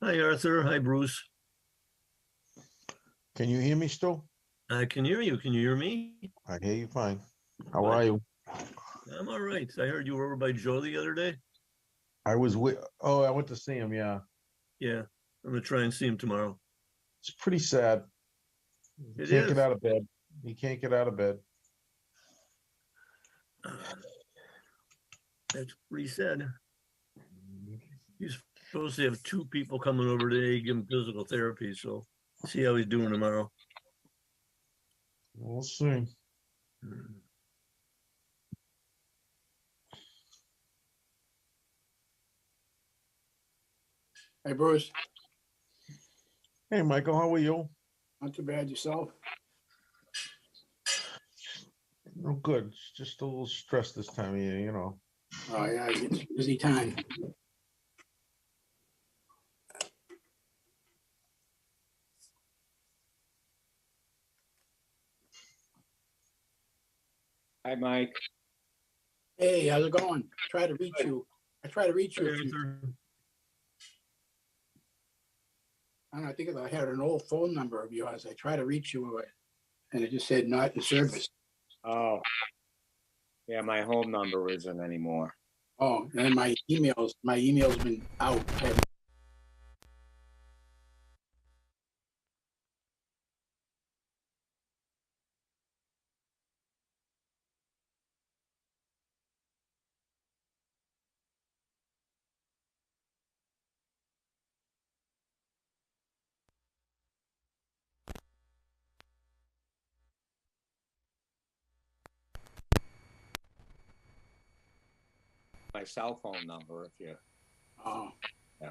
Hi, Arthur. Hi, Bruce. Can you hear me still? I can hear you. Can you hear me? I hear you fine. How are Good. you? I'm all right. I heard you were over by Joe the other day. I went to see him, yeah. Yeah, I'm gonna try and see him tomorrow. It's pretty sad. He It can't get is. out of bed. He can't get out of bed. Uh, that's what he said. He's supposed to have two people coming over today to give him physical therapy. So see how he's doing tomorrow. We'll see. Hey Bruce, Hey, Michael, how are you? not too bad yourself. Oh, good. It's just a little stressed this time of year. Oh yeah, it's a busy time. Hi, Mike. Hey, how's it going? Try to reach you. I try to reach Hi, you a few. Arthur. I don't know, I think I had an old phone number of yours. I try to reach you, and it just said not in service. Oh, yeah, my home number isn't anymore. Oh, and my email's been out. My cell phone number, if you, Oh, yeah.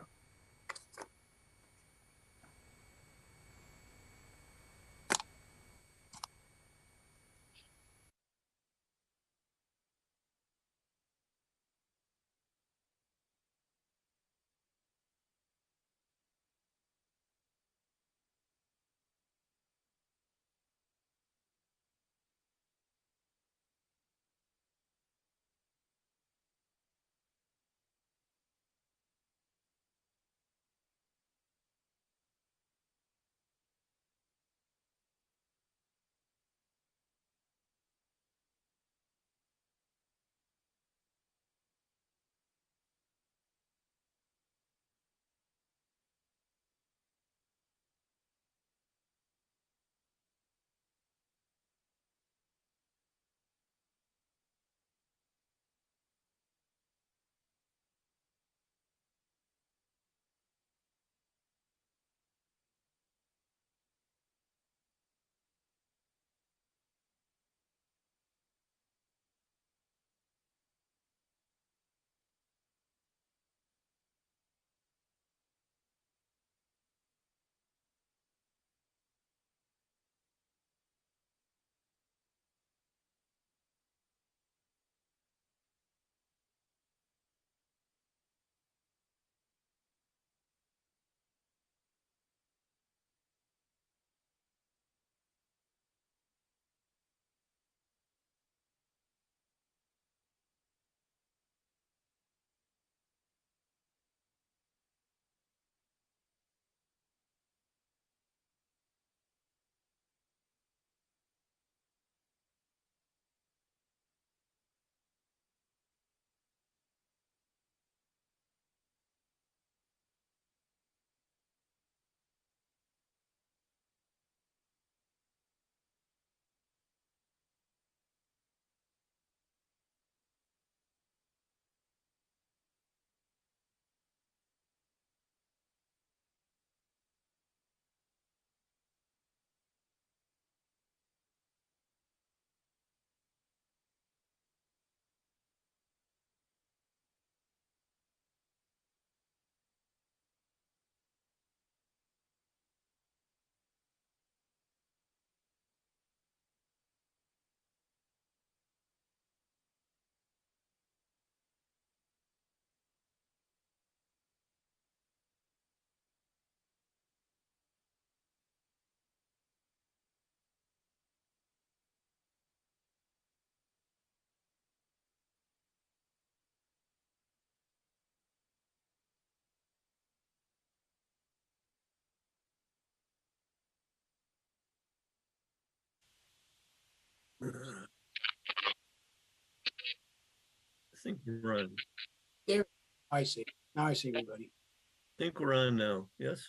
think we're on. I see. Now I see everybody. Think we're on now. Yes.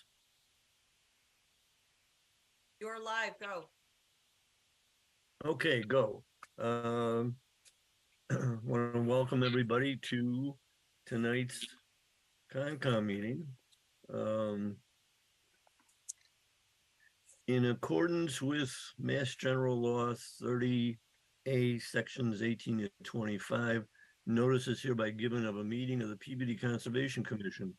You're live, go. Okay, go. Want to welcome everybody to tonight's Concom meeting. In accordance with Mass General Law 30A, Sections 18 to 25, notice is hereby given of a meeting of the Peabody Conservation Commission.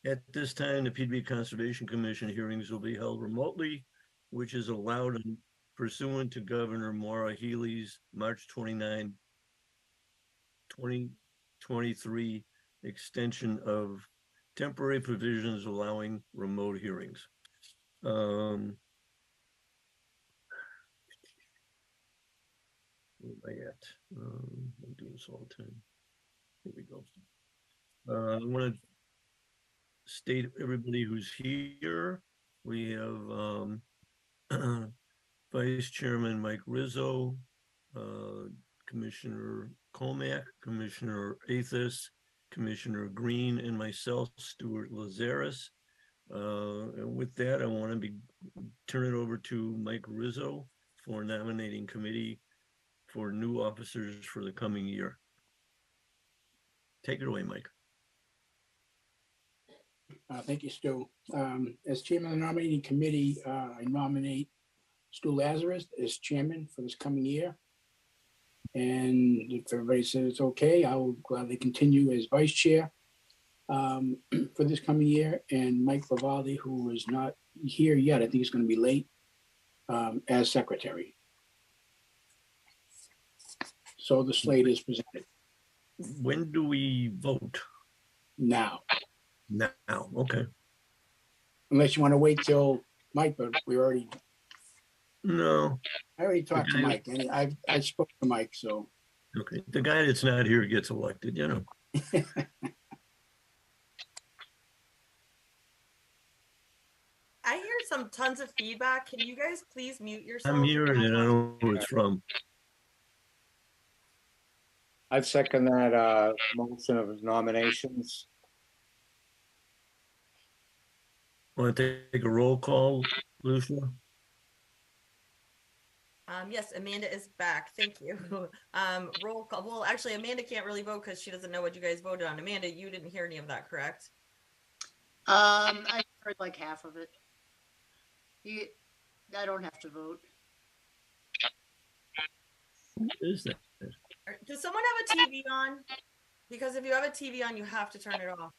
At this time, the Peabody Conservation Commission hearings will be held remotely, which is allowed pursuant to Governor Maura Healey's March 29, 2023 extension of temporary provisions allowing remote hearings. Where am I at? I do this all the time. Here we go. I want to state everybody who's here. We have Vice Chairman Mike Rizzo, Commissioner Comack, Commissioner Athos, Commissioner Green, and myself, Stuart Lazaris. And with that, I want to turn it over to Mike Rizzo for nominating committee for new officers for the coming year. Take it away, Mike. Thank you, Stu. As chairman of the nominating committee, I nominate Stu Lazarus as chairman for this coming year. And if everybody says it's okay, I will gladly continue as vice chair for this coming year. And Mike Vivaldi, who is not here yet, I think he's going to be late, as secretary. So the slate is presented When do we vote? now, Now, okay. unless you want to wait till Mike, but No, I already talked to Okay. Mike, and I spoke to Mike, so. okay. The guy that's not here gets elected, you know. I hear some tons of feedback. Can you guys please mute yourself? I'm hearing it. I don't know where it's from. I'd second that motion of nominations. Want to take a roll call, Lucia? Yes, Amanda is back. Thank you. Roll call. Well, actually, Amanda can't really vote because she doesn't know what you guys voted on. Amanda, you didn't hear any of that, correct? I heard like half of it. I don't have to vote. What is that? Does someone have a TV on? Because if you have a TV on, you have to turn it off.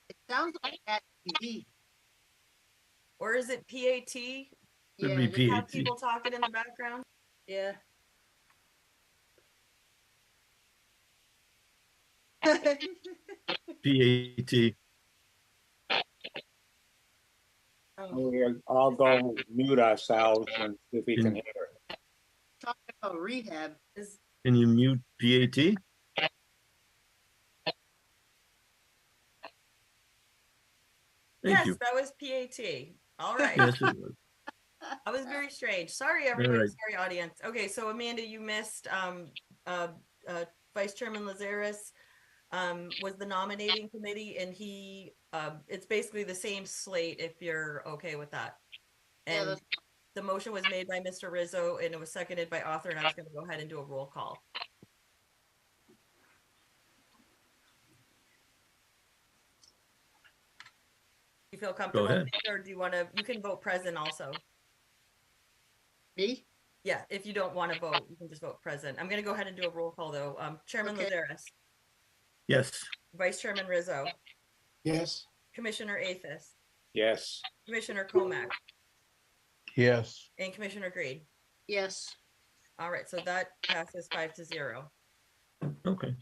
It sounds like that TV. Or is it PAT? Could Yeah, be Just have PAT. people talking in the background? yeah. PAT. Oh, We'll all go mute ourselves and see if we can hear it. Talking about rehab. is, Can you mute PAT? Thank yes, you. that was PAT. All right. Yes, it was. That was very strange. Sorry, everybody. right. Sorry, audience. Okay, so Amanda, you missed Vice Chairman Lazaris was the nominating committee, and he it's basically the same slate if you're okay with that. Yeah, And that's- the motion was made by Mr. Rizzo and it was seconded by Arthur, and I was going to go ahead and do a roll call. You feel comfortable ahead. with it, or do you want to? You can vote present also. Me? Yeah, if you don't want to vote, you can just vote present. I'm going to go ahead and do a roll call though. Chairman Okay. Lazaris, Yes. Vice Chairman Rizzo, Yes, Commissioner Athos, Yes, Commissioner Comack, Yes, and Commissioner Green. Yes. All right, so that passes 5-0. Okay.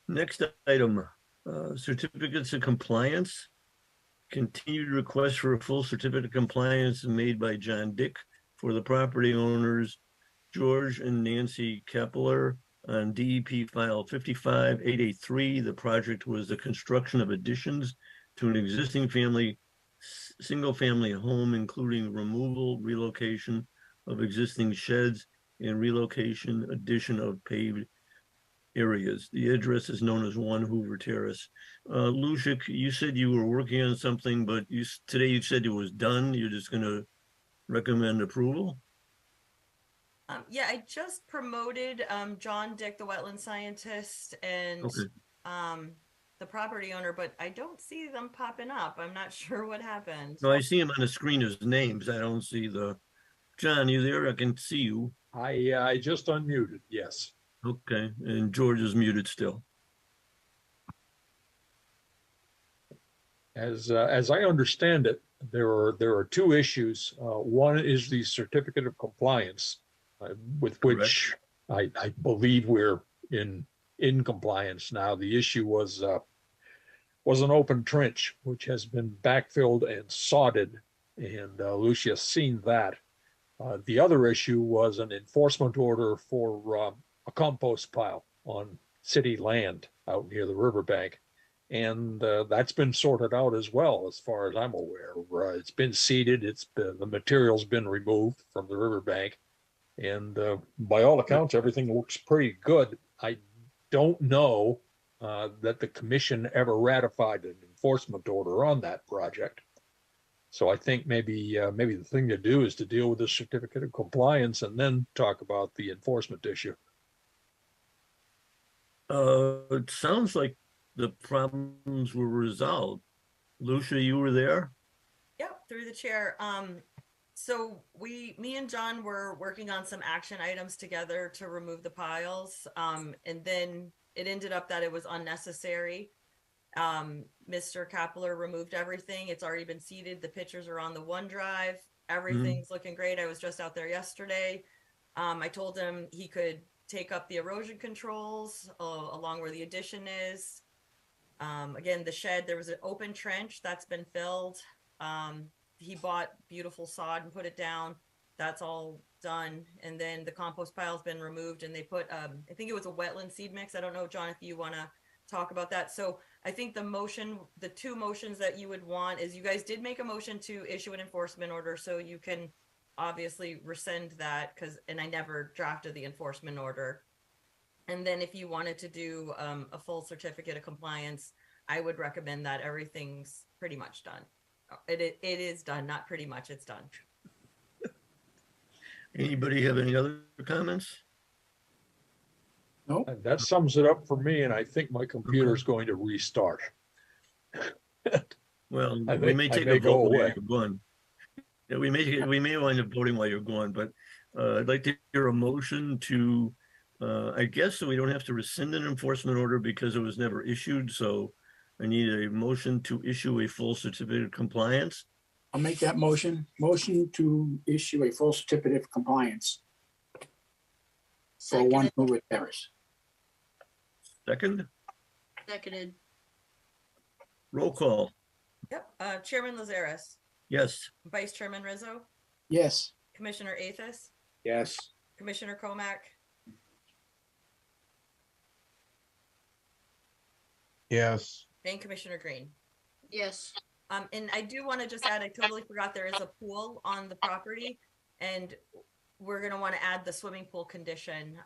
Next item, certificates of compliance. Continued request for a full certificate of compliance made by John Dick for the property owners George and Nancy Kepler on DEP file 55883. The project was the construction of additions to an existing single-family home, including removal, relocation, of existing sheds and relocation addition of paved areas. The address is known as 1 Hoover Terrace. Lucia, you said you were working on something, but today you said it was done. You're just gonna recommend approval? Yeah, I just promoted John Dick, the wetland scientist, and Okay. the property owner, but I don't see them popping up. I'm not sure what happened. No, I see him on the screen as names. I don't see John, you there? I can see you. I just unmuted, yes. Okay, and George is muted still. As I understand it, there are two issues. One is the certificate of compliance, with which I believe we're in compliance now. The issue was an open trench which has been backfilled and sodded, and Lucia's seen that. The other issue was an enforcement order for a compost pile on city land out near the riverbank. And that's been sorted out as well, as far as I'm aware. It's been seeded, the material's been removed from the riverbank. And by all accounts, everything looks pretty good. I don't know that the commission ever ratified an enforcement order on that project. So I think maybe the thing to do is to deal with the certificate of compliance and then talk about the enforcement issue. It sounds like the problems were resolved. Lucia, you were there? Yep, through the chair. So me and John were working on some action items together to remove the piles. And then it ended up that it was unnecessary. Mr. Kapler removed everything. It's already been seeded. The pictures are on the OneDrive. Everything's looking great. I was just out there yesterday. I told him he could take up the erosion controls along where the addition is. Again, the shed, there was an open trench that's been filled. He bought beautiful sod and put it down. That's all done. And then the compost pile's been removed and they put, I think it was a wetland seed mix. I don't know, John, if you want to talk about that. So I think the two motions that you would want is you guys did make a motion to issue an enforcement order. So you can obviously rescind that and I never drafted the enforcement order. And then if you wanted to do a full certificate of compliance, I would recommend that. Everything's pretty much done. It is done, not pretty much, it's done. Anybody have any other comments? No, And that sums it up for me, and I think my computer's going to restart. Well, I we may- may I take may a go vote while away. you're gone. Yeah, we may wind up voting while you're gone, but I'd like to hear a motion to, I guess so we don't have to rescind an enforcement order because it was never issued, so I need a motion to issue a full certificate of compliance. I'll make that motion. Motion to issue a full certificate of compliance for 1 Seconded, Hoover Terrace. Second, seconded, roll call. Yep, Chairman Lazaris, Yes. Vice Chairman Rizzo, Yes, Commissioner Athos, Yes, Commissioner Comack, Yes, and Commissioner Green. yes, And I do want to just add, I totally forgot there is a pool on the property and we're going to want to add the swimming pool condition.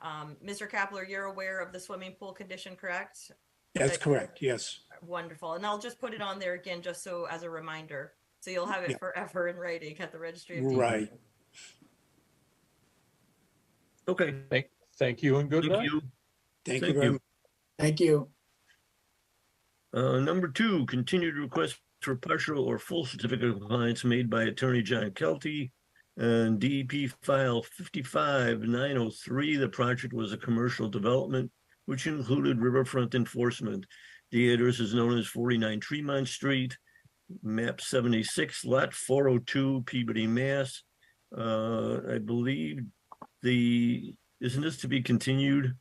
Mr. Kapler, you're aware of the swimming pool condition, correct? That's correct, yes. Wonderful. And I'll just put it on there again, just so as a reminder. So you'll have it Yeah. forever in writing at the registry of deeds. Right. Okay, Thank you and good thank night. you. Thank you Thank very you. much. thank you. Number 2, continued request for partial or full certificate of compliance made by Attorney John Kelty and DEP file 55903. The project was a commercial development, which included riverfront enforcement. The address is known as 49 Tremont Street, map 76, lot 402, Peabody, Mass. I believe isn't this to be continued?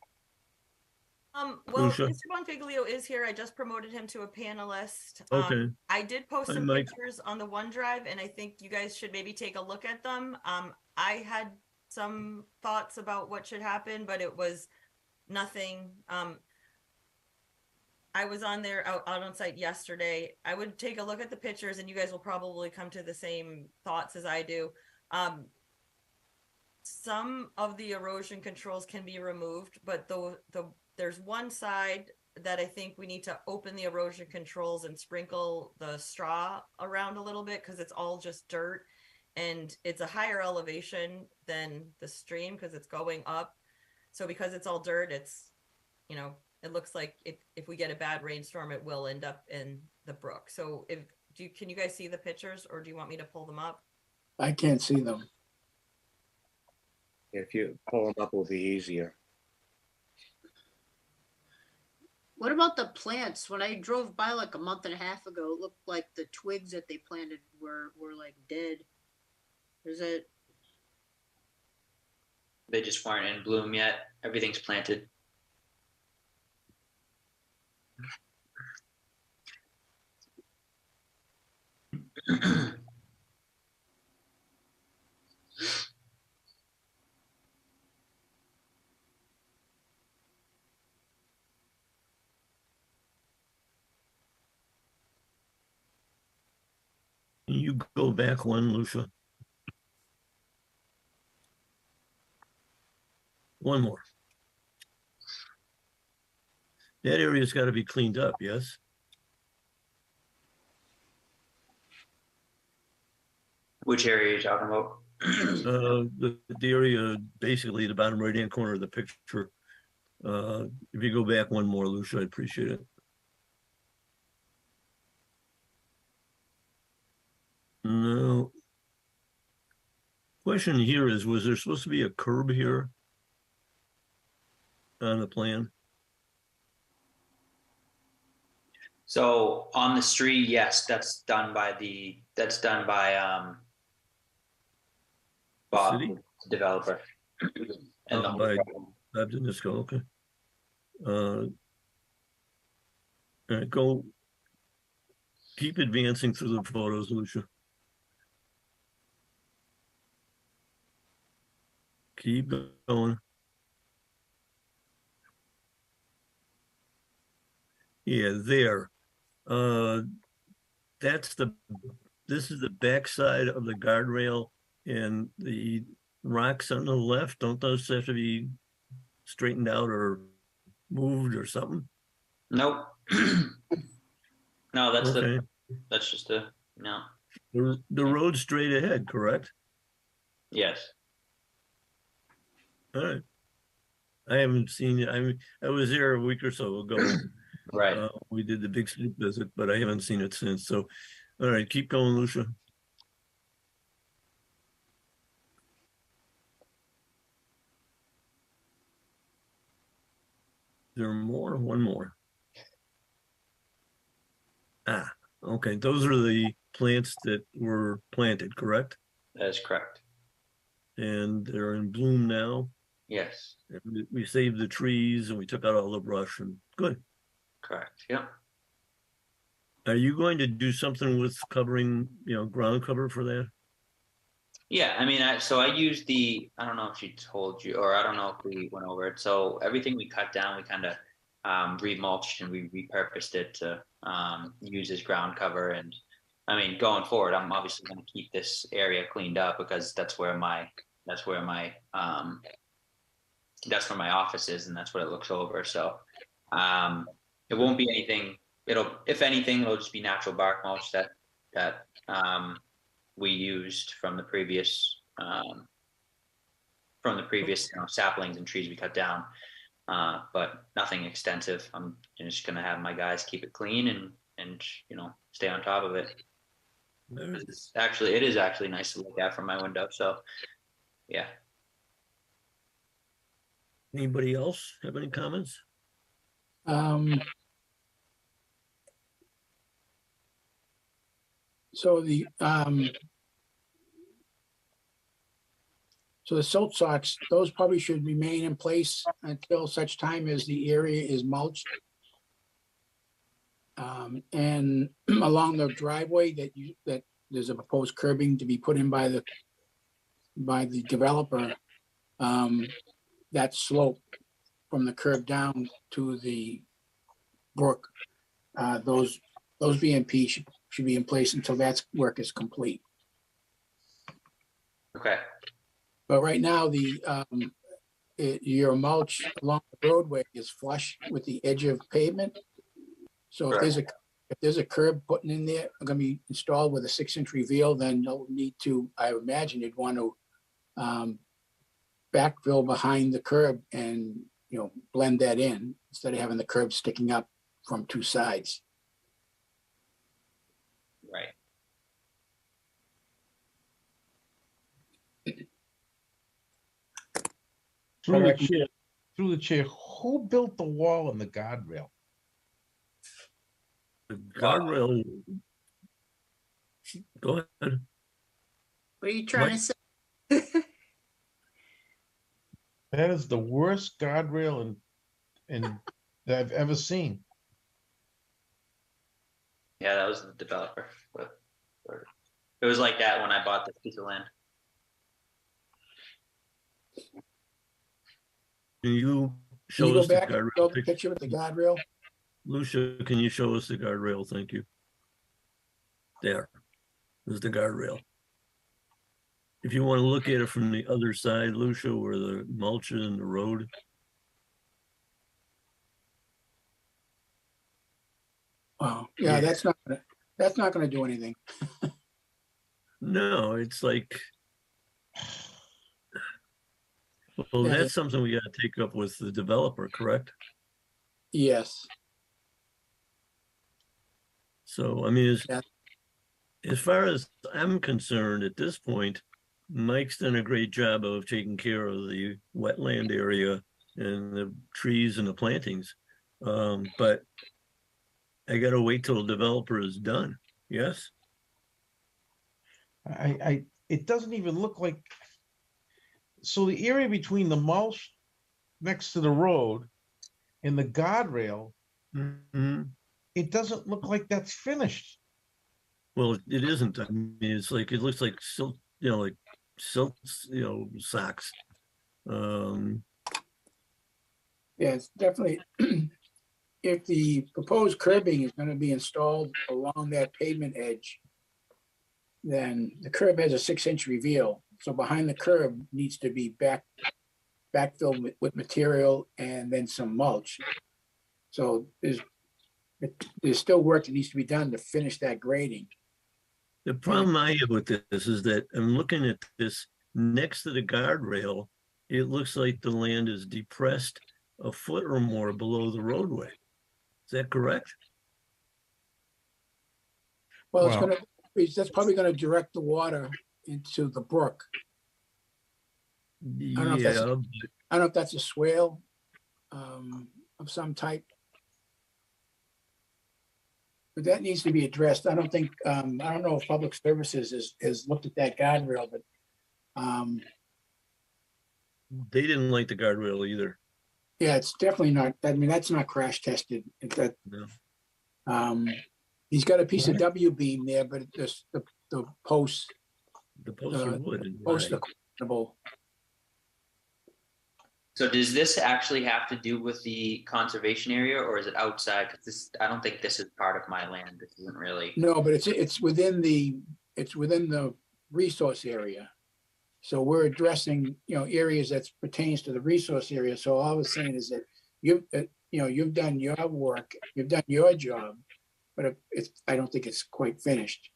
Well, Lucia? Mr. Bonfiglio is here. I just promoted him to a panelist. Okay. I did post Hi, some Mike. pictures on the OneDrive, and I think you guys should maybe take a look at them. I had some thoughts about what should happen, but it was nothing. I was on there out on site yesterday. I would take a look at the pictures, and you guys will probably come to the same thoughts as I do. some of the erosion controls can be removed, but there's one side that I think we need to open the erosion controls and sprinkle the straw around a little bit because it's all just dirt and it's a higher elevation than the stream because it's going up. So because it's all dirt, it's, you know, it looks like if we get a bad rainstorm, it will end up in the brook. So can you guys see the pictures or do you want me to pull them up? I can't see them. If you pull them up, will be easier. What about the plants? When I drove by like a month and a half ago, it looked like the twigs that they planted were like dead. Is it? They just weren't in bloom yet. Everything's planted. Can you go back one, Lucia? One more. That area's got to be cleaned up, yes? Which area are you talking about? The area, basically the bottom right-hand corner of the picture. If you go back one more, Lucia, I'd appreciate it. No. Question here is, was there supposed to be a curb here on the plan? So on the street, yes, that's done by Bob, City? the developer. And the By Bob Danisco, okay. All right, keep advancing through the photos, Lucia. Keep going. Yeah, there. This is the backside of the guardrail and the rocks on the left. Don't those have to be straightened out or moved or something? Nope. No, Okay. that's just a no. The road's straight ahead, correct? Yes. All right. I haven't seen it. I was there a week or so ago. Right. We did the big site visit, but I haven't seen it since. So, all right, keep going, Lucia. There more? One more. Ah, okay. Those are the plants that were planted, correct? That is correct. And they're in bloom now. Yes. And we saved the trees and we took out all the brush and good. Correct. Yep. Are you going to do something with covering, ground cover for that? Yeah, I mean, I used I don't know if she told you, or I don't know if we went over it. So everything we cut down, we kind of remulched and we repurposed it to use as ground cover. And I mean, going forward, I'm obviously going to keep this area cleaned up because that's where my office is, and that's what it looks over. So it won't be anything. If anything, it'll just be natural bark mulch that we used from the previous saplings and trees we cut down, but nothing extensive. I'm just gonna have my guys keep it clean and stay on top of it. It is actually nice to look at from my window. So yeah. Anybody else have any comments? So the silt socks, those probably should remain in place until such time as the area is mulched. And along the driveway that there's a proposed curbing to be put in by the developer, that slope from the curb down to the brook, those BMP should be in place until that work is complete. Okay. But right now, your mulch along the roadway is flush with the edge of pavement. So if there's a curb putting in there, gonna be installed with a 6-inch reveal, then you'll need to, I imagine you'd want to backfill behind the curb and, blend that in instead of having the curb sticking up from two sides. Right. Through the Correct. chair, who built the wall and the guardrail? The guardrail. Go ahead. What are you trying Mike? to say? That is the worst guardrail that I've ever seen. Yeah, that was the developer. But it was like that when I bought this piece of land. Can you Can show you go us the back and show guardrail the picture? picture with the guardrail? Lucia, can you show us the guardrail? Thank you. There. There's the guardrail. If you want to look at it from the other side, Lucia, where the mulch is in the road. Oh, yeah, Yeah. that's not gonna do anything. No, it's like, well, Yeah, that's something we got to take up with the developer, correct? Yes, So, I mean, Yeah. as far as I'm concerned at this point, Mike's done a great job of taking care of the wetland area and the trees and the plantings. But I gotta wait till the developer is done. Yes? It doesn't even look like. So the area between the mulch next to the road and the guardrail, Mhm. it doesn't look like that's finished. Well, it isn't. I mean, it's like, it looks like silk, like silk, socks. yeah, it's definitely, if the proposed curbing is gonna be installed along that pavement edge, then the curb has a 6-inch reveal. So behind the curb needs to be backfilled with material and then some mulch. So there's still work that needs to be done to finish that grading. The problem I have with this is that I'm looking at this next to the guardrail. It looks like the land is depressed a foot or more below the roadway. Is that correct? Well, Wow. that's probably gonna direct the water into the brook. don't know if that's- Yeah, I don't know if that's a swale of some type. But that needs to be addressed. I don't know if Public Services has looked at that guardrail, but they didn't like the guardrail either. yeah, it's definitely not, I mean, that's not crash tested. No. He's got a piece of W beam there, but the posts, The posts are wood. posts right. are questionable. So does this actually have to do with the conservation area, or is it outside? Because I don't think this is part of my land. This isn't really. No, but it's within the resource area. So we're addressing, areas that pertains to the resource area. So all I was saying is that you've done your work, you've done your job, but I don't think it's quite finished.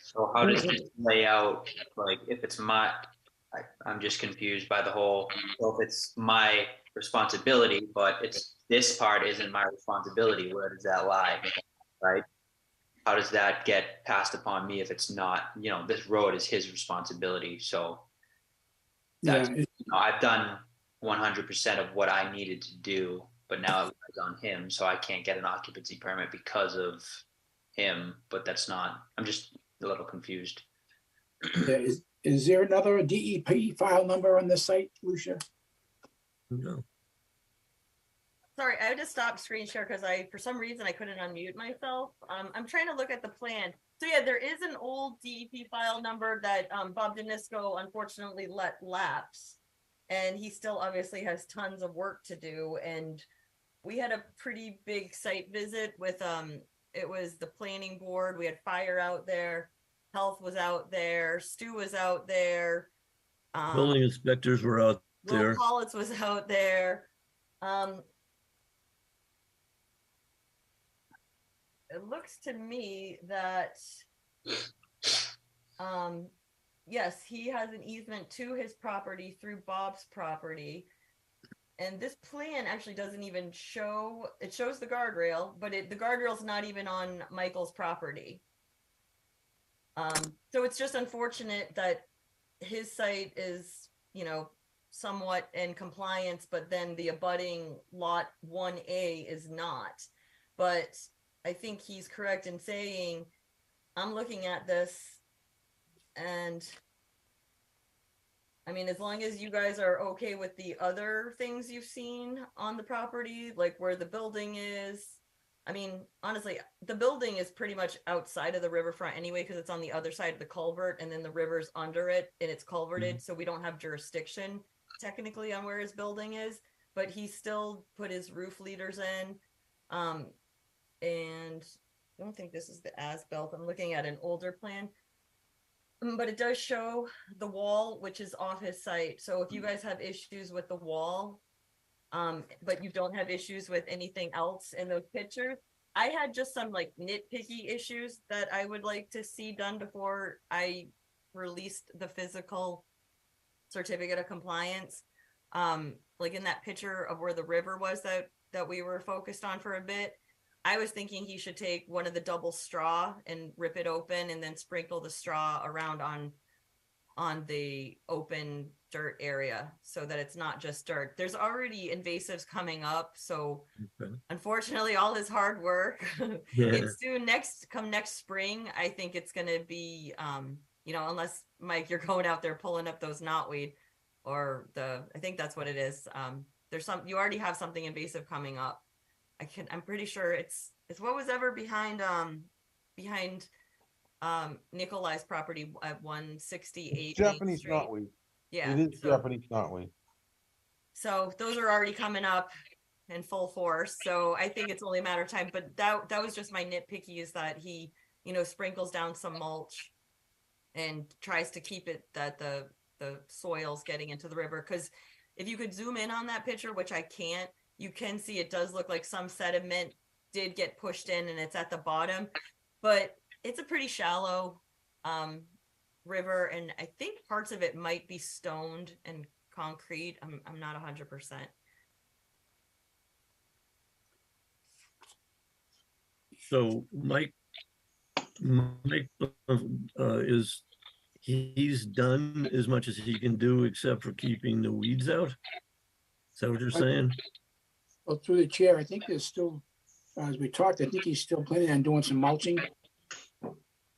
So how does this lay out? Like, if it's I'm just confused by the whole. So if it's my responsibility, but this part isn't my responsibility, where does that lie? Right? How does that get passed upon me if it's not? This road is his responsibility. So that's, I've done 100% of what I needed to do, but now it lies on him, so I can't get an occupancy permit because of him. But that's not. I'm just a little confused. Yeah, is there another DEP file number on this site, Lucia? No. Sorry, I had to stop screen share because for some reason I couldn't unmute myself. I'm trying to look at the plan. So yeah, there is an old DEP file number that Bob Danisco unfortunately let lapse. And he still obviously has tons of work to do. And we had a pretty big site visit with, it was the planning board. We had fire out there. Health was out there. Stu was out there. Building inspectors were out Will there. Collins was out there. It looks to me that, yes, he has an easement to his property through Bob's property. And this plan actually doesn't even show, it shows the guardrail, but the guardrail's not even on Michael's property. So it's just unfortunate that his site is, you know, somewhat in compliance, but then the abutting lot 1A is not. But I think he's correct in saying, I'm looking at this, and I mean, as long as you guys are okay with the other things you've seen on the property, like where the building is. I mean, honestly, the building is pretty much outside of the riverfront anyway, because it's on the other side of the culvert, and then the river's under it and it's culverted. So we don't have jurisdiction technically on where his building is, but he still put his roof leaders in. And I don't think this is the as-built. I'm looking at an older plan. But it does show the wall, which is off his site. So if you guys have issues with the wall, but you don't have issues with anything else in those pictures, I had just some like nitpicky issues that I would like to see done before I released the physical certificate of compliance. Like in that picture of where the river was that we were focused on for a bit, I was thinking he should take one of the double straw and rip it open and then sprinkle the straw around on the open dirt area so that it's not just dirt. There's already invasives coming up, so Okay. unfortunately all his hard work it's soon next spring. I think it's going to be you know, unless Mike, you're going out there pulling up those knotweed, or I think that's what it is. There's you already have something invasive coming up. I'm pretty sure it's what was ever behind Nikolai's property at 168 Japanese Main Street. knotweed. Yeah, It is Japanese knotweed. so those are already coming up in full force. So I think it's only a matter of time. But that was just my nitpicky, is that he, you know, sprinkles down some mulch and tries to keep it that the soil's getting into the river. Because if you could zoom in on that picture, which I can't, you can see it does look like some sediment did get pushed in and it's at the bottom, but it's a pretty shallow river, and I think parts of it might be stoned and concrete. I'm not 100%. So Mike is he's done as much as he can do except for keeping the weeds out? Is that what you're saying? Well, through the chair, I think there's still, as we talked, I think he's still planning on doing some mulching.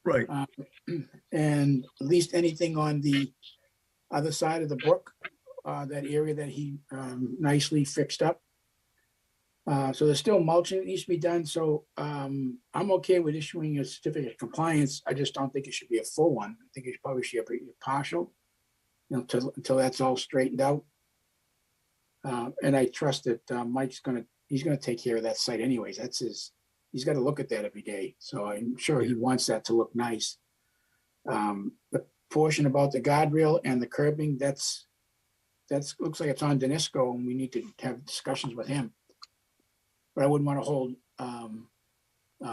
Right. And at least anything on the other side of the brook, that area that he nicely fixed up. So there's still mulching that needs to be done. So I'm okay with issuing a certificate of compliance. I just don't think it should be a full one. I think it probably should be a partial, you know, until that's all straightened out. And I trust that Mike's he's gonna take care of that site anyways. That's he's got to look at that every day. So I'm sure he wants that to look nice. The portion about the guardrail and the curbing, that's looks like it's on Danisco, and we need to have discussions with him. But I wouldn't want to hold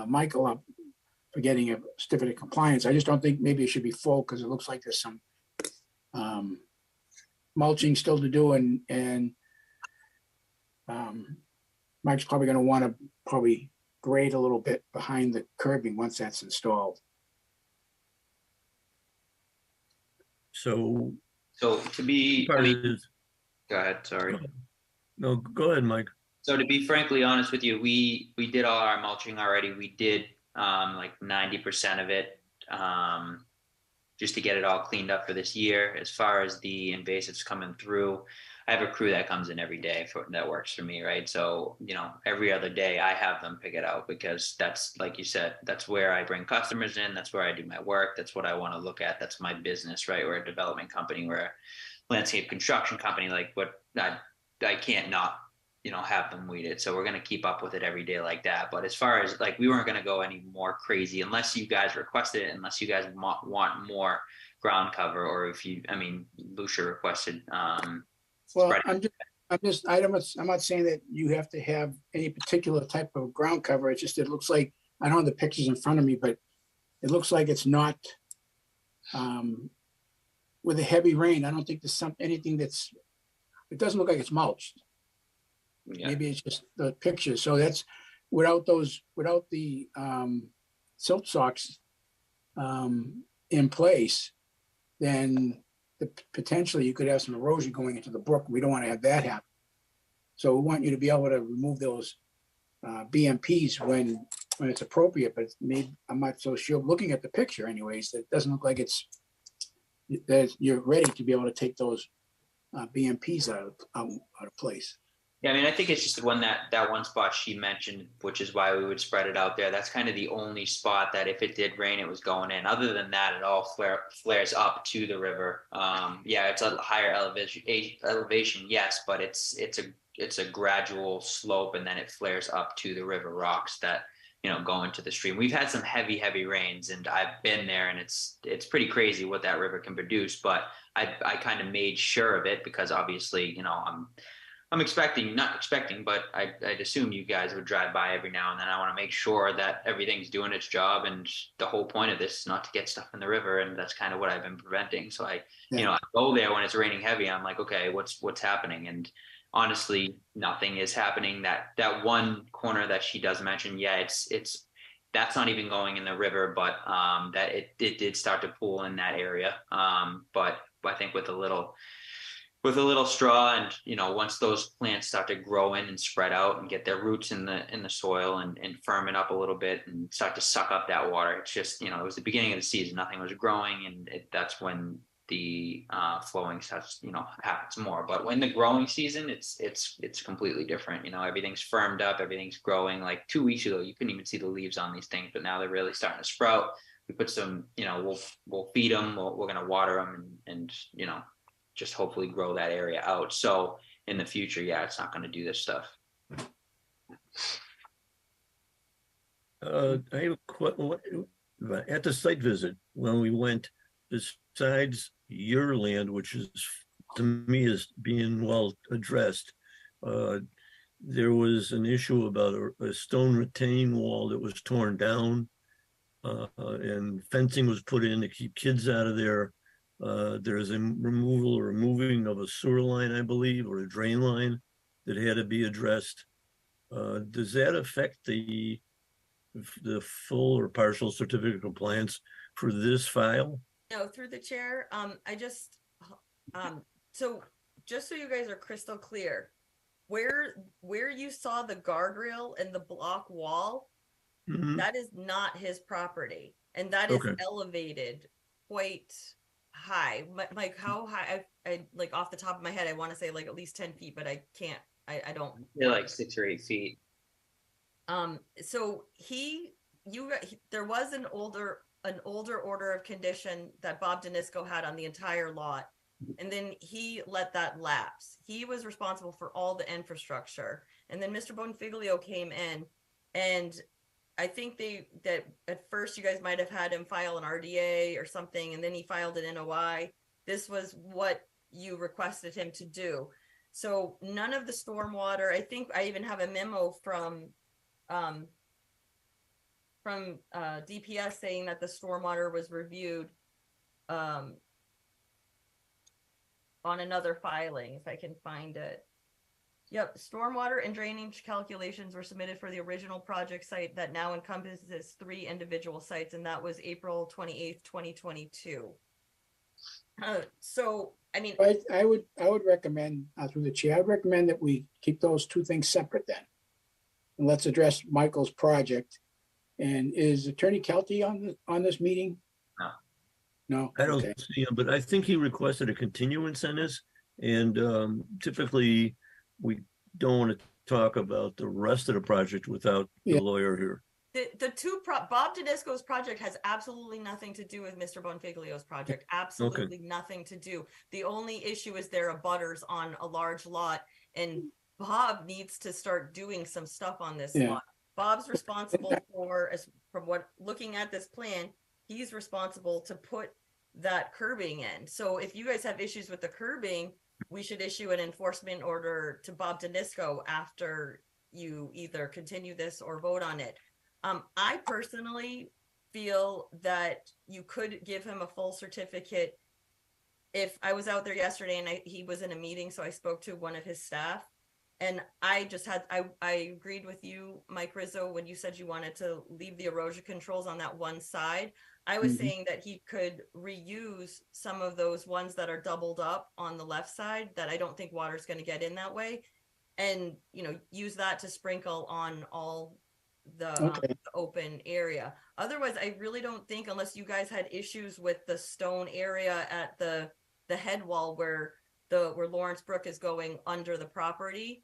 Michael up for getting a certificate of compliance. I just don't think maybe it should be full, because it looks like there's some mulching still to do, and Mike's probably going to want to probably grade a little bit behind the curbing once that's installed. So to be, part I of mean, this- go ahead, sorry. no, go ahead, Mike. So to be frankly honest with you, we did all our mulching already. We did like 90% of it, just to get it all cleaned up for this year. As far as the invasives coming through, I have a crew that comes in every day that works for me, right? So, you know, every other day I have them pick it out, because that's, like you said, that's where I bring customers in. That's where I do my work. That's what I want to look at. That's my business, right? We're a development company. We're a landscape construction company. Like, what I can't not, you know, have them weed it. So we're going to keep up with it every day like that. But as far as like, we weren't going to go any more crazy unless you guys requested it, unless you guys want more ground cover, or if you, I mean, Lucia requested, Well, spreading. I'm not saying that you have to have any particular type of ground cover. It's just, it looks like, I don't have the pictures in front of me, but it looks like it's not, with a heavy rain, I don't think there's anything it doesn't look like it's mulched. Yeah. Maybe it's just the picture. So that's without the silt socks in place, then potentially you could have some erosion going into the brook. We don't want to have that happen. So we want you to be able to remove those BMPs when it's appropriate, but maybe I'm not so sure. Looking at the picture anyways, that doesn't look like that you're ready to be able to take those BMPs out of place. Yeah, I mean, I think it's just the one that one spot she mentioned, which is why we would spread it out there. That's kind of the only spot that if it did rain, it was going in. Other than that, it all flares up to the river. Yeah, it's a higher elevation, yes, but it's a gradual slope, and then it flares up to the river rocks that, you know, go into the stream. We've had some heavy rains, and I've been there, and it's pretty crazy what that river can produce. But I kind of made sure of it because obviously, you know, I'm not expecting, but I'd assume you guys would drive by every now and then. I want to make sure that everything's doing its job, and the whole point of this is not to get stuff in the river, and that's kind of what I've been preventing. So you know, I go there when it's raining heavy. I'm like, okay, what's happening? And honestly, nothing is happening. That one corner that she does mention, yeah, it's that's not even going in the river, but that it did start to pool in that area. But I think with a little straw, and you know, once those plants start to grow in and spread out and get their roots in the soil and firm it up a little bit and start to suck up that water, it's just, you know, it was the beginning of the season, nothing was growing, and that's when the flowing starts, you know, happens more. But when the growing season, it's completely different. You know, everything's firmed up, everything's growing. Like 2 weeks ago, you couldn't even see the leaves on these things, but now they're really starting to sprout. We put some, you know, we'll feed them, we're going to water them, and you know, just hopefully grow that area out. So in the future, yeah, it's not going to do this stuff. I have at the site visit when we went, besides your land, which is to me is being well addressed, there was an issue about a stone retaining wall that was torn down, and fencing was put in to keep kids out of there. There's a removing of a sewer line, I believe, or a drain line that had to be addressed. Does that affect the full or partial certificate of compliance for this file? No, through the chair. So just so you guys are crystal clear, where you saw the guardrail and the block wall, that is not his property, and that is elevated quite high. Like how high? I like off the top of my head, I want to say like at least 10 feet, but I can't. I don't. They're like 6 or 8 feet. So there was an older order of condition that Bob Danisco had on the entire lot, and then he let that lapse. He was responsible for all the infrastructure, and then Mr. Bonfiglio came in, and I think that at first you guys might have had him file an RDA or something, and then he filed an NOI. This was what you requested him to do. So none of the stormwater, I think I even have a memo from DPS saying that the stormwater was reviewed on another filing, if I can find it. Yep, stormwater and drainage calculations were submitted for the original project site that now encompasses 3 individual sites, and that was April 28th, 2022. So, I mean, I would recommend, through the chair, I'd recommend that we keep those 2 things separate then. And let's address Michael's project. And is Attorney Kelty on this meeting? No. No? I don't Okay. see him, but I think he requested a continuance on this. And typically we don't want to talk about the rest of the project without the lawyer here. Bob Danisco's project has absolutely nothing to do with Mr. Bonfiglio's project. Absolutely nothing to do. The only issue is there are butters on a large lot, and Bob needs to start doing some stuff on this lot. Bob's responsible for, from what looking at this plan, he's responsible to put that curbing in. So if you guys have issues with the curbing, we should issue an enforcement order to Bob Danisco after you either continue this or vote on it. I personally feel that you could give him a full certificate. If I was out there yesterday and he was in a meeting, so I spoke to one of his staff, and I agreed with you, Mike Rizzo, when you said you wanted to leave the erosion controls on that one side. I was saying that he could reuse some of those ones that are doubled up on the left side that I don't think water's going to get in that way, and use that to sprinkle on all the open area. Otherwise, I really don't think, unless you guys had issues with the stone area at the head wall where Lawrence Brook is going under the property,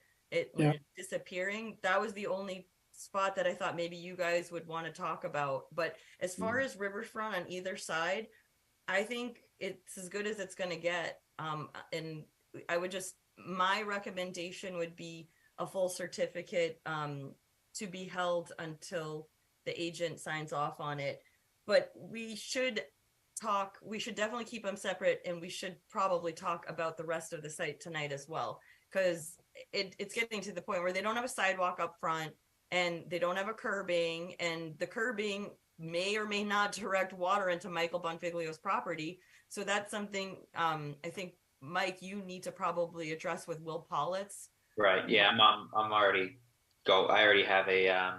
when it's disappearing, that was the only spot that I thought maybe you guys would want to talk about. But as far as riverfront on either side, I think it's as good as it's going to get. And I would my recommendation would be a full certificate to be held until the agent signs off on it. But we should definitely keep them separate, and we should probably talk about the rest of the site tonight as well, because it's getting to the point where they don't have a sidewalk up front and they don't have a curbing, and the curbing may or may not direct water into Michael Bonfiglio's property. So that's something I think, Mike, you need to probably address with Will Politz. Right. Yeah, I'm already I already have a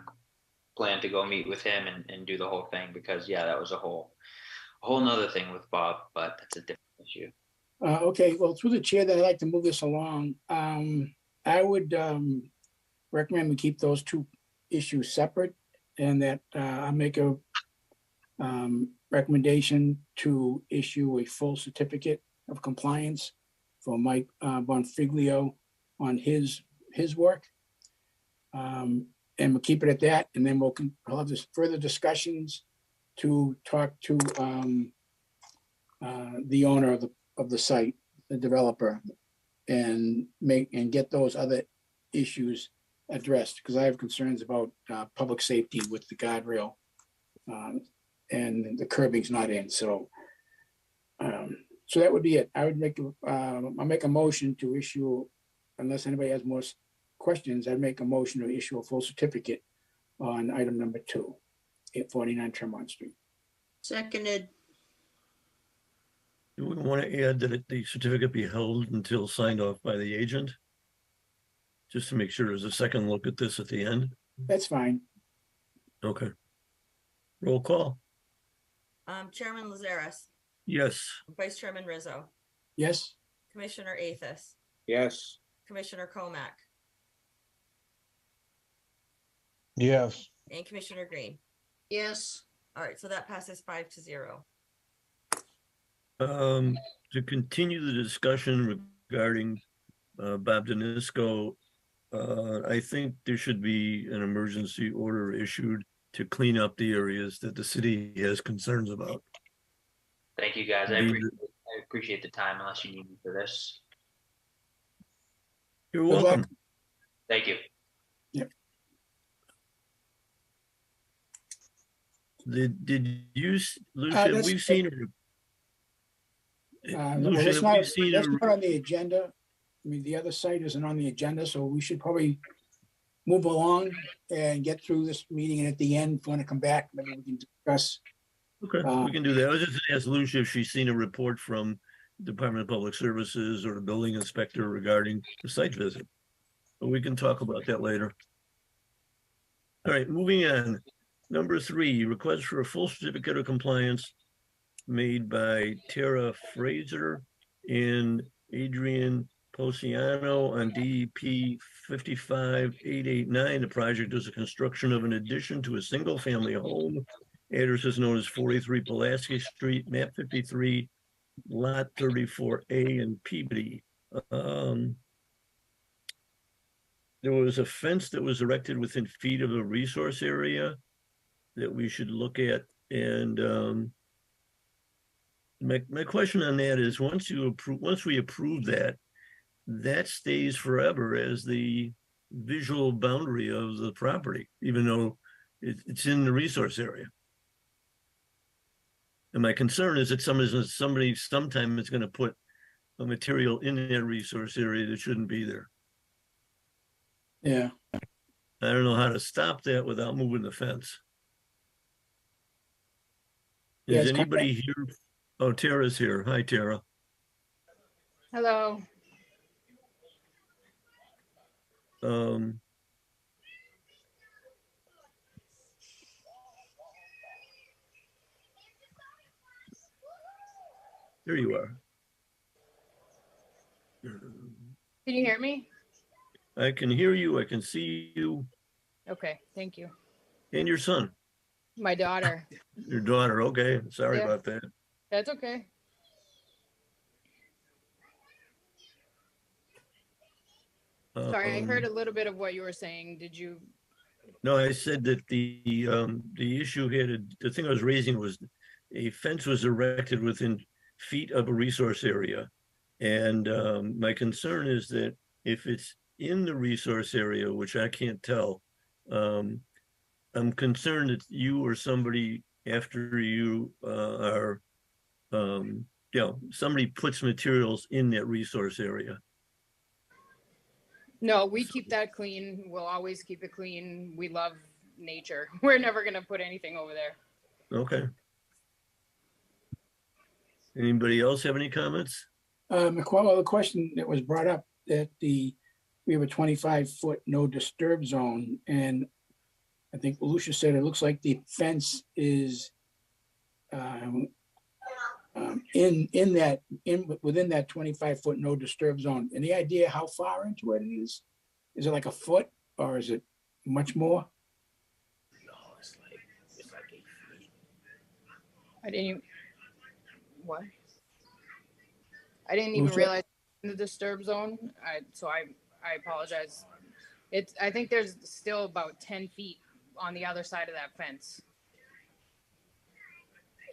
plan to go meet with him and do the whole thing, because that was a whole nother thing with Bob, but that's a different issue. Okay, well, through the chair, that I'd like to move this along. I would recommend we keep those two issues separate, and that I make a recommendation to issue a full certificate of compliance for Mike Bonfiglio on his work. And we'll keep it at that, and then we'll have this further discussions to talk to the owner of the site, the developer, and get those other issues addressed, because I have concerns about public safety with the guardrail, and the curbing's not in. So that would be it. I would I'll make a motion to issue, unless anybody has more questions, I'd make a motion to issue a full certificate on item number 2 at 49 Tremont Street. Seconded. Do we want to add that the certificate be held until signed off by the agent? Just to make sure there's a second look at this at the end? That's fine. Okay. Roll call. Chairman Lazaris, Yes. Vice Chairman Rizzo, Yes? Commissioner Athos, Yes. Commissioner Comack, Yes. and Commissioner Green. Yes. All right, so that passes 5-0. To continue the discussion regarding Bob Danisco, I think there should be an emergency order issued to clean up the areas that the city has concerns about. Thank you, guys. I appreciate the time, unless you need me for this. You're Good luck. welcome. Thank you. Did you, Lucia, That's- we've seen, Well, Lucia, that's not we've seen, on the agenda. I mean, the other site isn't on the agenda, so we should probably move along and get through this meeting, and at the end, if you want to come back, maybe we can discuss. okay, we can do that. I was just gonna ask Lucia if she's seen a report from Department of Public Services or the building inspector regarding the site visit. But we can talk about that later. All right, moving on. Number 3, request for a full certificate of compliance made by Tara Fraser and Adrian Posiano on DEP 55889. The project is a construction of an addition to a single-family home. Address is known as 43 Pulaski Street, map 53, lot 34A in Peabody. There was a fence that was erected within feet of a resource area that we should look at. And my question on that is, once we approve that, that stays forever as the visual boundary of the property, even though it's in the resource area. And my concern is that somebody sometime is gonna put a material in that resource area that shouldn't be there. Yeah. I don't know how to stop that without moving the fence. Yeah, Is it's kind of- anybody here? Oh, Tara's here. Hi, Tara. Hello. Um, there you are. Can you hear me? I can hear you. I can see you Okay, thank you. and your son, My daughter. your daughter. Okay, sorry Yeah. about that. That's okay. Sorry, I heard a little bit of what you were saying. Did you? No, I said that the issue here, the thing I was raising was a fence was erected within feet of a resource area. And my concern is that if it's in the resource area, which I can't tell, I'm concerned that you or somebody after you are, somebody puts materials in that resource area. No, we keep that clean. We'll always keep it clean. We love nature. We're never gonna put anything over there. Okay. Anybody else have any comments? Well, the question that was brought up that we have a 25-foot no disturb zone, and I think Lucia said it looks like the fence is within that 25-foot no disturb zone. Any idea how far into it is? Is it like a foot or is it much more? I didn't even. What? I didn't even Lucia? realize in the disturb zone. I apologize. I think there's still about 10 feet on the other side of that fence.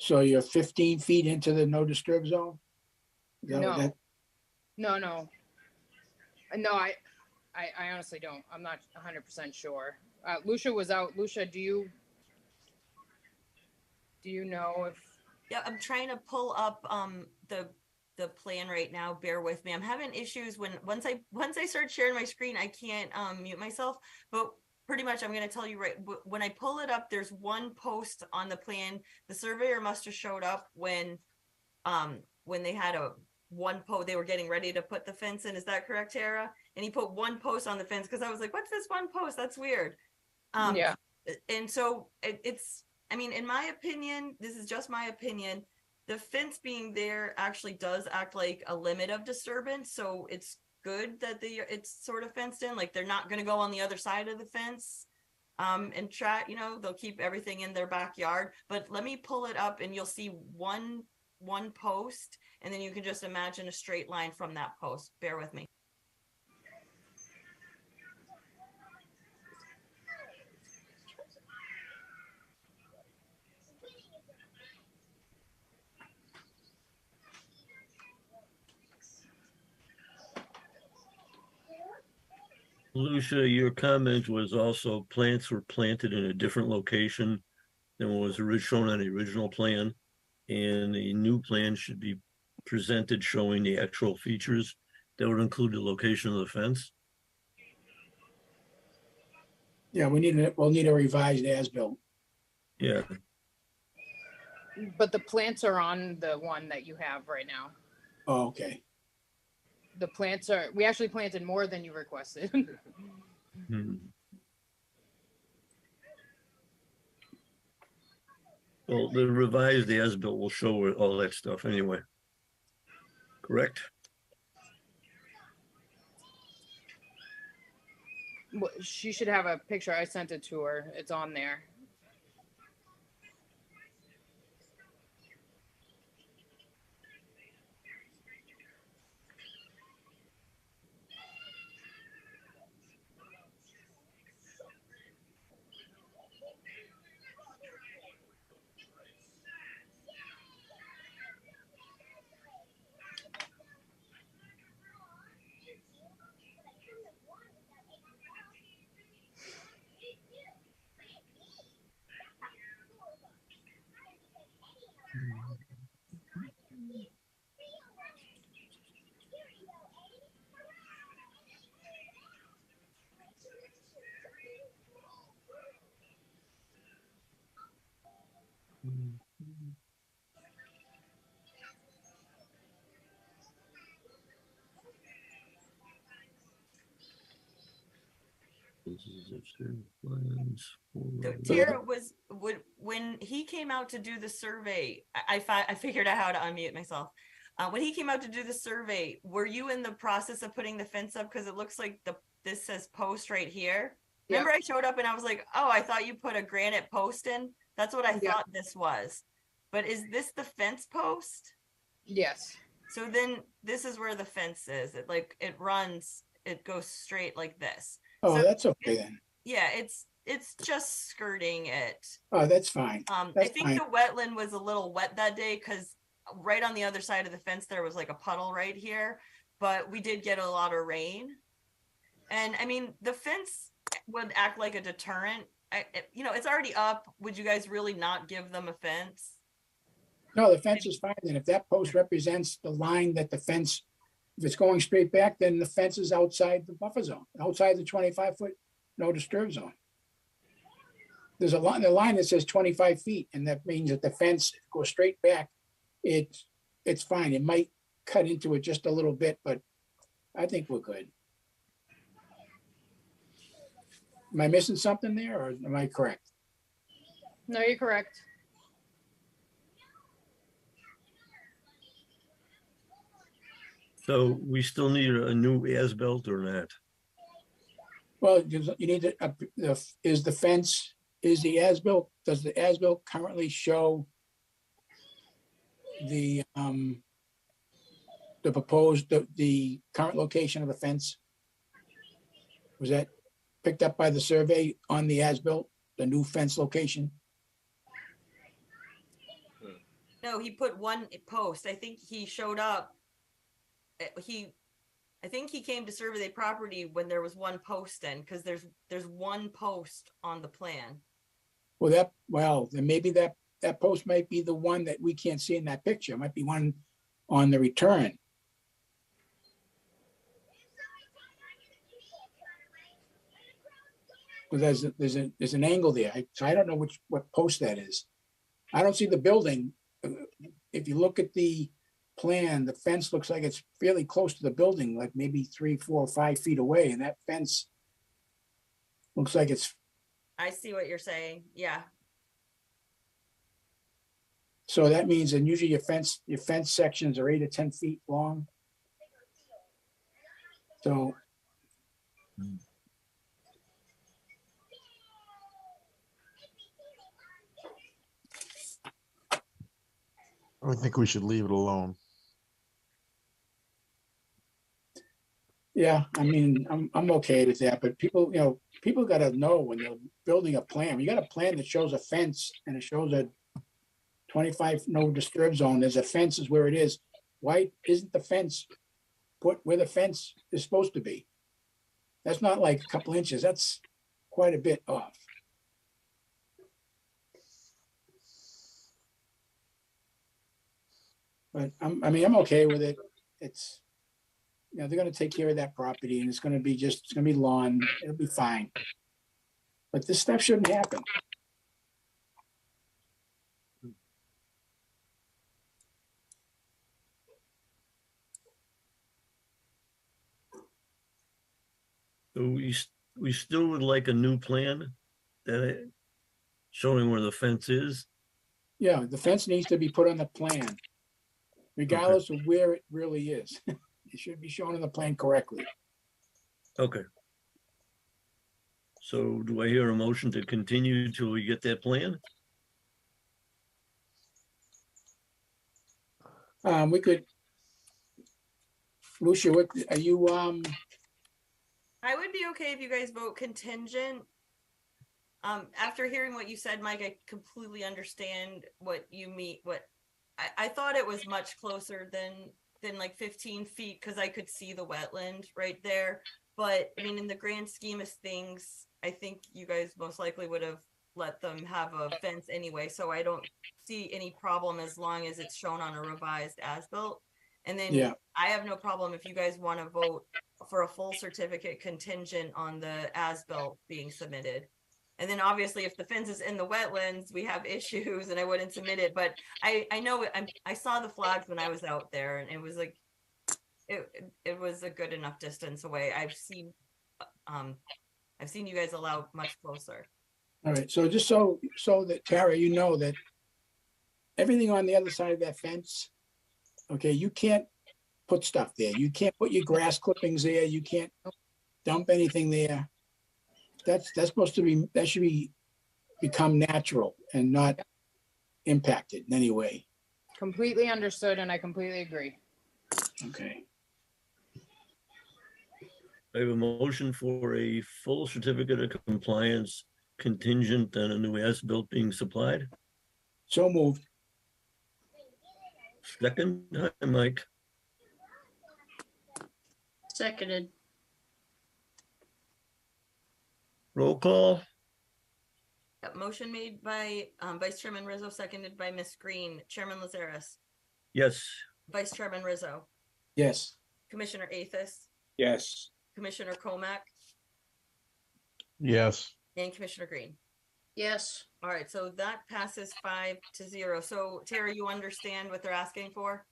So you're 15 feet into the no disturb zone? Is that what No. that- No. No, I honestly don't. I'm not 100% sure. Lucia was out. Lucia, do you know if? Yeah, I'm trying to pull up the plan right now. Bear with me. I'm having issues once I start sharing my screen, I can't mute myself. But pretty much, I'm going to tell you right when I pull it up. There's one post on the plan. The surveyor must have showed up when they had one post. They were getting ready to put the fence in. Is that correct, Tara? And he put one post on the fence because I was like, "What's this one post? That's weird." Yeah. And so it's. I mean, in my opinion, this is just my opinion. The fence being there actually does act like a limit of disturbance. So it's good that it's sort of fenced in. Like they're not going to go on the other side of the fence and try, they'll keep everything in their backyard. But let me pull it up and you'll see one post and then you can just imagine a straight line from that post. Bear with me. Lucia, your comment was also plants were planted in a different location than what was shown on the original plan. And a new plan should be presented showing the actual features that would include the location of the fence. Yeah, we'll need a revised as-built. Yeah, But the plants are on the one that you have right now. Oh, okay. The plants we actually planted more than you requested. Hmm. Well, the revised as-built will show all that stuff anyway. Correct? She should have a picture. I sent it to her. It's on there. This is upstairs plans So for- Tara when he came out to do the survey, I figured out how to unmute myself. When he came out to do the survey, were you in the process of putting the fence up? Because it looks like this says post right here. Yeah. Remember, I showed up and I was like, oh, I thought you put a granite post in. That's what I Yeah. thought this was. But is this the fence post? Yes. So then this is where the fence is. It runs, it goes straight like this. Oh, So that's okay then. yeah, it's just skirting it. Oh, that's fine. I That's think fine. the wetland was a little wet that day because right on the other side of the fence there was like a puddle right here, but we did get a lot of rain. And I mean, the fence would act like a deterrent. It's already up. Would you guys really not give them a fence? No, the fence is fine. And if that post represents the line that the fence, if it's going straight back, then the fence is outside the buffer zone, outside the 25-foot no disturb zone. There's a line that says 25 feet, and that means that the fence goes straight back. It's fine. It might cut into it just a little bit, but I think we're good. Am I missing something there, or am I correct? No, you're correct. So we still need a new as-built or not? Well, you need to, is the fence, is the as-built, does the as-built currently show the proposed, the current location of the fence? Was that picked up by the survey on the as-built, the new fence location? No, he put one post. I think he showed up. I think he came to survey the property when there was one post in, because there's one post on the plan. Well, then maybe that post might be the one that we can't see in that picture. It might be one on the return. Because there's an angle there. So I don't know what post that is. I don't see the building. If you look at the plan, the fence looks like it's fairly close to the building, like maybe 3, 4, 5 feet away. And that fence looks like it's, I see what you're saying. Yeah. so that means, and usually your fence sections are 8 to 10 feet long. So. I think we should leave it alone. Yeah, I mean, I'm okay with that, but people gotta know when they're building a plan, you got a plan that shows a fence and it shows a 25 no disturb zone, there's a fence is where it is. Why isn't the fence put where the fence is supposed to be? That's not like a couple inches, that's quite a bit off. But I'm okay with it. It's, they're gonna take care of that property and it's gonna be lawn, it'll be fine. But this stuff shouldn't happen. So we still would like a new plan that showing where the fence is. Yeah, the fence needs to be put on the plan, regardless of where it really is. It should be shown on the plan correctly. Okay. So do I hear a motion to continue till we get that plan? We could, Lucia, what, are you, I would be okay if you guys vote contingent. After hearing what you said, Mike, I completely understand what you mean. I thought it was much closer than like 15 feet because I could see the wetland right there. But I mean, in the grand scheme of things, I think you guys most likely would have let them have a fence anyway, so I don't see any problem as long as it's shown on a revised as-built. And then Yeah. I have no problem if you guys want to vote for a full certificate contingent on the as-built being submitted. And then obviously if the fence is in the wetlands, we have issues and I wouldn't submit it, but I know I saw the flags when I was out there and it was like, it was a good enough distance away. I've seen you guys allow much closer. All right, so just so that Tara, you know that everything on the other side of that fence, okay, you can't put stuff there. You can't put your grass clippings there. You can't dump anything there. That's supposed to be, that should become natural and not impacted in any way. Completely understood, and I completely agree. Okay, I have a motion for a full certificate of compliance contingent on a new as-built being supplied. so moved. Second, hi, Mike. Seconded. Roll call. Yep, motion made by Vice Chairman Rizzo, seconded by Ms. Green. Chairman Lazaris, Yes. Vice Chairman Rizzo, Yes, Commissioner Athos, Yes. Commissioner Comack, Yes. and Commissioner Green. Yes. All right, so that passes 5-0. So Tara, you understand what they're asking for?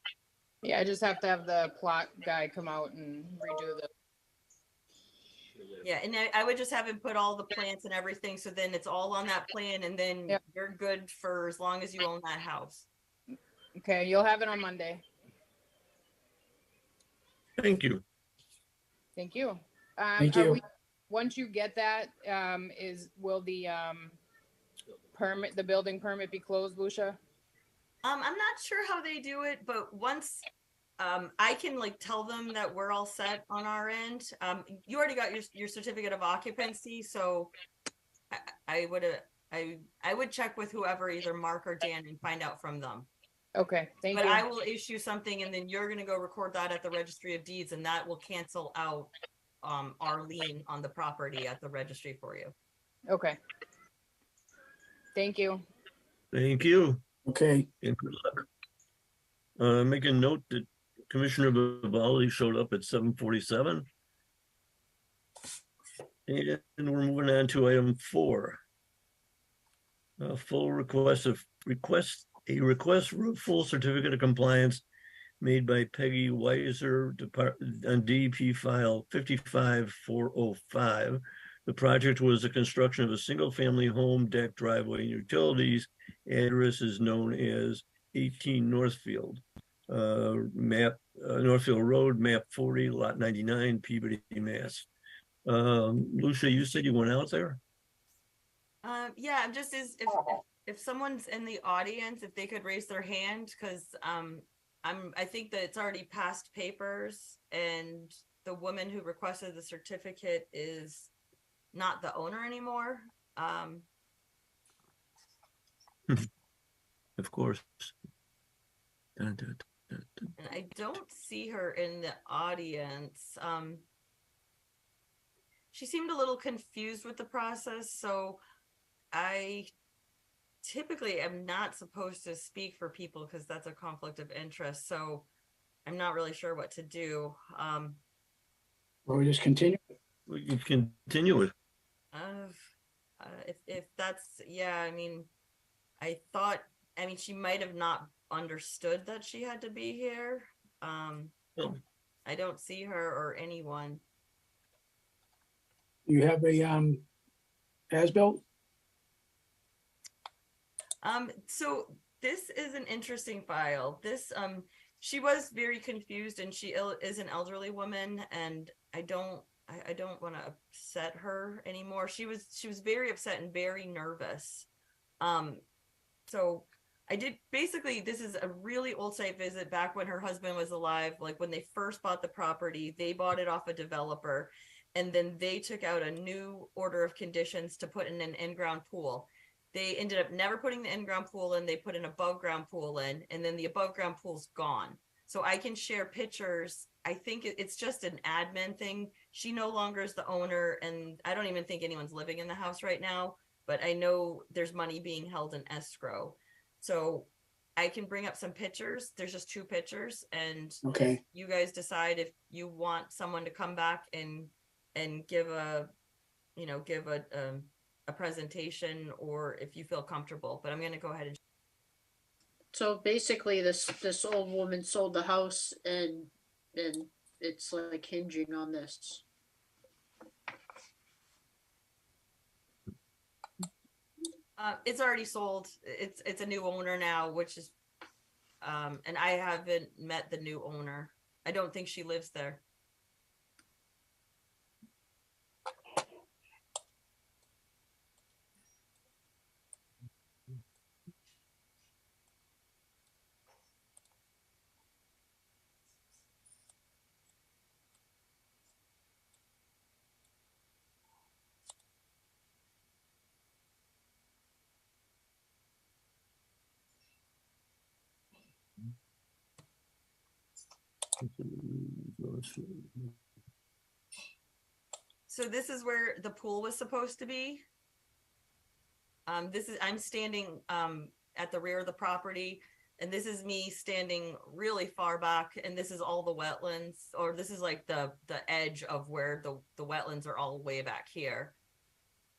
Yeah, I just have to have the plot guy come out and redo the. Yeah, and I would just have him put all the plants and everything, so then it's all on that plan, and then Yep. you're good for as long as you own that house. Okay, you'll have it on Monday. Thank you. Thank you. Thank are you. we- once you get that, will the permit, the building permit be closed, Lucia? I'm not sure how they do it, but once I can like tell them that we're all set on our end. You already got your certificate of occupancy, so I would check with whoever, either Mark or Dan, and find out from them. Okay, thank But you. I will issue something, and then you're gonna go record that at the Registry of Deeds, and that will cancel out our lien on the property at the registry for you. Okay. Thank you. Thank you. okay, And good luck. Make a note that Commissioner Vivaldi showed up at 7:47. And we're moving on to item 4. A full request for a full certificate of compliance made by Peggy Weiser on DEP file 55405. The project was the construction of a single-family home, deck, driveway, and utilities. Address is known as 18 Northfield. Northfield Road, map 40, lot 99, Peabody, Mass. Lucia, you said you went out there? Yeah, I'm just if someone's in the audience, if they could raise their hand, because I think that it's already passed papers, and the woman who requested the certificate is not the owner anymore. Of course. Dun, dun, dun, dun. And I don't see her in the audience. She seemed a little confused with the process, so I typically am not supposed to speak for people because that's a conflict of interest. So I'm not really sure what to do. well, we just continue. We can continue it. If that's, yeah, I mean, she might have not understood that she had to be here. Oh. I don't see her or anyone. You have a as-built? So this is an interesting file. This, she was very confused, and she is an elderly woman, and I don't want to upset her anymore. She was very upset and very nervous. So I did, basically, this is a really old site visit back when her husband was alive. Like when they first bought the property, they bought it off a developer, and then they took out a new order of conditions to put in an in-ground pool. They ended up never putting the in-ground pool in. They put an above-ground pool in, and then the above-ground pool's gone. So I can share pictures. I think it's just an admin thing. She no longer is the owner, and I don't even think anyone's living in the house right now. but I know there's money being held in escrow. So I can bring up some pictures. There's just 2 pictures, and Okay, you guys decide if you want someone to come back and give a, you know, give a presentation, or if you feel comfortable. But I'm going to go ahead and So basically, this old woman sold the house, and it's like hinging on this. it's already sold. It's a new owner now, which is and I haven't met the new owner. I don't think she lives there. So this is where the pool was supposed to be. I'm standing at the rear of the property, and this is me standing really far back, and this is all the wetlands, or this is like the edge of where the wetlands are all way back here.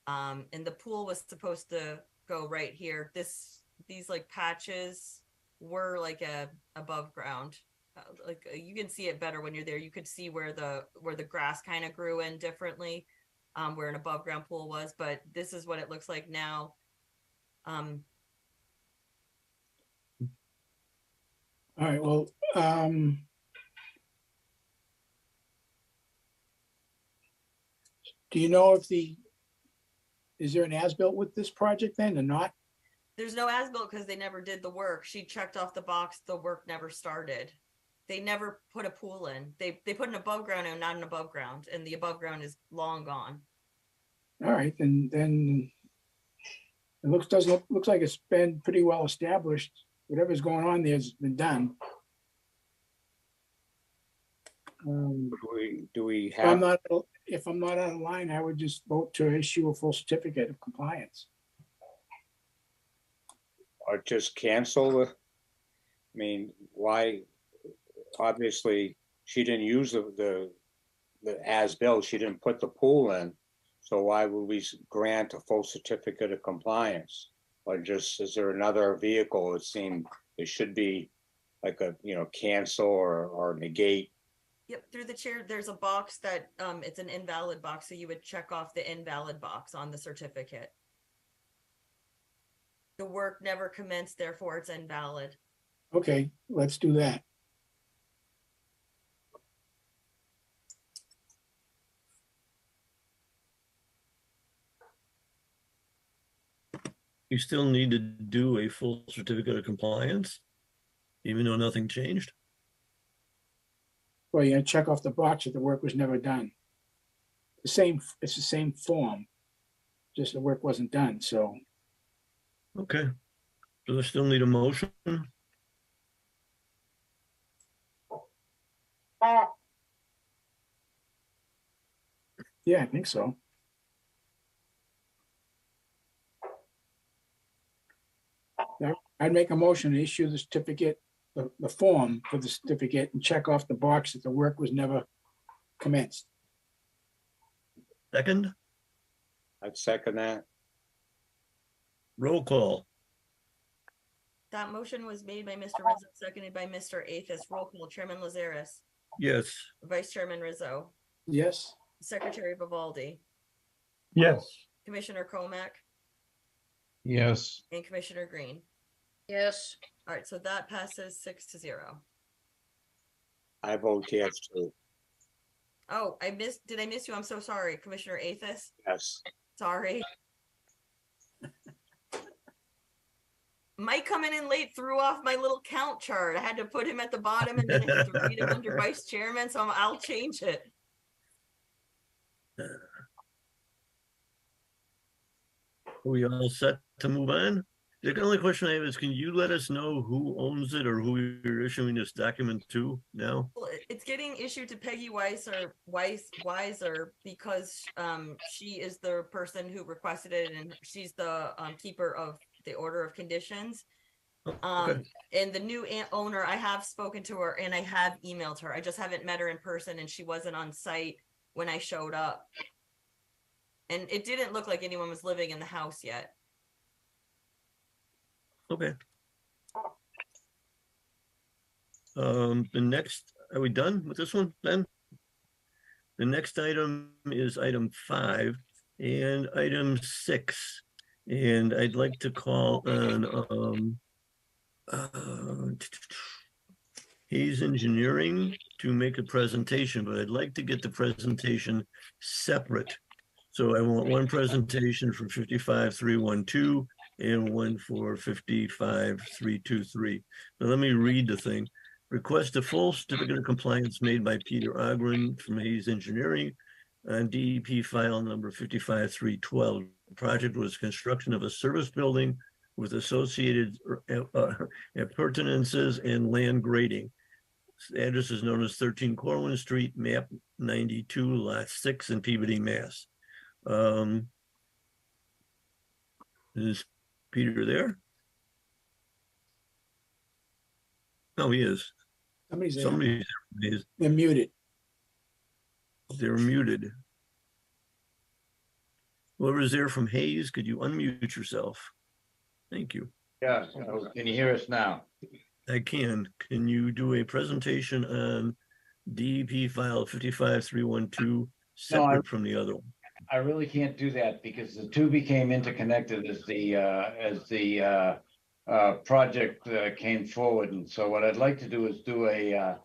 And the pool was supposed to go right here. These like patches were like above ground. Like you can see it better when you're there. You could see where the grass kind of grew in differently, where an above ground pool was. But this is what it looks like now. all right, well, do you know if is there an as-built with this project then or not? There's no as-built because they never did the work. She checked off the box. The work never started. They never put a pool in. They put an above ground and not an above ground, and the above ground is long gone. All right, then it looks like it's been pretty well established. Whatever's going on there has been done. Do we If I'm have, not out of line, I would just vote to issue a full certificate of compliance. or just cancel the, I mean, why, obviously, she didn't use the as-built, she didn't put the pool in. So why would we grant a full certificate of compliance? Or just, is there another vehicle? It seemed it should be like a, cancel or negate. Yep, through the chair, there's a box that it's an invalid box, so you would check off the invalid box on the certificate. The work never commenced, therefore it's invalid. Okay, let's do that. You still need to do a full certificate of compliance, even though nothing changed? Well, you're gonna check off the box that the work was never done. It's the same form, just the work wasn't done, so. Okay. Do I still need a motion? Yeah, I think so. I'd make a motion to issue the certificate, the form for the certificate, and check off the box that the work was never commenced. Second, I'd second that. roll call. That motion was made by Mr. Rizzo, seconded by Mr. Athos. Roll call. Chairman Lazaris, Yes. Vice Chairman Rizzo, Yes, Secretary Vivaldi, Yes. Commissioner Comack, Yes. and Commissioner Green. Yes. All right, so that passes 6-0. I vote yes too. Oh, did I miss you? I'm so sorry. Commissioner Athos? Yes. Sorry. Mike coming in late threw off my little count chart. I had to put him at the bottom and then I had to read him under vice chairman, so I'll change it. Are we all set to move on? The only question I have is, can you let us know who owns it or who you're issuing this document to now? Well, it's getting issued to Peggy Weiser because she is the person who requested it and she's the keeper of the order of conditions. Okay. And the new owner, I have spoken to her and I have emailed her. I just haven't met her in person and she wasn't on site when I showed up. And it didn't look like anyone was living in the house yet. Okay. The next, are we done with this one then? The next item is item 5 and item 6. And I'd like to call on Hayes Engineering to make a presentation, but I'd like to get the presentation separate. So I want one presentation for 55-312 and one for 55-323. Now let me read the thing. Request a full certificate of compliance made by Peter Ogren from Hayes Engineering on DEP file number 55-312. The project was construction of a service building with associated appurtenances and land grading. The address is known as 13 Corwin Street, map 92, lot 6 in Peabody, Mass. Is Peter there? No, he is. Somebody's there. Somebody's there. They're muted. They're muted. Whoever is there from Hayes, could you unmute yourself? Thank you. Yes, can you hear us now? I can. Can you do a presentation on DEP file 55-312 separate from the other one? I really can't do that because the two became interconnected as the project came forward. And so what I'd like to do is do a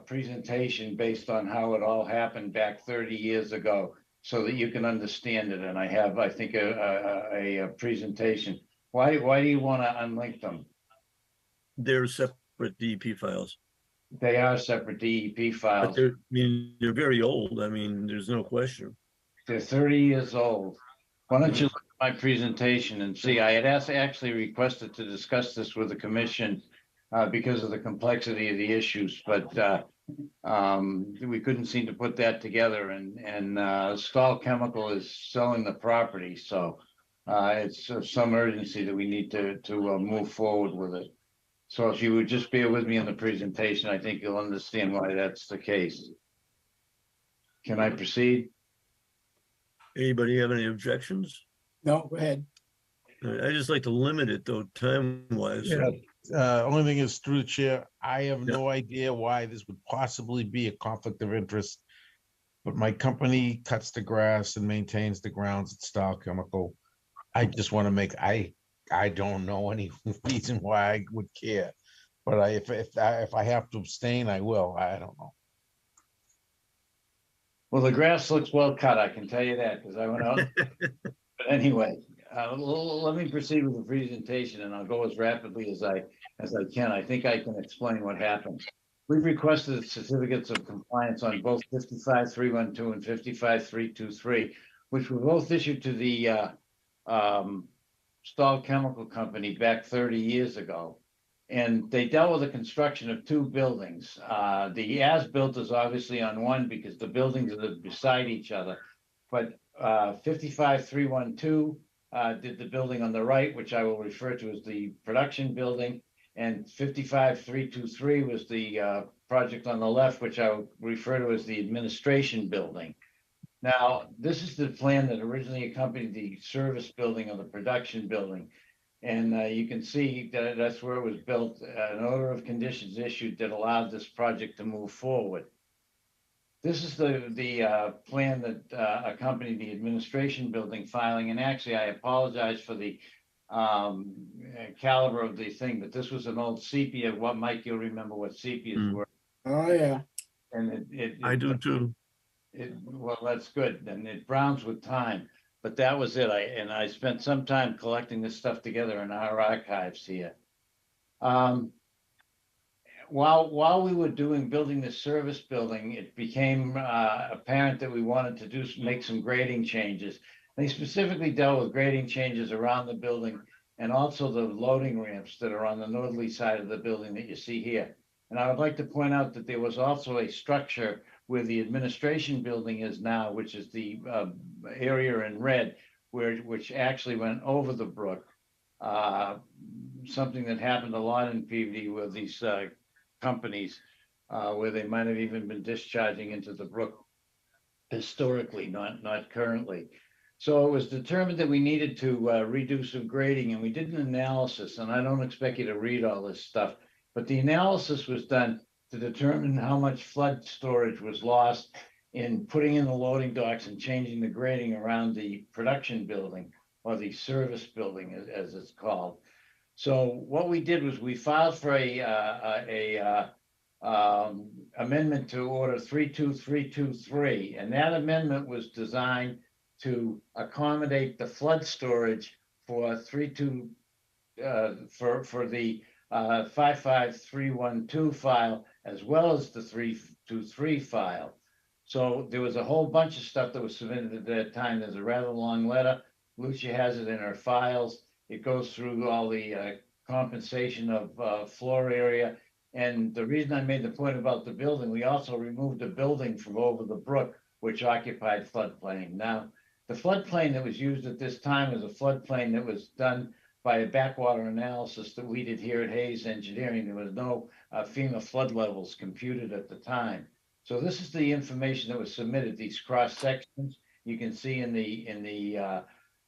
presentation based on how it all happened back 30 years ago so that you can understand it. And I have, I think, a presentation. Why do you want to unlink them? They're separate DEP files. They are separate DEP But files. they're, I mean, they're very old. I mean, there's no question. They're 30 years old. Why don't you look at my presentation and see? I had actually requested to discuss this with the commission because of the complexity of the issues, but we couldn't seem to put that together. And Stahl Chemical is selling the property, so it's of some urgency that we need to move forward with it. So if you would just bear with me in the presentation, I think you'll understand why that's the case. Can I proceed? Anybody have any objections? No, go ahead. I just like to limit it though, time-wise. Yeah. Only thing is, through the chair, I have no idea why this would possibly be a conflict of interest. But my company cuts the grass and maintains the grounds at Stahl Chemical. I just want to make, I don't know any reason why I would care. But if I have to abstain, I will. I don't know. Well, the grass looks well cut, I can tell you that, because I went out. But anyway, let me proceed with the presentation, and I'll go as rapidly as I can. I think I can explain what happened. We've requested certificates of compliance on both 55-312 and 55-323, which were both issued to the Stahl Chemical Company back 30 years ago. And they dealt with the construction of two buildings. The as-built is obviously on one because the buildings are beside each other. But 55-312 did the building on the right, which I will refer to as the production building. And 55-323 was the project on the left, which I will refer to as the administration building. Now, this is the plan that originally accompanied the service building of the production building. And you can see that that's where it was built, an order of conditions issued that allowed this project to move forward. This is the plan that accompanied the administration building filing. And actually, I apologize for the caliber of the thing, but this was an old sepia. What, Mike, you'll remember what sepias were. Oh, yeah. And I do too. Well, that's good. And it browns with time. But that was it. I spent some time collecting this stuff together in our archives here. While we were building this service building, it became apparent that we wanted to make some grading changes. They specifically dealt with grading changes around the building and also the loading ramps that are on the northerly side of the building that you see here. And I would like to point out that there was also a structure where the administration building is now, which is the area in red, which actually went over the brook. Something that happened a lot in Peabody with these companies, where they might have even been discharging into the brook historically, not currently. So it was determined that we needed to redo some grading, and we did an analysis, and I don't expect you to read all this stuff, but the analysis was done to determine how much flood storage was lost in putting in the loading docks and changing the grading around the production building, or the service building as it's called. So what we did was we filed for a amendment to order 32323, and that amendment was designed to accommodate the flood storage for for the 55312 file, as well as the 323 file. So there was a whole bunch of stuff that was submitted at that time. There's a rather long letter. Lucia has it in her files. It goes through all the compensation of floor area. And the reason I made the point about the building, we also removed a building from over the brook, which occupied floodplain. Now, the floodplain that was used at this time was a floodplain that was done by a backwater analysis that we did here at Hayes Engineering. There was no FEMA flood levels computed at the time. So this is the information that was submitted, these cross sections. You can see in the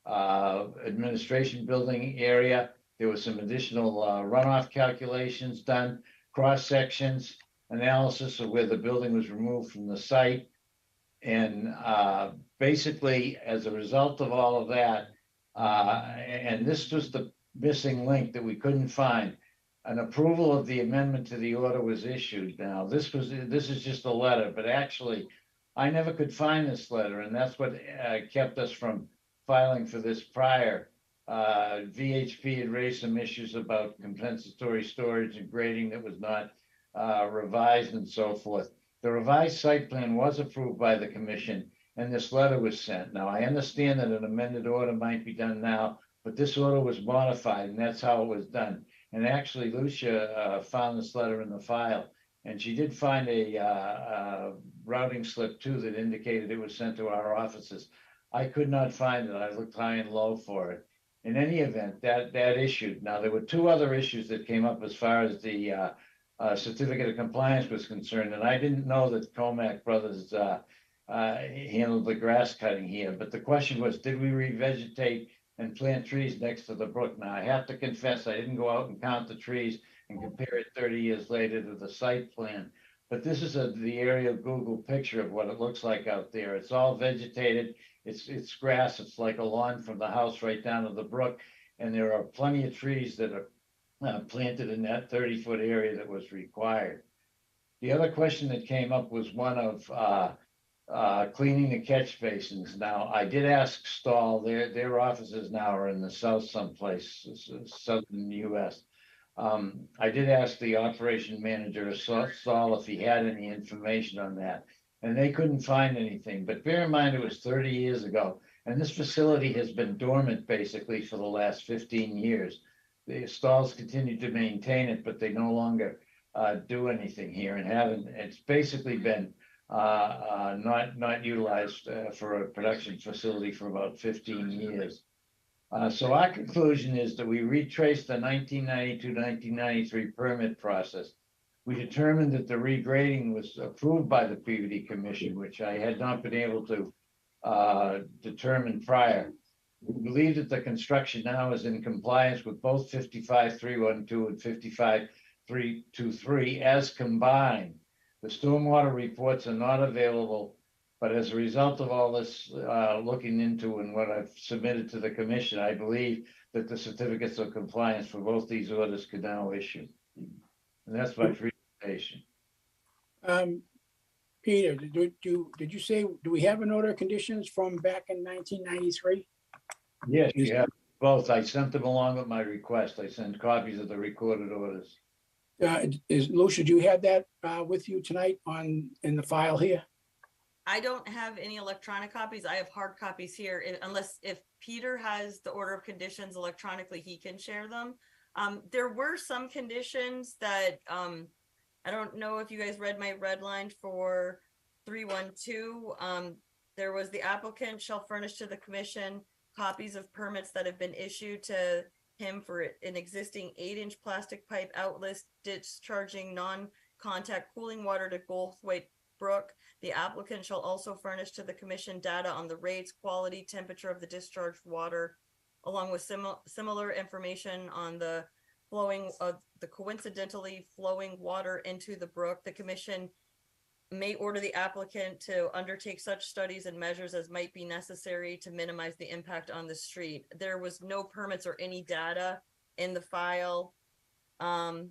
administration building area, there was some additional runoff calculations done, cross sections, analysis of where the building was removed from the site. And basically, as a result of all of that, and this was the missing link that we couldn't find, an approval of the amendment to the order was issued. Now, this is just a letter, but actually, I never could find this letter, and that's what kept us from filing for this prior. VHP had raised some issues about compensatory storage and grading that was not revised and so forth. The revised site plan was approved by the commission, and this letter was sent. Now, I understand that an amended order might be done now, but this order was modified, and that's how it was done. And actually, Lucia found this letter in the file, and she did find a routing slip too that indicated it was sent to our offices. I could not find it. I looked high and low for it. In any event, that issued. Now, there were two other issues that came up as far as the certificate of compliance was concerned, and I didn't know that Comac Brothers handled the grass cutting here. But the question was, did we revegetate and plant trees next to the brook? Now, I have to confess, I didn't go out and count the trees and compare it 30 years later to the site plan. But this is the aerial Google picture of what it looks like out there. It's all vegetated. It's grass. It's like a lawn from the house right down to the brook. And there are plenty of trees that are planted in that 30-foot area that was required. The other question that came up was one of cleaning the catch basins. Now, I did ask Stahl, their offices now are in the south someplace, southern US. I did ask the operation manager, Stahl, if he had any information on that, and they couldn't find anything. But bear in mind, it was 30 years ago, and this facility has been dormant basically for the last 15 years. The Stahls continue to maintain it, but they no longer do anything here and haven't. It's basically been not utilized for a production facility for about 15 years. So our conclusion is that we retraced the 1992-1993 permit process. We determined that the regrading was approved by the Peabody Commission, which I had not been able to determine prior. We believe that the construction now is in compliance with both 55312 and 55323 as combined. The stormwater reports are not available, but as a result of all this looking into and what I've submitted to the commission, I believe that the certificates of compliance for both these orders could now issue. And that's my presentation. Peter, did you say, do we have an order of conditions from back in 1993? Yes, you have both. I sent them along with my request. I sent copies of the recorded orders. Lucia, do you have that with you tonight in the file here? I don't have any electronic copies. I have hard copies here, unless if Peter has the order of conditions electronically, he can share them. There were some conditions that, I don't know if you guys read my red line for 312. There was the applicant shall furnish to the commission copies of permits that have been issued to him for an existing 8-inch plastic pipe outlet discharging non-contact cooling water to Goldthwaite Brook. The applicant shall also furnish to the commission data on the rates, quality, temperature of the discharged water, along with similar information on the flowing of the coincidentally flowing water into the brook. The commission may order the applicant to undertake such studies and measures as might be necessary to minimize the impact on the street. There was no permits or any data in the file. And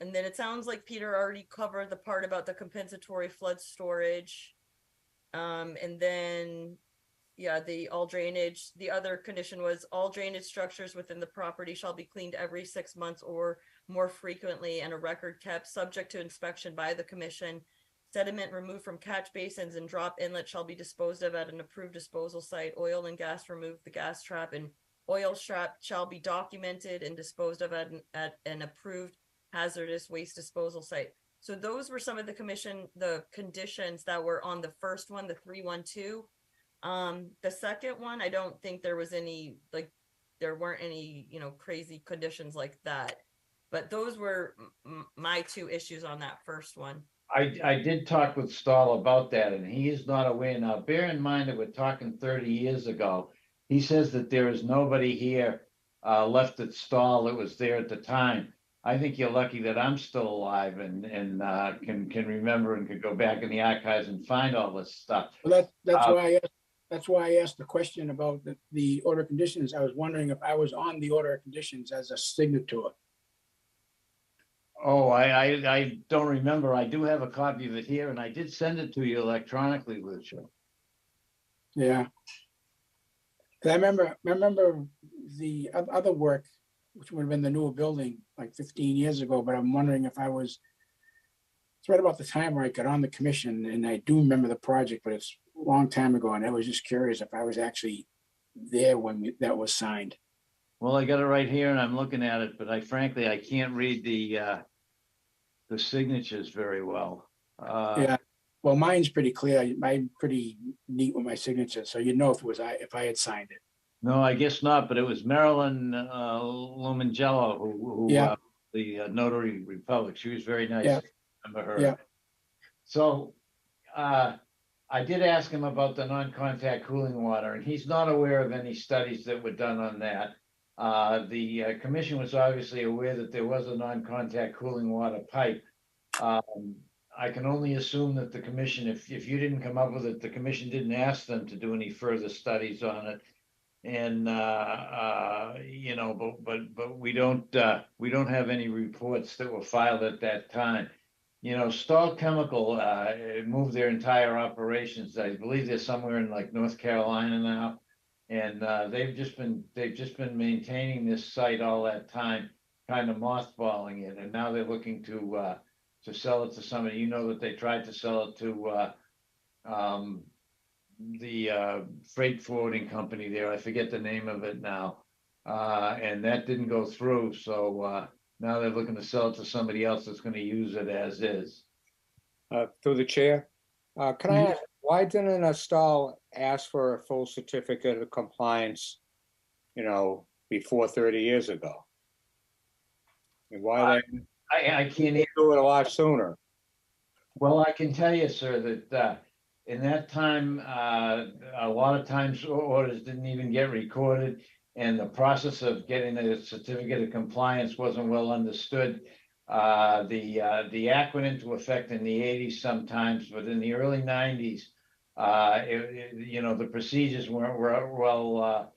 then it sounds like Peter already covered the part about the compensatory flood storage. And then, yeah, the other condition was all drainage structures within the property shall be cleaned every 6 months or more frequently, and a record kept subject to inspection by the commission. Sediment removed from catch basins and drop inlet shall be disposed of at an approved disposal site. Oil and gas removed, the gas trap and oil trap shall be documented and disposed of at an approved hazardous waste disposal site. So those were some of the conditions that were on the first one, the 312. The second one, I don't think there was any, like, there weren't any, crazy conditions like that. But those were my two issues on that first one. I did talk with Stahl about that, and he is not aware. Now, bear in mind that we're talking 30 years ago. He says that there is nobody here left at Stahl that was there at the time. I think you're lucky that I'm still alive and can remember and could go back in the archives and find all this stuff. Well, that's why I asked the question about the order of conditions. I was wondering if I was on the order of conditions as a signator. Oh, I don't remember. I do have a copy of it here, and I did send it to you electronically, Lucia. Yeah. 'Cause I remember the other work, which would have been the newer building like 15 years ago, but I'm wondering if it's right about the time where I got on the commission, and I do remember the project, but it's a long time ago, and I was just curious if I was actually there when that was signed. Well, I got it right here and I'm looking at it, but frankly, I can't read the signatures very well. Yeah, well, mine's pretty clear. I'm pretty neat with my signature, so you'd know if I had signed it. No, I guess not, but it was Marilyn Lumangello who Yeah. The Notary Republic. She was very nice. Yeah. I remember her. Yeah. So I did ask him about the non-contact cooling water, and he's not aware of any studies that were done on that. The commission was obviously aware that there was a non-contact cooling water pipe. I can only assume that the commission, if you didn't come up with it, the commission didn't ask them to do any further studies on it. And but we don't have any reports that were filed at that time. Stahl Chemical moved their entire operations. I believe they're somewhere in like North Carolina now, and they've just been maintaining this site all that time, kind of mothballing it, and now they're looking to sell it to somebody. That they tried to sell it to the freight forwarding company there. I forget the name of it now, and that didn't go through. So now they're looking to sell it to somebody else that's going to use it as is. Through the chair, can I ask, why didn't Stahl ask for a full certificate of compliance, before 30 years ago? And why I can't do it a lot sooner? Well, I can tell you, sir, that in that time, a lot of times orders didn't even get recorded, and the process of getting a certificate of compliance wasn't well understood. The act went into effect in the 80s sometimes, but in the early 90s, the procedures weren't well,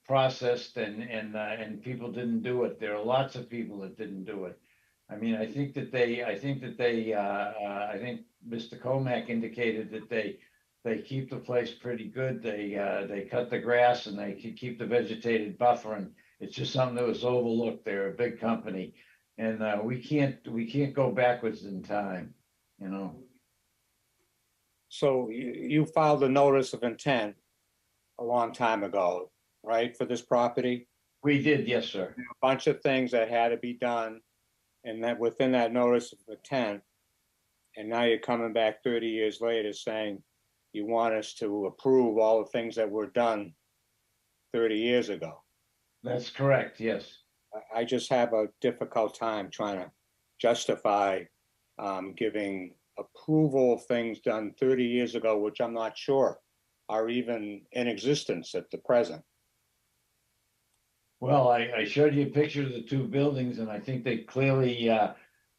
processed, and people didn't do it. There are lots of people that didn't do it. I mean, I think Mr. Comack indicated that they keep the place pretty good. They cut the grass and they keep the vegetated buffer, and it's just something that was overlooked. They're a big company, and we can't go backwards in time. you know. So you filed a notice of intent a long time ago, right, for this property? We did, yes, sir. A bunch of things that had to be done, and that within that notice of intent, and now you're coming back 30 years later saying you want us to approve all the things that were done 30 years ago. That's correct, yes. I just have a difficult time trying to justify giving approval of things done 30 years ago, which I'm not sure are even in existence at the present. Well, I showed you a picture of the two buildings, and I think they clearly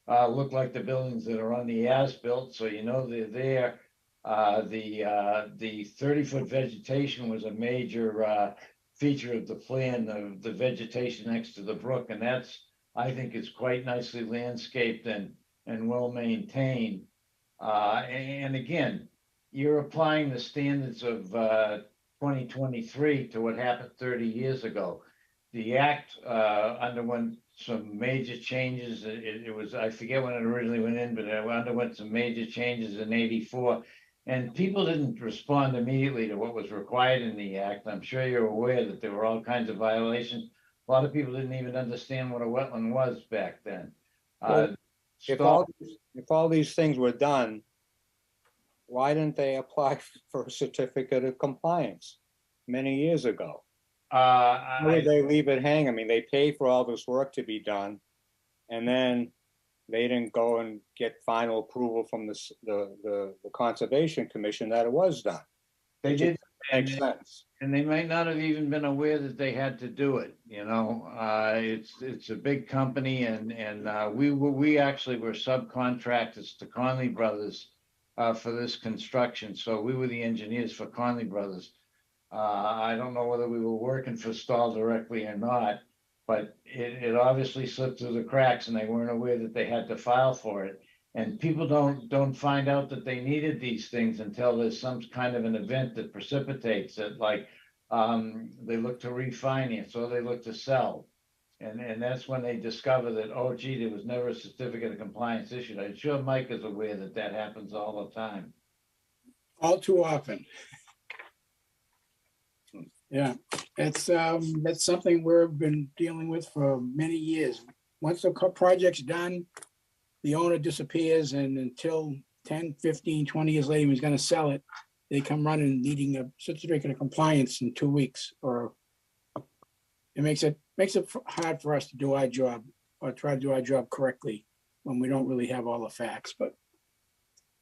look like the buildings that are on the as-built, so you know they're there. The 30-foot vegetation was a major feature of the plan, the vegetation next to the brook, and that's, I think, is quite nicely landscaped and well maintained. And again, you're applying the standards of 2023 to what happened 30 years ago. The act underwent some major changes. It was, I forget when it originally went in, but it underwent some major changes in '84. And people didn't respond immediately to what was required in the act. I'm sure you're aware that there were all kinds of violations. A lot of people didn't even understand what a wetland was back then. Well, if all these things were done, why didn't they apply for a certificate of compliance many years ago? Why would they leave it hang? I mean, they pay for all this work to be done, and then they didn't go and get final approval from the Conservation Commission that it was done. They did. Makes sense. And they might not have even been aware that they had to do it, you know. It's a big company, and we actually were subcontractors to Conley Brothers for this construction. So we were the engineers for Conley Brothers. I don't know whether we were working for Stahl directly or not, but it obviously slipped through the cracks, and they weren't aware that they had to file for it. And people don't find out that they needed these things until there's some kind of an event that precipitates it, like they look to refinance or they look to sell. And that's when they discover that, oh, gee, there was never a certificate of compliance issued. I'm sure Mike is aware that that happens all the time. All too often. Yeah, that's something we've been dealing with for many years. Once the project's done, the owner disappears, and until 10, 15, 20 years later, he's gonna sell it, they come running needing a certificate of compliance in 2 weeks, or it makes it hard for us to do our job, or try to do our job correctly when we don't really have all the facts, but.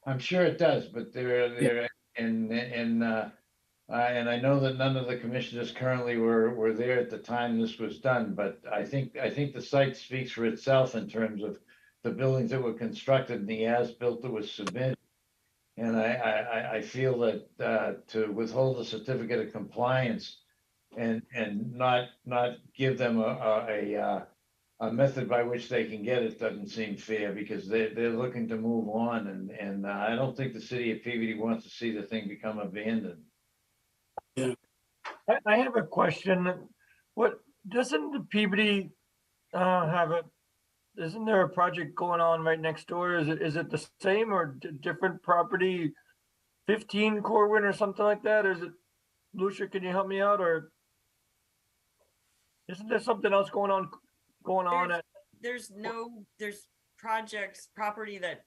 I'm sure it does, but and I know that none of the commissioners currently were there at the time this was done, but I think the site speaks for itself in terms of the buildings that were constructed and the as-built that was submitted. And I feel that to withhold a certificate of compliance and not give them a method by which they can get it doesn't seem fair, because they're looking to move on, and I don't think the city of Peabody wants to see the thing become abandoned. Yeah. I have a question. What doesn't the Peabody isn't there a project going on right next door? Is it the same or different property? 15 Corwin or something like that? Or is it, Lucia, can you help me out? Or isn't there something else going on there's property that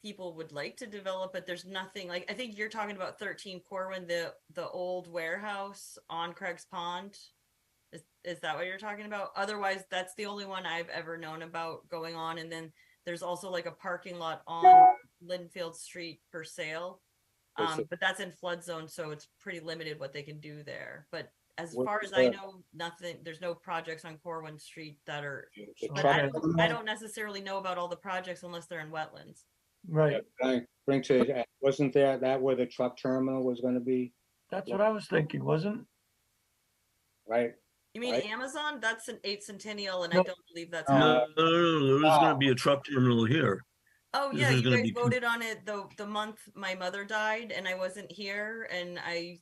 people would like to develop, but there's nothing like, I think you're talking about 13 Corwin, the old warehouse on Craig's Pond. Is that what you're talking about? Otherwise, that's the only one I've ever known about going on. And then there's also like a parking lot on Linfield Street for sale. But that's in flood zone, so it's pretty limited what they can do there. But as far as I know, nothing, there's no projects on Corwin Street that are, but I don't necessarily know about all the projects unless they're in wetlands. right? Wasn't that where the truck terminal was gonna be, That's what I was thinking, wasn't? right? You mean Right. Amazon? That's an 8th Centennial, and No. I don't believe that's No, there was gonna be a truck terminal here. Oh This yeah, is you gonna guys be voted on it the month my mother died, and I wasn't here, and I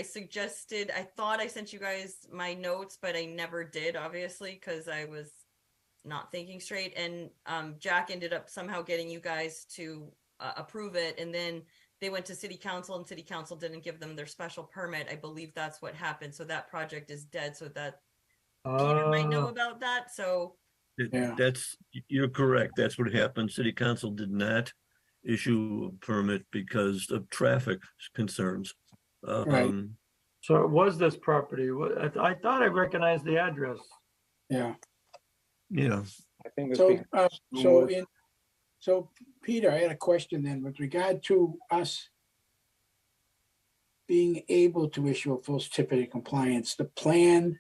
suggested, I thought I sent you guys my notes, but I never did, obviously, because I was not thinking straight. And Jack ended up somehow getting you guys to approve it, and then they went to city council, and city council didn't give them their special permit. I believe that's what happened. So that project is dead. So that Peter might know about that. So Yeah. You're correct. That's what happened. City council did not issue a permit because of traffic concerns. Right. So it was this property. I thought I recognized the address. Yeah. Yeah. I think it's So, because so Peter, I had a question then with regard to us being able to issue a full certificate of compliance, the plan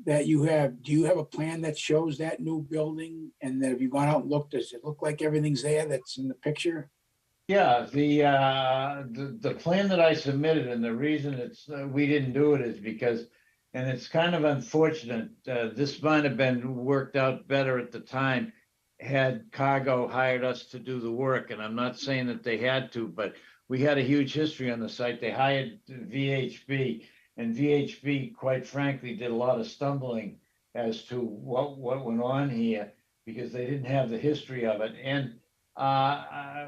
that you have, do you have a plan that shows that new building? And then have you gone out and looked, does it look like everything's there that's in the picture? Yeah, the plan that I submitted, and the reason we didn't do it is because, and it's kind of unfortunate, this might have been worked out better at the time had Cargo hired us to do the work, and I'm not saying that they had to, but we had a huge history on the site. They hired VHB, and VHB, quite frankly, did a lot of stumbling as to what went on here because they didn't have the history of it. And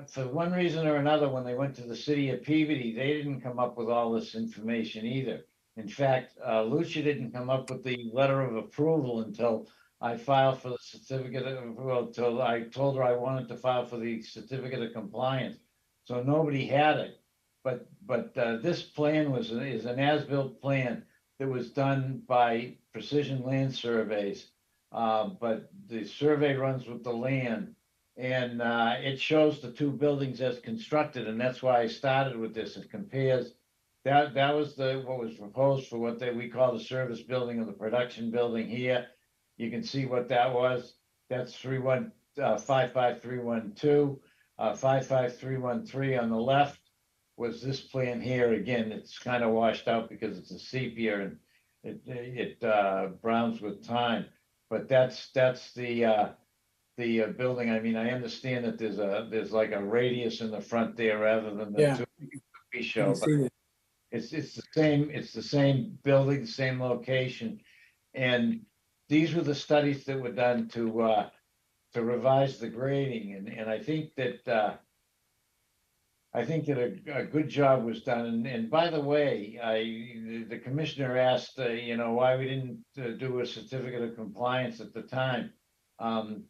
for one reason or another, when they went to the city of Peabody, they didn't come up with all this information either. In fact, Lucia didn't come up with the letter of approval until I filed for the certificate of, well, until I told her I wanted to file for the certificate of compliance. So nobody had it. But this plan is an as-built plan that was done by Precision Land Surveys. But the survey runs with the land. And it shows the two buildings as constructed, and that's why I started with this. It compares that was what was proposed for what we call the service building or the production building here. You can see what that was. That's 55312, 55313 on the left was this plan here. Again, it's kind of washed out because it's a sepia and it browns with time. But that's the building. I mean, I understand that there's like a radius in the front there rather than the Yeah. two we I show, can but see that. it's the same building, the same location. And these were the studies that were done to revise the grading. And I think that a good job was done. And by the way, the commissioner asked, why we didn't do a certificate of compliance at the time.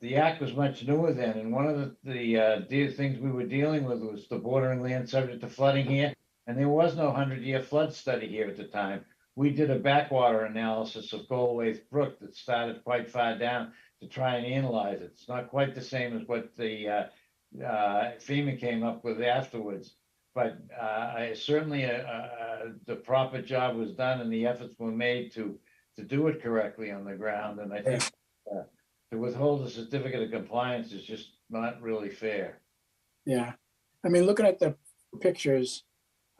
The act was much newer then, and one of the things we were dealing with was the bordering land subject to flooding here, and there was no 100-year flood study here at the time. We did a backwater analysis of Galway's Brook that started quite far down to try and analyze it. It's not quite the same as what the FEMA came up with afterwards, but certainly the proper job was done, and the efforts were made to do it correctly on the ground, and I think. To withhold a certificate of compliance is just not really fair. Yeah. I mean, looking at the pictures,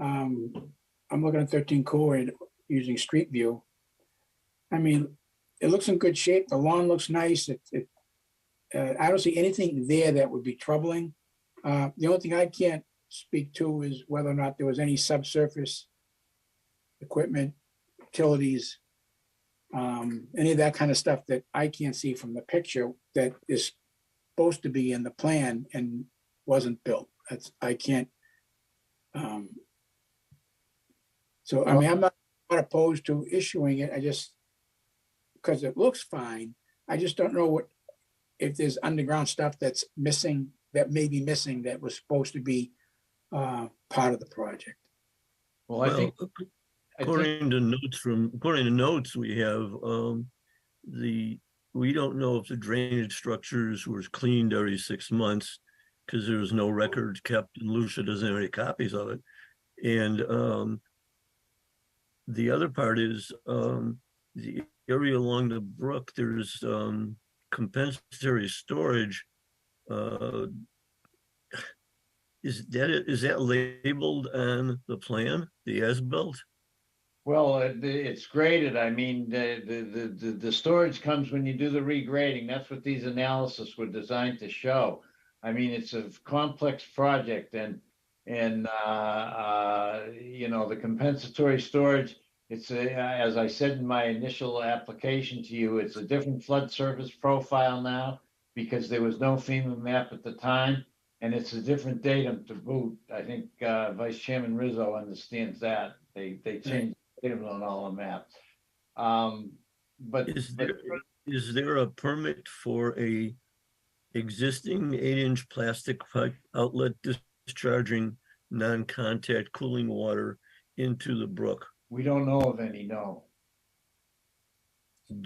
I'm looking at 13 Core using Street View. I mean, it looks in good shape. The lawn looks nice. I don't see anything there that would be troubling. The only thing I can't speak to is whether or not there was any subsurface equipment, utilities, any of that kind of stuff that I can't see from the picture that is supposed to be in the plan and wasn't built. I can't. So, I mean, I'm not opposed to issuing it. I just, because it looks fine. I just don't know if there's underground stuff that's missing, that may be missing, that was supposed to be part of the project. Well, I think according to notes we have, we don't know if the drainage structures were cleaned every 6 months because there was no records kept, and Lucia doesn't have any copies of it. And the other part is the area along the brook, there's compensatory storage. Is that labeled on the plan, the as-built? Well, it's graded. I mean, the storage comes when you do the regrading. That's what these analysis were designed to show. I mean, it's a complex project, and the compensatory storage It's as I said in my initial application to you, it's a different flood surface profile now because there was no FEMA map at the time, and it's a different datum to boot. I think Vice Chairman Rizzo understands that. They changed the datum on all the maps. But Is there a permit for a existing 8-inch plastic pipe outlet discharging non-contact cooling water into the brook? we don't know of any, no.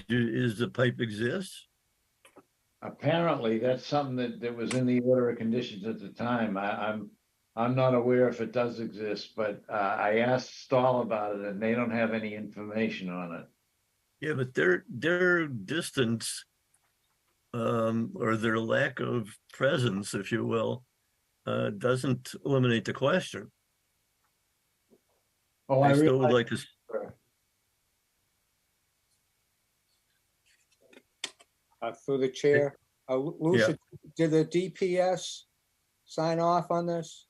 Is the pipe exist? Apparently, that's something that was in the order of conditions at the time. I'm not aware if it does exist, but I asked Stahl about it and they don't have any information on it. Yeah, but their distance or their lack of presence, if you will, doesn't eliminate the question. Oh, I I still would realize. like to. Through the chair, Lucia, did the DPS sign off on this?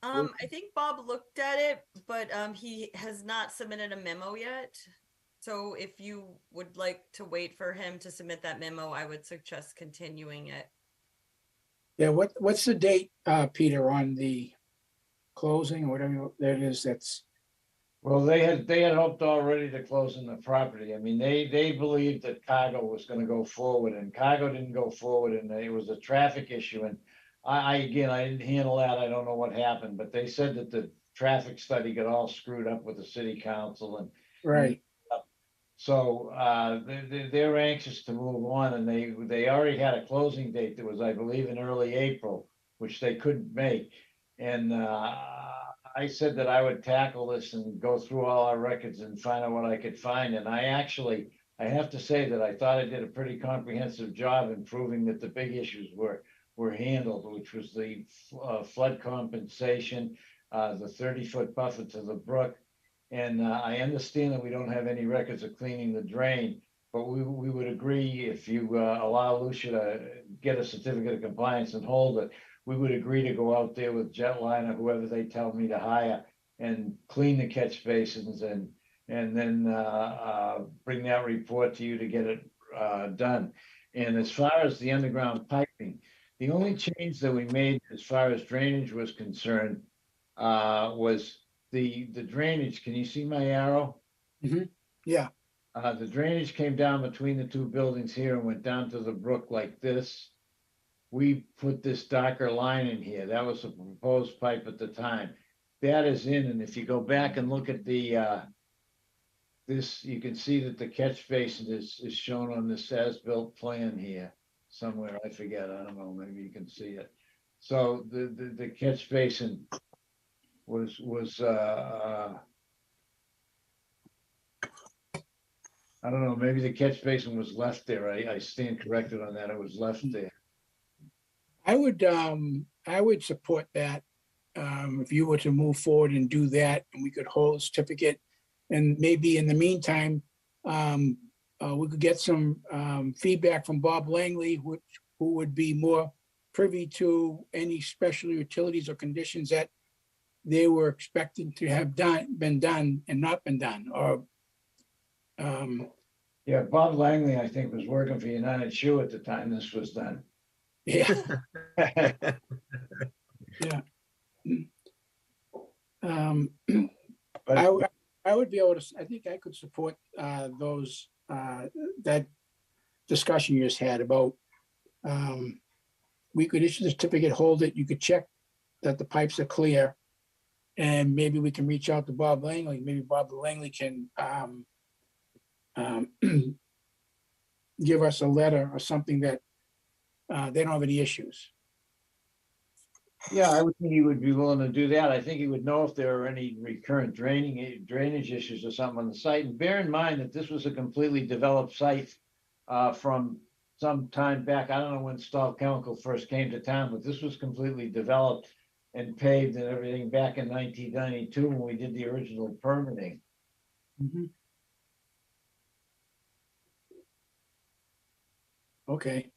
I think Bob looked at it, but he has not submitted a memo yet. So if you would like to wait for him to submit that memo, I would suggest continuing it. Yeah, what's the date, Peter, on the closing or whatever that is? That's Well, they had hoped already to close on the property. I mean, they believed that cargo was gonna go forward and cargo didn't go forward and it was a traffic issue. And again, I didn't handle that. I don't know what happened, but they said that the traffic study got all screwed up with the city council and right. so they're anxious to move on and they already had a closing date that was, I believe, in early April, which they couldn't make. And I said that I would tackle this and go through all our records and find out what I could find. And I have to say that I thought I did a pretty comprehensive job in proving that the big issues were handled, which was the flood compensation, the 30-foot buffer to the brook. And I understand that we don't have any records of cleaning the drain, but we would agree if you allow Lucia to get a certificate of compliance and hold it, we would agree to go out there with Jetline or whoever they tell me to hire and clean the catch basins and then bring that report to you to get it done. And as far as the underground piping, the only change that we made as far as drainage was concerned was the drainage. Can you see my arrow? Yeah. The drainage came down between the two buildings here and went down to the brook like this. We put this darker line in here. That was a proposed pipe at the time. That is in, and if you go back and look at the this, you can see that the catch basin is shown on this as-built plan here somewhere. I forget. I don't know. Maybe you can see it. So the catch basin was I don't know, maybe the catch basin was left there. I stand corrected on that. It was left there. I would support that. If you were to move forward and do that, and we could hold a certificate, and maybe in the meantime, we could get some feedback from Bob Langley, who would be more privy to any special utilities or conditions that they were expecting to have been done and not been done, or yeah, Bob Langley, I think, was working for United Shoe at the time this was done. yeah. Yeah. I would be able to, I think I could support those, that discussion you just had about, we could issue the certificate, hold it, you could check that the pipes are clear, and maybe we can reach out to Bob Langley. Maybe Bob Langley can give us a letter or something that they don't have any issues. Yeah, I would think he would be willing to do that. I think he would know if there are any recurrent drainage issues or something on the site. And bear in mind that this was a completely developed site from some time back. I don't know when Stahl Chemical first came to town, but this was completely developed and paved and everything back in 1992 when we did the original permitting. Okay.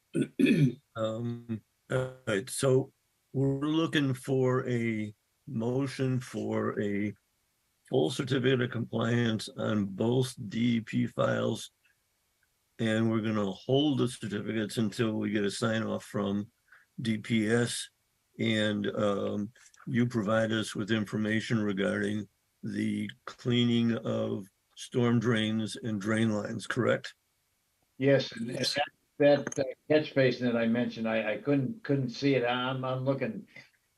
All right, so we're looking for a motion for a full certificate of compliance on both DEP files. And we're gonna hold the certificates until we get a sign off from DPS. And you provide us with information regarding the cleaning of storm drains and drain lines, correct? Yes, and that catch basin that I mentioned, I couldn't see it. I'm looking.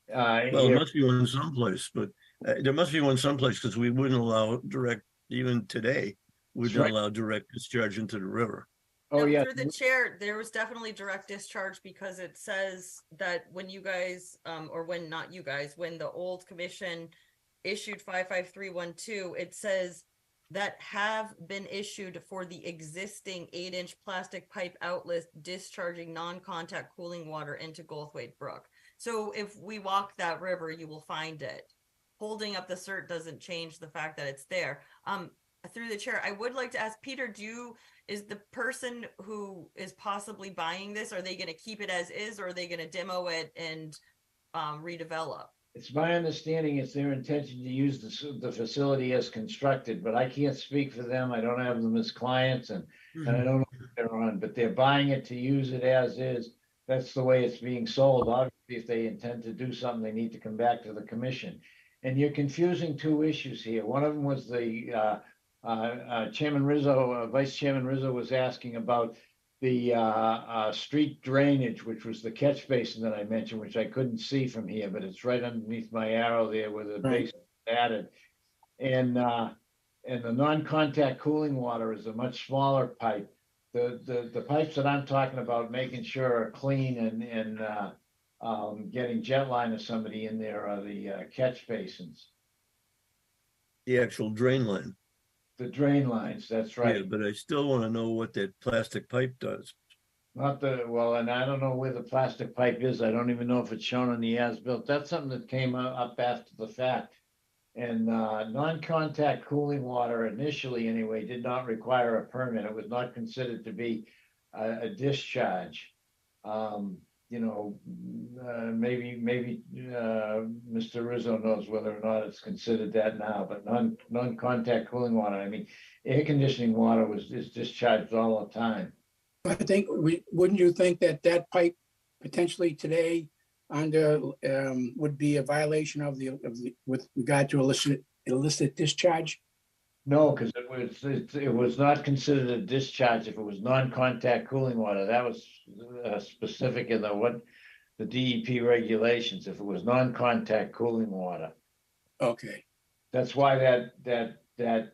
Well, it Here. must be one someplace, but there must be one someplace because we wouldn't allow direct, even today, we That's wouldn't right. allow direct discharge into the river. Oh, No, yeah. through the chair, there was definitely direct discharge because it says that when you guys, or when not you guys, when the old commission issued 55312, it says that have been issued for the existing 8-inch plastic pipe outlet discharging non-contact cooling water into Goldthwaite Brook. So if we walk that river, you will find it. Holding up the cert doesn't change the fact that it's there. Through the chair, I would like to ask Peter, is the person who is possibly buying this, are they going to keep it as is, or are they going to demo it and redevelop? It's my understanding it's their intention to use the facility as constructed, but I can't speak for them. I don't have them as clients and I don't know what they're on, but they're buying it to use it as is. That's the way it's being sold. Obviously, if they intend to do something, they need to come back to the commission. And you're confusing two issues here. One of them was the Chairman Rizzo, Vice Chairman Rizzo was asking about the street drainage, which was the catch basin that I mentioned, which I couldn't see from here, but it's right underneath my arrow there where the Right. basin is added. And the non-contact cooling water is a much smaller pipe. The pipes that I'm talking about, making sure are clean and getting jet line or somebody in there are the catch basins, The actual drain line. the drain lines. That's right. Yeah, but I still want to know what that plastic pipe does. Not the, well, and I don't know where the plastic pipe is. I don't even know if it's shown on the as-built. That's something that came up after the fact. And non-contact cooling water initially anyway did not require a permit. It was not considered to be a discharge. You know, maybe Mr. Rizzo knows whether or not it's considered that now, but non-contact cooling water, I mean, air conditioning water is discharged all the time. I think, wouldn't you think that that pipe potentially today under, would be a violation of the, with regard to illicit discharge? No, because it was not considered a discharge if it was non-contact cooling water. That was specific in the DEP regulations, if it was non-contact cooling water. Okay, That's why that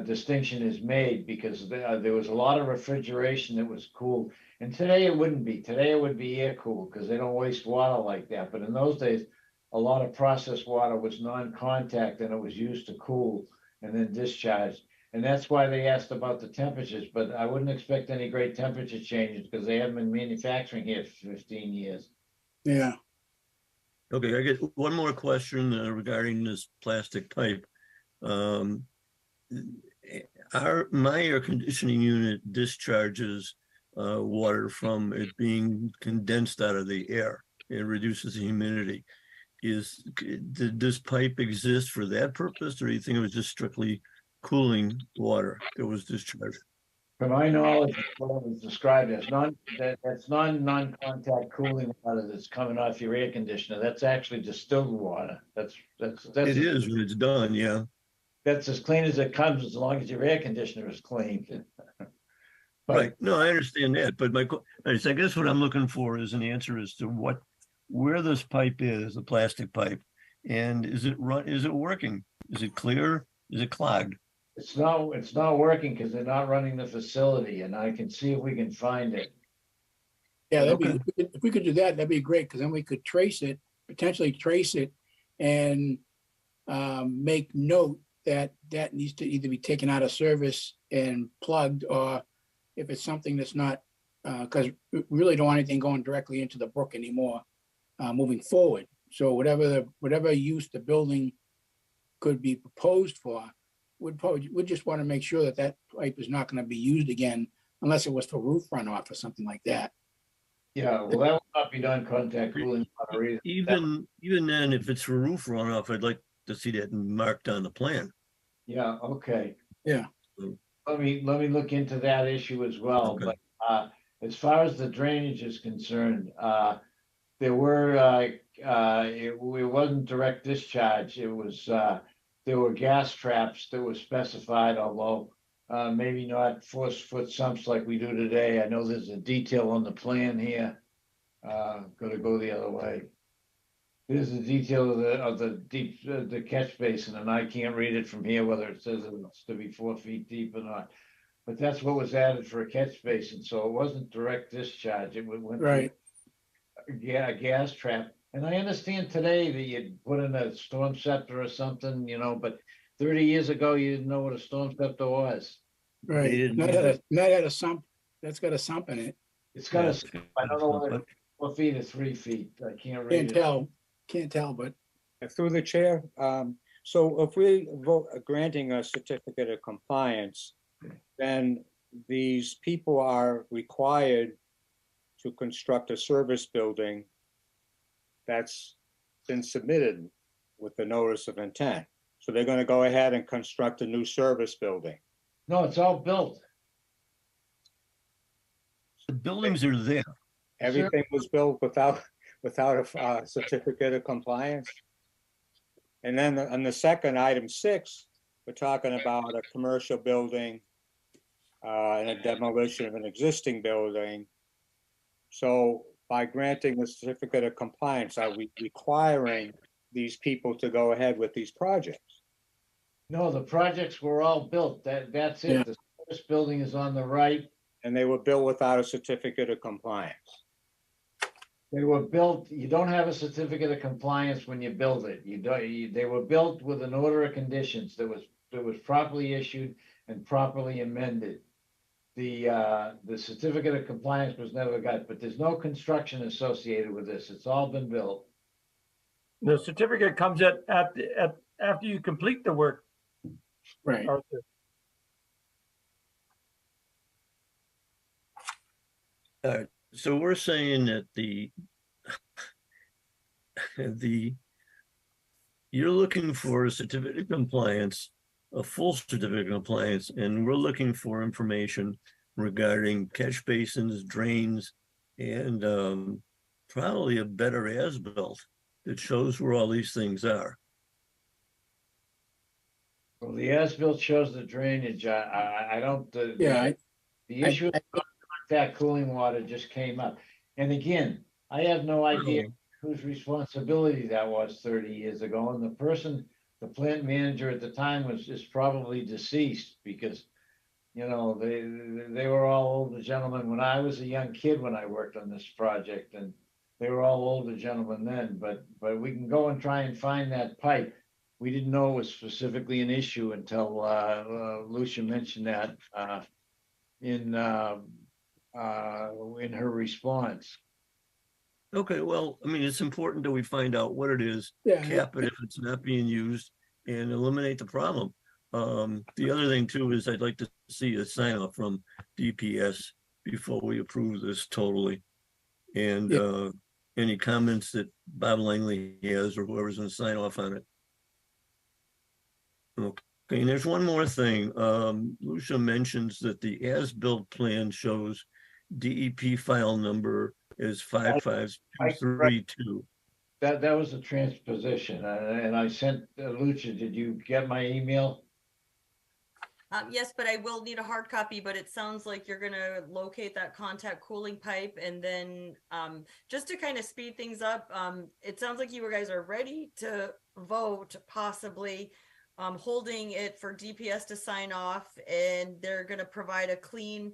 distinction is made, because there was a lot of refrigeration that was cooled. And today it wouldn't be. Today it would be air cooled because they don't waste water like that. But in those days, a lot of processed water was non-contact and it was used to cool and then discharged. And that's why they asked about the temperatures, but I wouldn't expect any great temperature changes because they haven't been manufacturing here for 15 years. yeah. Okay, I get one more question regarding this plastic pipe. My air conditioning unit discharges water from it being condensed out of the air. It reduces the humidity. Did this pipe exist for that purpose, or do you think it was just strictly cooling water that was discharged? From my knowledge, what it was described as that's non-contact cooling water that's coming off your air conditioner. That's actually distilled water. That's It is when it's done, yeah. That's as clean as it comes, as long as your air conditioner is clean. Right. No, I understand that, but I guess what I'm looking for is an answer as to where this pipe is, the plastic pipe, and is it working? Is it clear? Is it clogged? It's not working because they're not running the facility, and I can see if we can find it. Yeah, Okay. if we could do that, that'd be great, because then we could potentially trace it and make note that needs to either be taken out of service and plugged, or if it's something that's not, because we really don't want anything going directly into the brook anymore, moving forward. So whatever use the building could be proposed for, we'd just want to make sure that pipe is not going to be used again unless it was for roof runoff or something like that. Yeah, well, that will not be non-contact cooling water either. Even then, if it's for roof runoff, I'd like to see that marked on the plan. Yeah, okay. Yeah. Let me look into that issue as well, Okay. but, as far as the drainage is concerned, there were, it wasn't direct discharge, it was, there were gas traps that were specified, although, maybe not force-foot sumps like we do today. I know there's a detail on the plan here. Gotta go the other way. Here's the detail of the deep, the catch basin, and I can't read it from here, whether it says it's to be 4 feet deep or not. But that's what was added for a catch basin, so it wasn't direct discharge, it went through Right. a gas trap. And I understand today that you'd put in a storm scepter or something, you know, but 30 years ago, you didn't know what a storm scepter was. Right. didn't Not at a sump. That's got a sump in it. It's got Yeah, a, I don't know whether but- it's 4 feet or 3 feet, I can't read Can't it. tell. Can't tell, but Through the chair, so if we vote granting a certificate of compliance, then these people are required to construct a service building that's been submitted with the notice of intent. So they're gonna go ahead and construct a new service building. No, it's all built. The buildings are there. Everything was built without a certificate of compliance. And then on the second, item 6, we're talking about a commercial building and a demolition of an existing building. So by granting the certificate of compliance, are we requiring these people to go ahead with these projects? No, the projects were all built, that's Yeah. it. The service building is on the right. And they were built without a certificate of compliance. They were built, you don't have a certificate of compliance when you build it. You don't, they were built with an order of conditions that was properly issued and properly amended. The certificate of compliance was never got, but there's no construction associated with this. It's all been built. The certificate comes at after you complete the work, right. Arthur. All right, so we're saying that you're looking for a certificate of compliance, a full certificate of compliance, and we're looking for information regarding catch basins, drains, and probably a better as-built that shows where all these things are. Well, the as-built shows the drainage. I don't, Yeah. the issue of that cooling water just came up. And again, I have no idea whose responsibility that was 30 years ago. And the person, the plant manager at the time is probably deceased because, you know, they were all older gentlemen when I was a young kid when I worked on this project, and they were all older gentlemen then, but we can go and try and find that pipe. We didn't know it was specifically an issue until Lucia mentioned that in her response. Okay, well, I mean, it's important that we find out what it is, Yeah. cap it if it's not being used, and eliminate the problem. The other thing too is I'd like to see a sign off from DPS before we approve this totally. And any comments that Bob Langley has or whoever's gonna sign off on it. Okay, and there's one more thing. Lucia mentions that the as-built plan shows DEP file number is 55232. That was a transposition, and I sent Lucia. Did you get my email? Yes, but I will need a hard copy, but it sounds like you're gonna locate that contact cooling pipe, and then just to kind of speed things up, it sounds like you guys are ready to vote, possibly holding it for DPS to sign off, and they're gonna provide a clean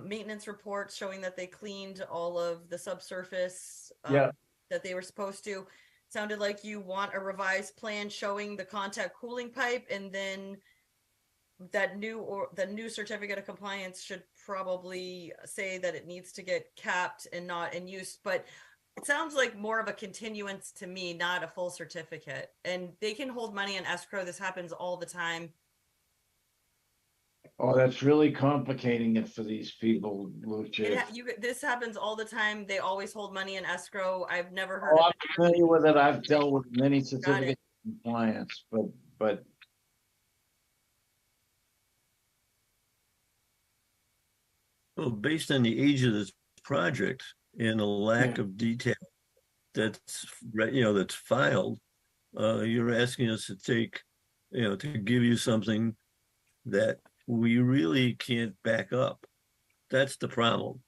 maintenance report showing that they cleaned all of the subsurface that they were supposed to. Sounded like you want a revised plan showing the contact cooling pipe, and then that the new certificate of compliance should probably say that it needs to get capped and not in use, but it sounds like more of a continuance to me, not a full certificate. And they can hold money in escrow. This happens all the time. Oh, that's really complicating it for these people, Lucia. This happens all the time. They always hold money in escrow. I've never heard Oh, of I'm it. familiar with it. I've dealt with many certificates of compliance, but Well, based on the age of this project and the lack Yeah. of detail that's, that's filed, you're asking us to take, to give you something that we really can't back up. That's the problem.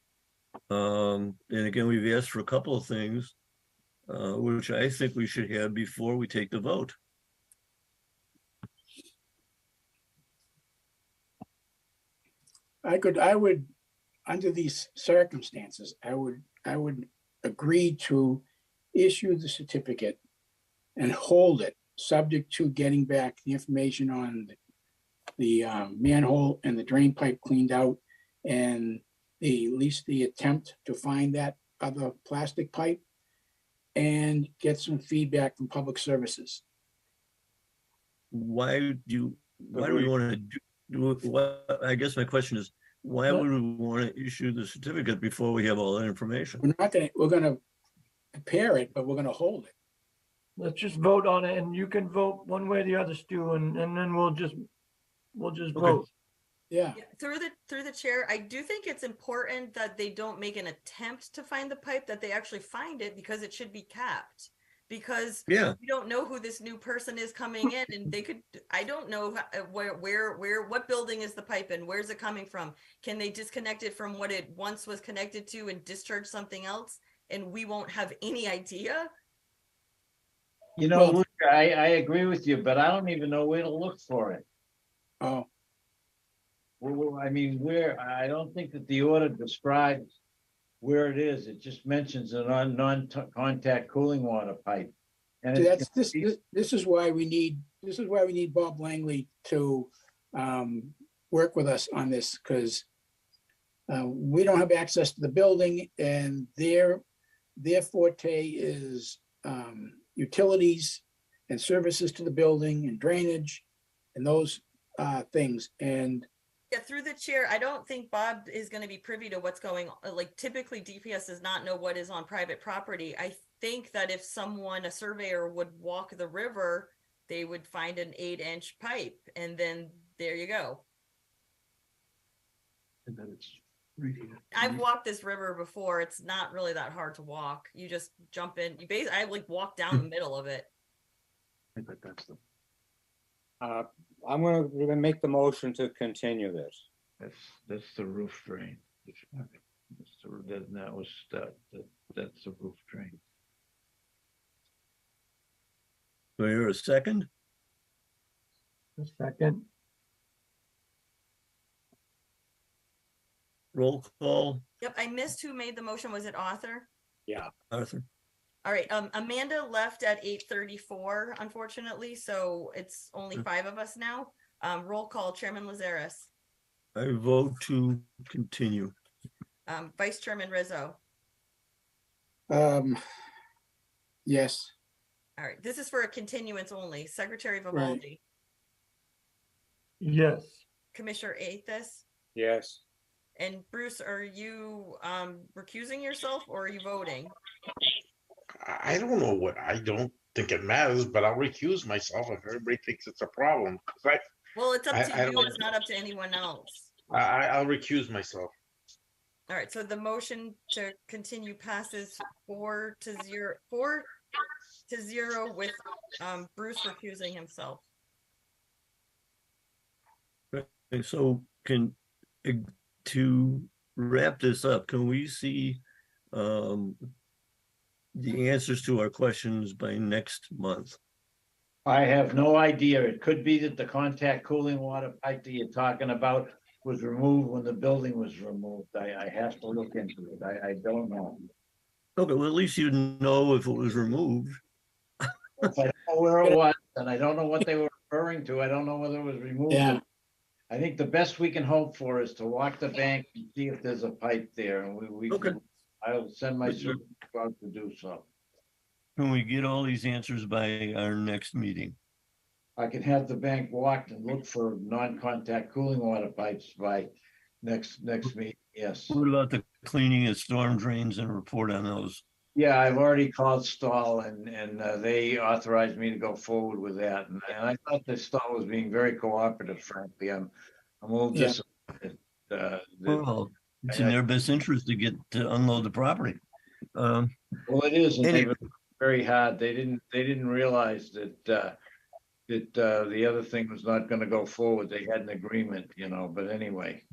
And again, we've asked for a couple of things, which I think we should have before we take the vote. I would, under these circumstances, I would agree to issue the certificate and hold it, subject to getting back the information on the manhole and the drain pipe cleaned out, and at least the attempt to find that other plastic pipe, and get some feedback from public services. Why do we want to do what? I guess my question is, why would we want to issue the certificate before we have all that information? We're gonna prepare it, but we're gonna hold it. Let's just vote on it, and you can vote one way or the other, Stu, and then we'll just vote. Yeah. Yeah, through the chair, I do think it's important that they don't make an attempt to find the pipe, that they actually find it, because it should be capped. Because Yeah, we don't know who this new person is coming in, and they could, I don't know what building is the pipe in, where's it coming from? Can they disconnect it from what it once was connected to and discharge something else? And we won't have any idea. You know, Well- Luke, I agree with you, but I don't even know where to look for it. Oh, I mean, I don't think that the order describes where it is. It just mentions a non-contact cooling water pipe. And see, it's, this is why we need Bob Langley to work with us on this, because we don't have access to the building, and their forte is utilities and services to the building and drainage and those things. And Yeah, through the chair, I don't think Bob is going to be privy to what's going on. Like, typically DPS does not know what is on private property. I think that if a surveyor would walk the river, they would find an 8-inch pipe, and then there you go. And then it's reading it. I've walked this river before. It's not really that hard to walk. You just jump in. I like walk down the middle of it. I think that's the. I'm gonna make the motion to continue this. that's the roof drain. That's the roof drain. do I hear a second? A second. Roll call, Yep, I missed who made the motion. Was it Arthur? Arthur. All right, Amanda left at 8:34, unfortunately, so it's only 5 of us now. Roll call, Chairman Lazaris, I vote to continue. Vice Chairman Rizzo. yes, All right, this is for a continuance only. Secretary Right. Vivaldi, Yes. Commissioner Athos, Yes, and Bruce, are you recusing yourself or are you voting? I don't know I don't think it matters, but I'll recuse myself if everybody thinks it's a problem. 'Cause Well, it's up I to you. don't- It's not up to anyone else. I'll recuse myself. All right, so the motion to continue passes 4-0 with Bruce recusing himself. And so to wrap this up, can we see the answers to our questions by next month? I have no idea. It could be that the contact cooling water pipe that you're talking about was removed when the building was removed. I have to look into it. I don't know. Okay, well, at least you know if it was removed. If I don't know where it was, and I don't know what they were referring to, I don't know whether it was removed. Yeah. I think the best we can hope for is to walk the bank and see if there's a pipe there, and we Okay. I'll send my servant out to do so. Can we get all these answers by our next meeting? I can have the bank walked and look for non-contact cooling water pipes by next meeting, yes. What about the cleaning of storm drains and report on those? Yeah, I've already called Stahl and they authorized me to go forward with that. And I thought that Stahl was being very cooperative, frankly. I'm a little Yeah. disappointed. Well, it's in their best interest to get to unload the property. Well, it is, and they've Anyway. been very hard. They didn't realize that the other thing was not gonna go forward. They had an agreement, but anyway.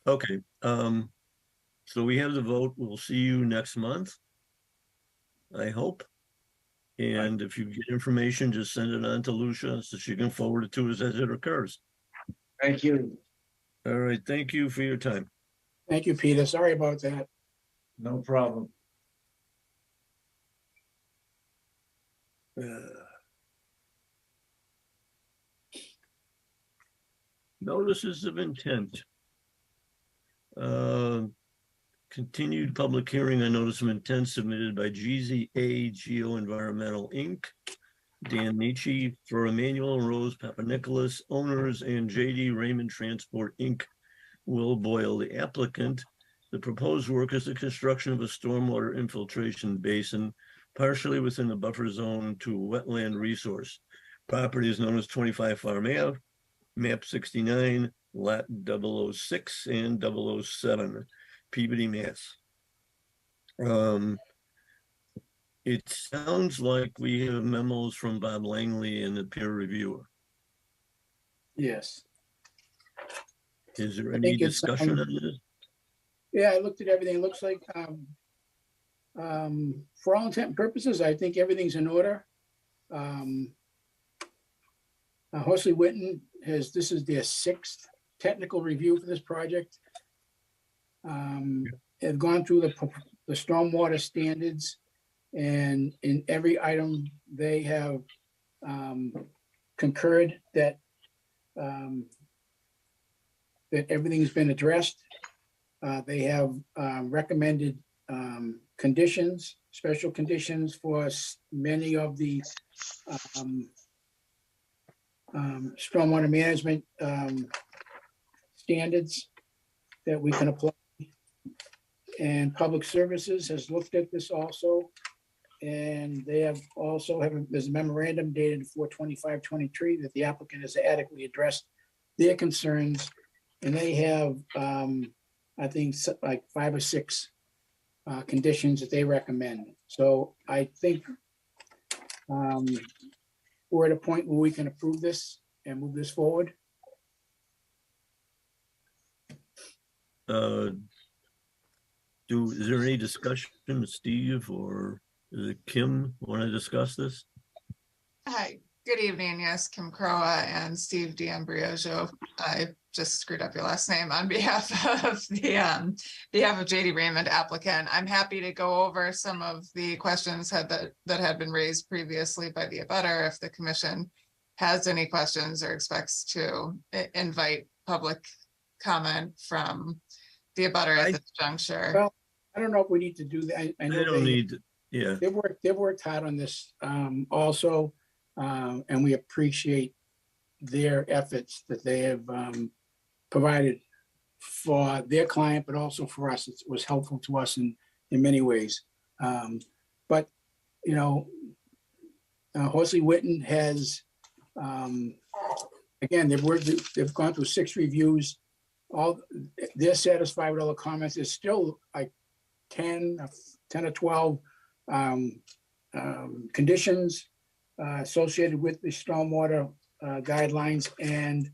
Okay, so we have the vote. We'll see you next month. I hope. And if you get information, just send it on to Lucia so she can forward it to us as it occurs. Thank you. All right, thank you for your time. Thank you, Peter. Sorry about that. No problem. Notices of intent. Continued public hearing on notice of intent submitted by GZA Geo Environmental Inc., Dan Nietzsche, for Emmanuel and Rose Papanikolaou, owners, and JD Raymond Transport Inc., Will Boyle, the applicant. The proposed work is the construction of a stormwater infiltration basin partially within the buffer zone to wetland resource. Property is known as 25 Farm Ave, map 69, lot 006 and 007, Peabody, Mass. It sounds like we have memos from Bob Langley and the peer reviewer. Yes. Is there I any think it's, discussion on this? Yeah, I looked at everything. It looks like, for all intent and purposes, I think everything's in order. Horsley Witten this is their 6th technical review for this project. Have gone through the stormwater standards, and in every item they have concurred that everything's been addressed. They have recommended conditions, special conditions for many of the stormwater management standards that we can apply. And Public Services has looked at this also. And they have also there's a memorandum dated 4/25/23 that the applicant has adequately addressed their concerns. And they have, I think, like 5 or 6 conditions that they recommend. So I think we're at a point where we can approve this and move this forward. Is there any discussion, Steve, or is it Kim want to discuss this? Hi, good evening. Yes, Kim Croa and Steve D'Ambrosio. I just screwed up your last name on behalf of JD Raymond applicant. I'm happy to go over some of the questions that had been raised previously by the abutter. If the commission has any questions or expects to invite public comment from the abutter at this juncture. Well, I don't know if we need to do that. I know don't need to, yeah. They've worked hard on this also, and we appreciate their efforts that they have provided for their client, but also for us. It was helpful to us in many ways. But Horsley Witten has, again, they've gone through 6 reviews. They're satisfied with all the comments. There's still like 10 or 12 conditions associated with the stormwater guidelines, and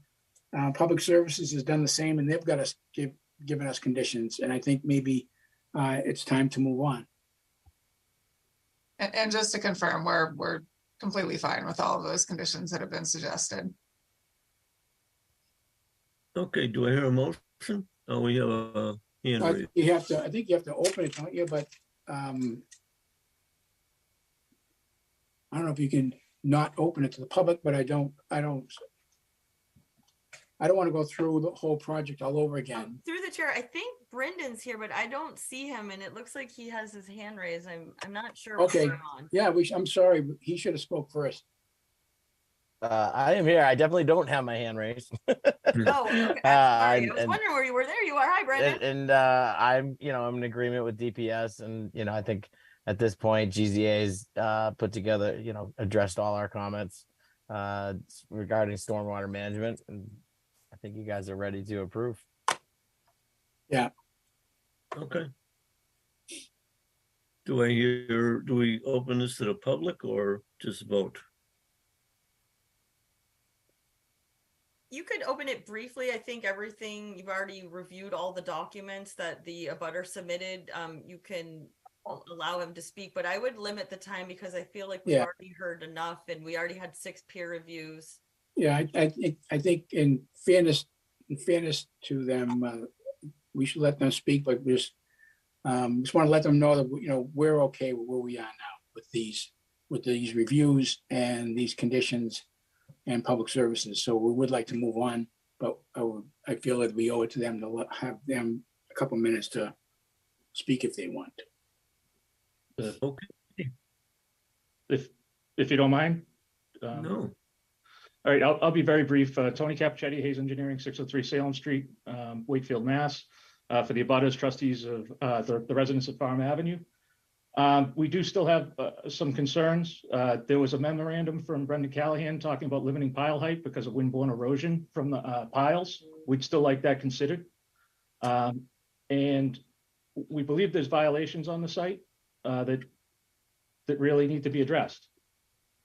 Public Services has done the same, and they've got us given us conditions. And I think maybe it's time to move on. And just to confirm, we're completely fine with all of those conditions that have been suggested. Okay, do I hear a motion? Oh, we have a hand raised. I think you have to open it, don't you? But I don't know if you can not open it to the public, but I don't want to go through the whole project all over again. Through the chair, I think Brendan's here, but I don't see him, and it looks like he has his hand raised. I'm not sure what's Okay. going on. Yeah, I'm sorry, but he should have spoke first. I am here. I definitely don't have my hand raised. Oh, okay. I'm sorry. I was and- wondering where you were. There you are. Hi, Brendan. and I'm in agreement with DPS, and I think at this point GZA's put together, addressed all our comments regarding stormwater management, and I think you guys are ready to approve. Yeah. Okay. Do we open this to the public or just vote? You could open it briefly. I think everything, you've already reviewed all the documents that the abutter submitted. You can allow him to speak, but I would limit the time because I feel like we've Yeah. already heard enough and we already had 6 peer reviews. Yeah, I think in fairness to them, we should let them speak, but just want to let them know that, we're okay with where we are now with these reviews and these conditions and public services. So we would like to move on, but I feel that we owe it to them to have them a couple minutes to speak if they want. Okay. If you don't mind. No. All right, I'll be very brief. Tony Capuchetti, Hayes Engineering, 603 Salem Street, Wakefield, Mass. For the abutters, trustees of the residents of Farm Avenue. We do still have some concerns. There was a memorandum from Brendan Callahan talking about limiting pile height because of windborne erosion from the piles. We'd still like that considered. And we believe there's violations on the site that really need to be addressed.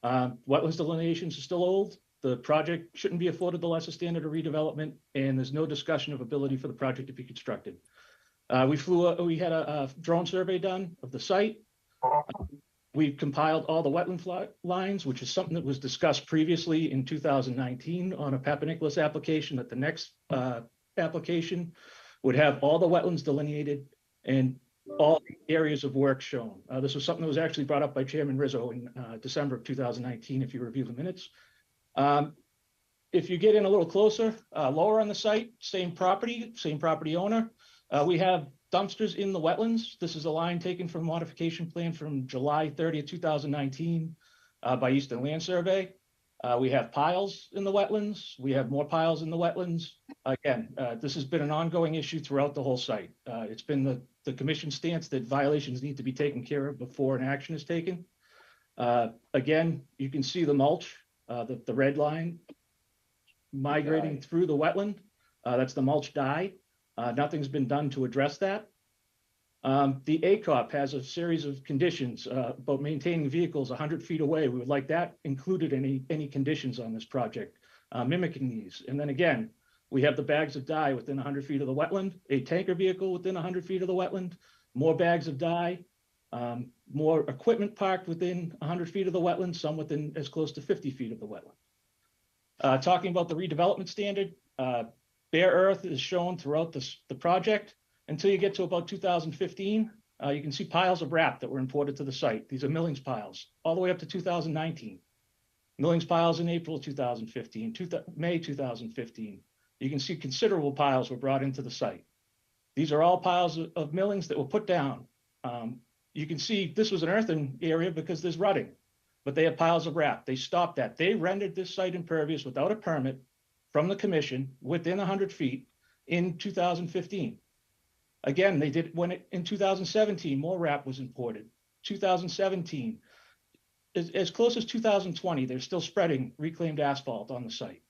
Wetlands delineations are still old. The project shouldn't be afforded the lesser standard of redevelopment, and there's no discussion of ability for the project to be constructed. We had a drone survey done of the site. We compiled all the wetland lines, which is something that was discussed previously in 2019 on a Papanicola's application, that the next application would have all the wetlands delineated and all the areas of work shown. This was something that was actually brought up by Chairman Rizzo in December of 2019, if you review the minutes. If you get in a little closer, lower on the site, same property owner. We have dumpsters in the wetlands. This is a line taken from modification plan from July 30th, 2019 by Eastern Land Survey. We have piles in the wetlands. We have more piles in the wetlands. Again, this has been an ongoing issue throughout the whole site. It's been the commission stance that violations need to be taken care of before an action is taken. Again, you can see the mulch, the red line migrating through the wetland. That's the mulch dye. Nothing's been done to address that. The ACOP has a series of conditions about maintaining vehicles 100 feet away. We would like that included in any conditions on this project, mimicking these. And then again, we have the bags of dye within 100 feet of the wetland, a tanker vehicle within 100 feet of the wetland, more bags of dye, more equipment parked within 100 feet of the wetland, some within as close to 50 feet of the wetland. Talking about the redevelopment standard, bare earth is shown throughout the project until you get to about 2015. You can see piles of wrap that were imported to the site. These are millings piles all the way up to 2019. Millings piles in April 2015, May 2015. You can see considerable piles were brought into the site. These are all piles of millings that were put down. You can see this was an earthen area because there's rutting, but they have piles of wrap. They stopped that. They rendered this site impervious without a permit from the commission within 100 feet in 2015. Again, they did in 2017, more wrap was imported. 2017, as close as 2020, they're still spreading reclaimed asphalt on the site.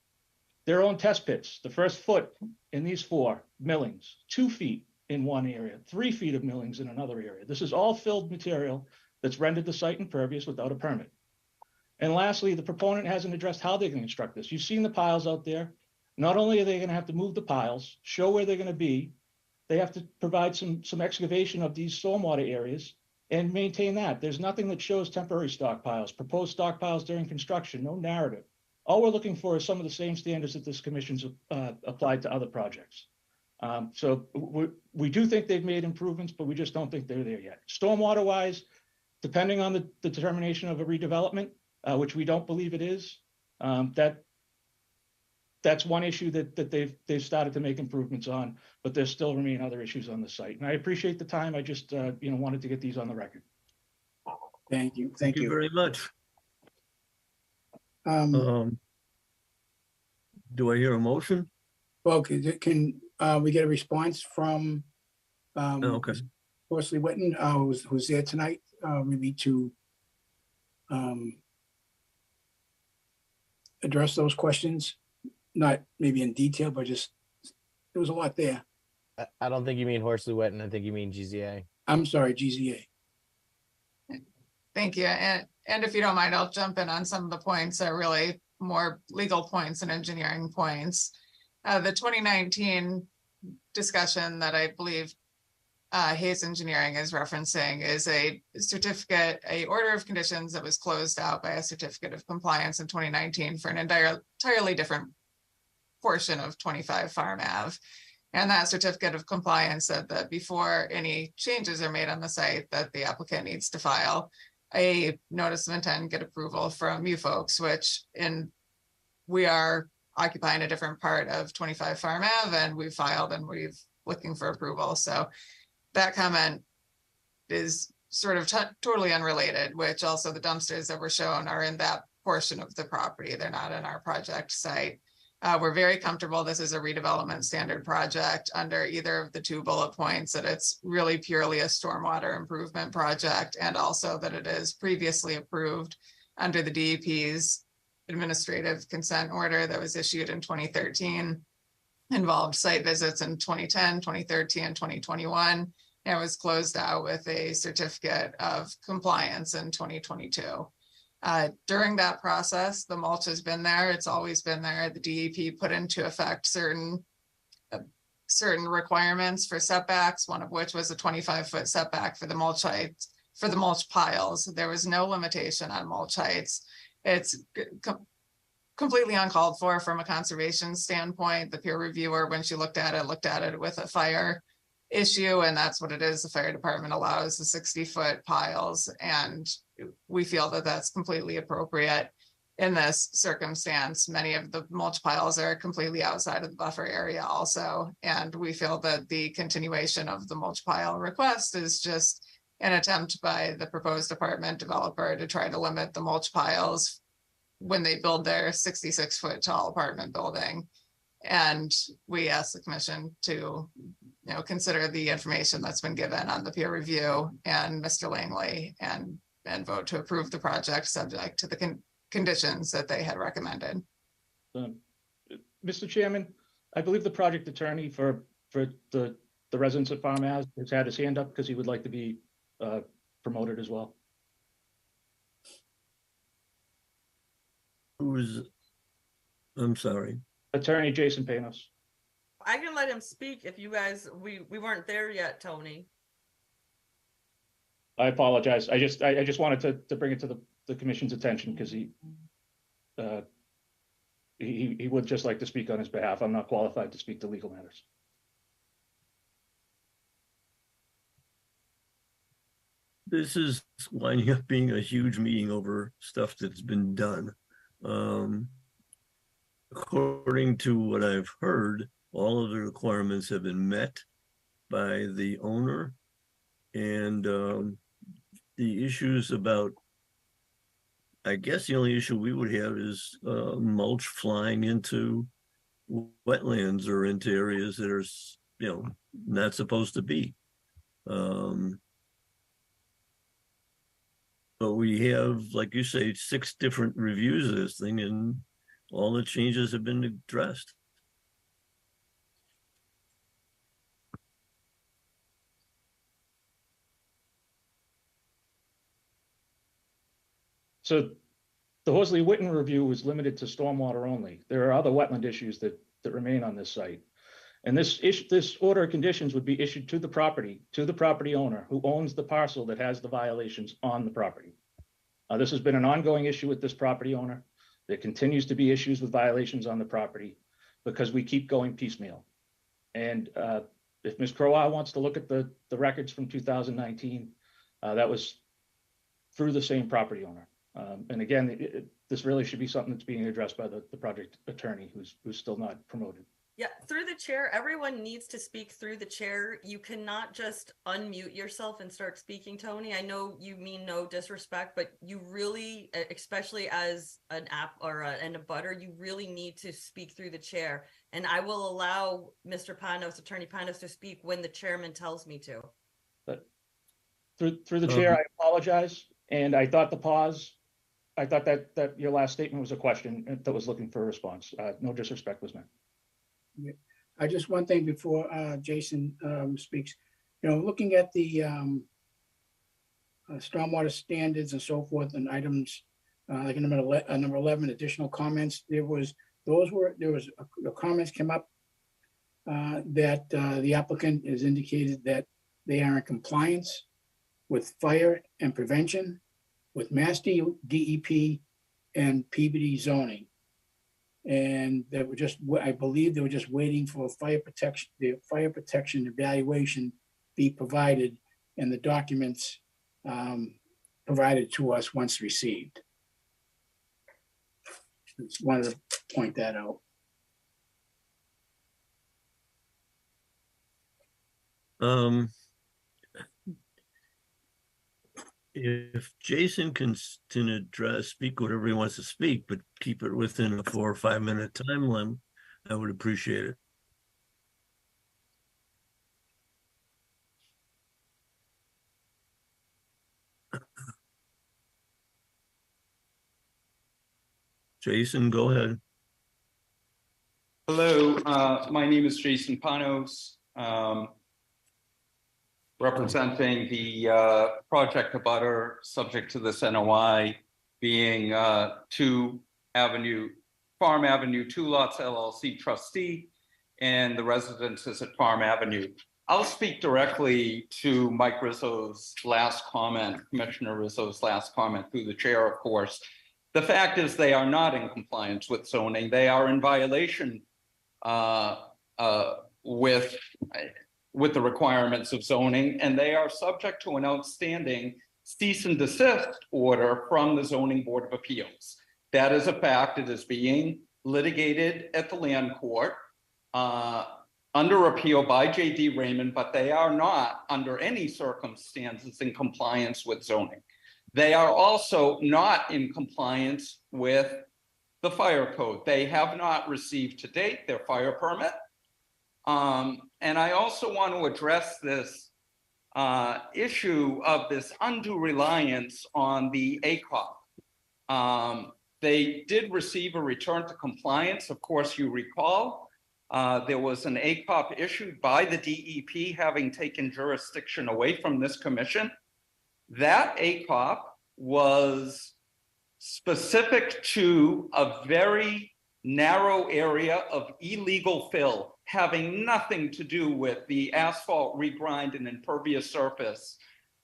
Their own test pits, the first foot in these 4 millings, 2 feet in one area, 3 feet of millings in another area. This is all filled material that's rendered the site impervious without a permit. And lastly, the proponent hasn't addressed how they're going to construct this. You've seen the piles out there. Not only are they going to have to move the piles, show where they're going to be, they have to provide some excavation of these stormwater areas and maintain that. There's nothing that shows temporary stockpiles, proposed stockpiles during construction, no narrative. All we're looking for is some of the same standards that this commission's applied to other projects. So we do think they've made improvements, but we just don't think they're there yet. Stormwater wise, depending on the determination of a redevelopment, which we don't believe it is, that's one issue that they've started to make improvements on, but there still remain other issues on the site. And I appreciate the time. I just wanted to get these on the record. Thank you. Thank you very much. Do I hear a motion? Well, can we get a response from Okay. Horsley Witten, who's there tonight, maybe to address those questions? Not maybe in detail, but just, there was a lot there. I don't think you mean Horsley Witten. I think you mean GZA. I'm sorry, GZA. Thank you. And if you don't mind, I'll jump in on some of the points that are really more legal points and engineering points. The 2019 discussion that I believe Hayes Engineering is referencing is a certificate, a order of conditions that was closed out by a certificate of compliance in 2019 for an entirely different portion of 25 Farm Ave. And that certificate of compliance said that before any changes are made on the site, that the applicant needs to file a notice of intent and get approval from you folks, we are occupying a different part of 25 Farm Ave, and we've filed and we've looking for approval. So that comment is sort of totally unrelated, which also the dumpsters that were shown are in that portion of the property. They're not in our project site. We're very comfortable. This is a redevelopment standard project under either of the two bullet points, that it's really purely a stormwater improvement project, and also that it is previously approved under the DEP's administrative consent order that was issued in 2013, involved site visits in 2010, 2013, and 2021. And was closed out with a certificate of compliance in 2022. During that process, the mulch has been there. It's always been there. The DEP put into effect certain requirements for setbacks, one of which was a 25-foot setback for the mulch heights, for the mulch piles. There was no limitation on mulch heights. It's completely uncalled for from a conservation standpoint. The peer reviewer, when she looked at it with a fire issue, and that's what it is. The fire department allows the 60-foot piles, and we feel that that's completely appropriate in this circumstance. Many of the mulch piles are completely outside of the buffer area also, and we feel that the continuation of the mulch pile request is just an attempt by the proposed apartment developer to try to limit the mulch piles when they build their 66-foot tall apartment building. And we ask the commission to consider the information that's been given on the peer review and Mr. Langley, and vote to approve the project subject to the conditions that they had recommended. Mr. Chairman, I believe the project attorney for the residents of Farm Ave has had his hand up because he would like to be promoted as well. I'm sorry. Attorney Jason Panos. I can let him speak if you guys, we weren't there yet, Tony. I apologize. I just wanted to bring it to the commission's attention because he would just like to speak on his behalf. I'm not qualified to speak to legal matters. This is winding up being a huge meeting over stuff that's been done. According to what I've heard, all of the requirements have been met by the owner, and the issues about, I guess the only issue we would have is mulch flying into wetlands or into areas that are, not supposed to be. But we have, like you say, 6 different reviews of this thing, and all the changes have been addressed. So the Horsley Witten review was limited to stormwater only. There are other wetland issues that remain on this site. And this order of conditions would be issued to the property owner who owns the parcel that has the violations on the property. This has been an ongoing issue with this property owner. There continues to be issues with violations on the property because we keep going piecemeal. And if Ms. Crowell wants to look at the records from 2019, that was through the same property owner. And again, this really should be something that's being addressed by the project attorney who's still not promoted. Yeah, through the chair, everyone needs to speak through the chair. You cannot just unmute yourself and start speaking, Tony. I know you mean no disrespect, but you really, especially as an app or a butter, you really need to speak through the chair. And I will allow Mr. Panos, Attorney Panos, to speak when the chairman tells me to. But through the chair, I apologize. And I thought I thought that your last statement was a question that was looking for a response. No disrespect was meant. I just, one thing before Jason speaks, looking at the stormwater standards and so forth and items, like number 11, additional comments, the comments came up that the applicant has indicated that they are in compliance with fire and prevention, with Mass DEP and Peabody zoning. And they were just, I believe they were just waiting for the fire protection evaluation be provided and the documents provided to us once received. Just wanted to point that out. If Jason can speak whatever he wants to speak, but keep it within a 4 or 5 minute time limit, I would appreciate it. Jason, go ahead. Hello, my name is Jason Panos, representing the project abutter subject to this NOI being Farm Avenue 2 Lots LLC trustee and the residences at Farm Avenue. I'll speak directly to Mike Rizzo's last comment, Commissioner Rizzo's last comment through the chair, of course. The fact is they are not in compliance with zoning. They are in violation with the requirements of zoning, and they are subject to an outstanding cease and desist order from the Zoning Board of Appeals. That is a fact. It is being litigated at the land court under appeal by J.D. Raymond, but they are not under any circumstances in compliance with zoning. They are also not in compliance with the fire code. They have not received to date their fire permit. And I also want to address this issue of this undue reliance on the ACOP. They did receive a return to compliance. Of course, you recall, there was an ACOP issued by the DEP having taken jurisdiction away from this commission. That ACOP was specific to a very narrow area of illegal fill, having nothing to do with the asphalt regrind and impervious surface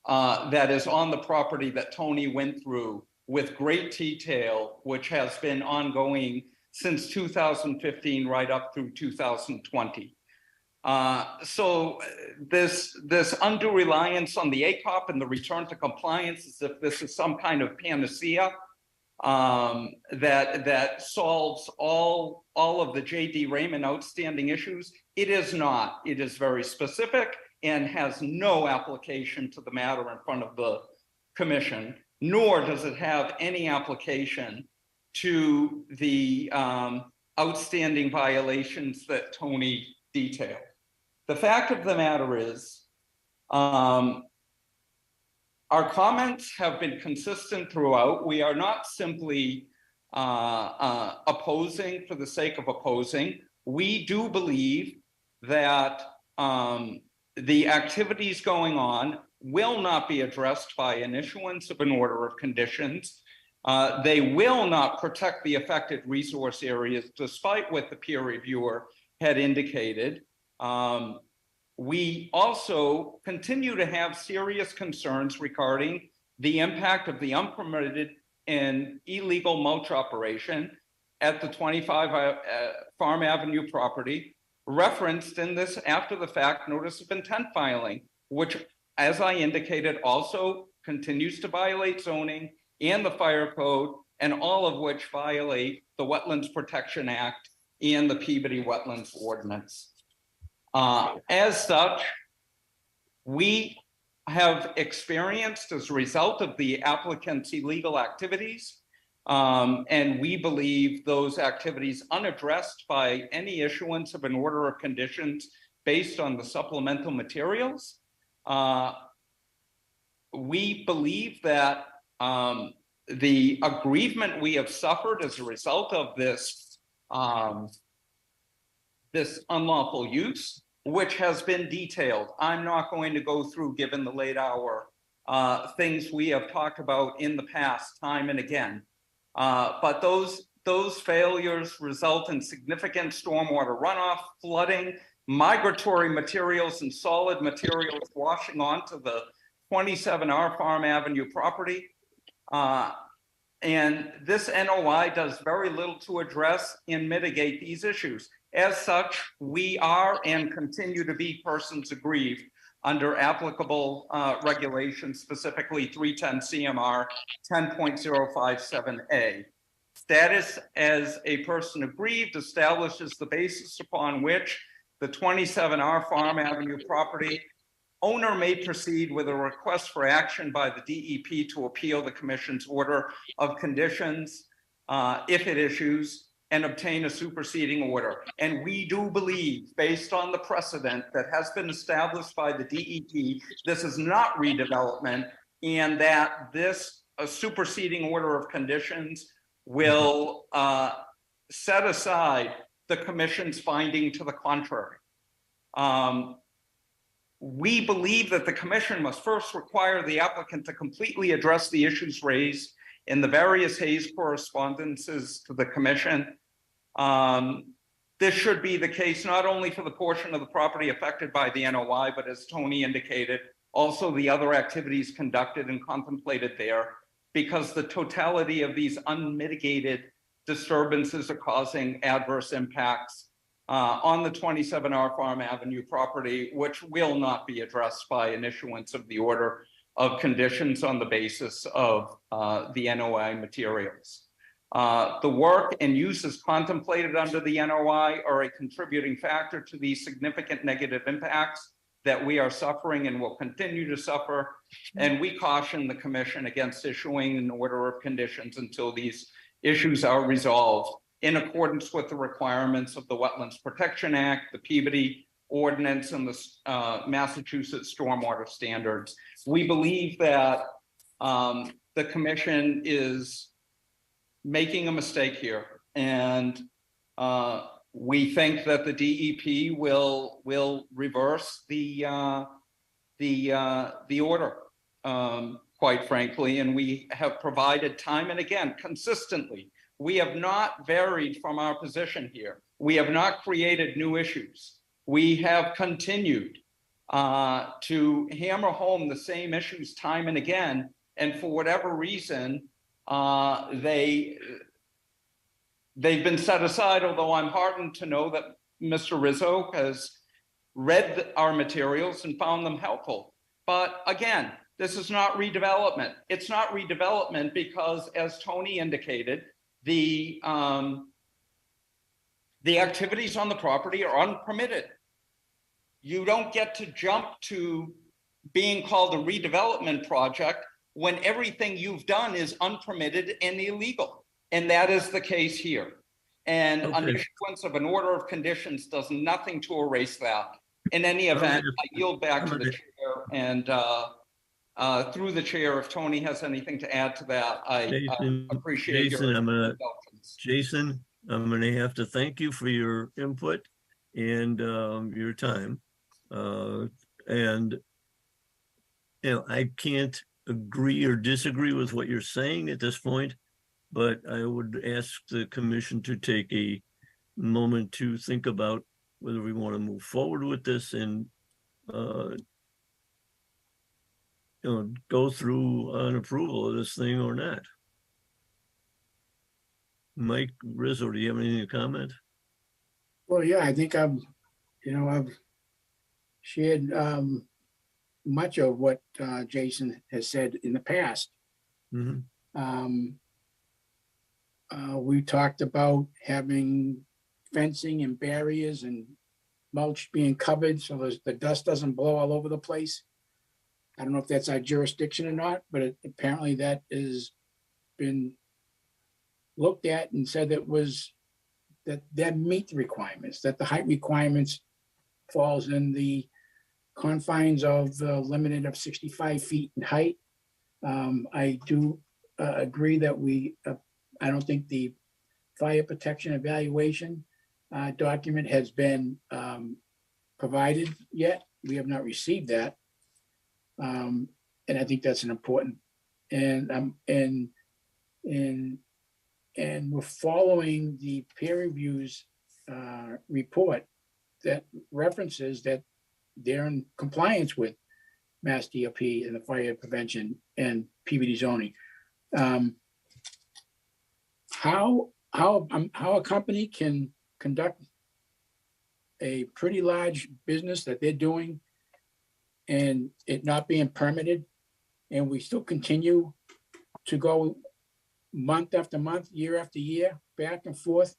that is on the property that Tony went through with great detail, which has been ongoing since 2015 right up through 2020. So this undue reliance on the ACOP and the return to compliance, as if this is some kind of panacea that solves all of the J.D. Raymond outstanding issues. It is not. It is very specific and has no application to the matter in front of the commission, nor does it have any application to the outstanding violations that Tony detailed. The fact of the matter is, our comments have been consistent throughout. We are not simply opposing for the sake of opposing. We do believe that the activities going on will not be addressed by an issuance of an order of conditions. They will not protect the affected resource areas, despite what the peer reviewer had indicated. We also continue to have serious concerns regarding the impact of the unpermitted and illegal mulch operation at the 25 Farm Avenue property, referenced in this after the fact notice of intent filing, which, as I indicated, also continues to violate zoning and the fire code, and all of which violate the Wetlands Protection Act and the Peabody Wetlands Ordinance. As such, we have experienced, as a result of the applicant's illegal activities, and we believe those activities unaddressed by any issuance of an order of conditions based on the supplemental materials. We believe that the aggrievement we have suffered as a result of this this unlawful use, which has been detailed. I'm not going to go through, given the late hour, things we have talked about in the past time and again. But those failures result in significant stormwater runoff, flooding, migratory materials and solid materials washing onto the 27R Farm Avenue property. And this NOI does very little to address and mitigate these issues. As such, we are and continue to be persons aggrieved under applicable regulations, specifically 310 CMR 10.057A. Status as a person aggrieved establishes the basis upon which the 27R Farm Avenue property owner may proceed with a request for action by the DEP to appeal the commission's order of conditions if it issues, and obtain a superseding order. And we do believe, based on the precedent that has been established by the DEP, this is not redevelopment, and that this superseding order of conditions will set aside the commission's finding to the contrary. We believe that the commission must first require the applicant to completely address the issues raised in the various Hayes correspondences to the commission. This should be the case not only for the portion of the property affected by the NOI, but as Tony indicated, also the other activities conducted and contemplated there, because the totality of these unmitigated disturbances are causing adverse impacts on the 27R Farm Avenue property, which will not be addressed by an issuance of the order of conditions on the basis of the NOI materials. The work and uses contemplated under the NOI are a contributing factor to these significant negative impacts that we are suffering and will continue to suffer. And we caution the commission against issuing an order of conditions until these issues are resolved in accordance with the requirements of the Wetlands Protection Act, the Peabody Ordinance, and the Massachusetts Stormwater Standards. We believe that the commission is making a mistake here, and we think that the DEP will reverse the order, quite frankly, and we have provided time and again consistently. We have not varied from our position here. We have not created new issues. We have continued to hammer home the same issues time and again, and for whatever reason, they've been set aside, although I'm heartened to know that Mr. Rizzo has read our materials and found them helpful. But again, this is not redevelopment. It's not redevelopment because, as Tony indicated, the activities on the property are unpermitted. You don't get to jump to being called a redevelopment project when everything you've done is unpermitted and illegal. And that is the case here. And an issuance of an order of conditions does nothing to erase that. In any event, I yield back to the chair, and through the chair, if Tony has anything to add to that, I appreciate your indulgence. Jason, I'm going to have to thank you for your input and your time. And you know, I can't agree or disagree with what you're saying at this point, but I would ask the commission to take a moment to think about whether we want to move forward with this and you know, go through an approval of this thing or not. Mike Rizzo, do you have anything to comment? Well, yeah, I think I've shared much of what Jason has said in the past. Mm-hmm. We talked about having fencing and barriers and mulch being covered so the dust doesn't blow all over the place. I don't know if that's our jurisdiction or not, but apparently that has been looked at and said that meet the requirements, that the height requirements falls in the confines of the limited of 65 feet in height. I do agree that I don't think the fire protection evaluation document has been provided yet. We have not received that. And I think that's an important, and we're following the peer reviews report that references that they're in compliance with Mass DOP and the fire prevention and Peabody zoning. How a company can conduct a pretty large business that they're doing and it not being permitted, and we still continue to go month after month, year after year, back and forth.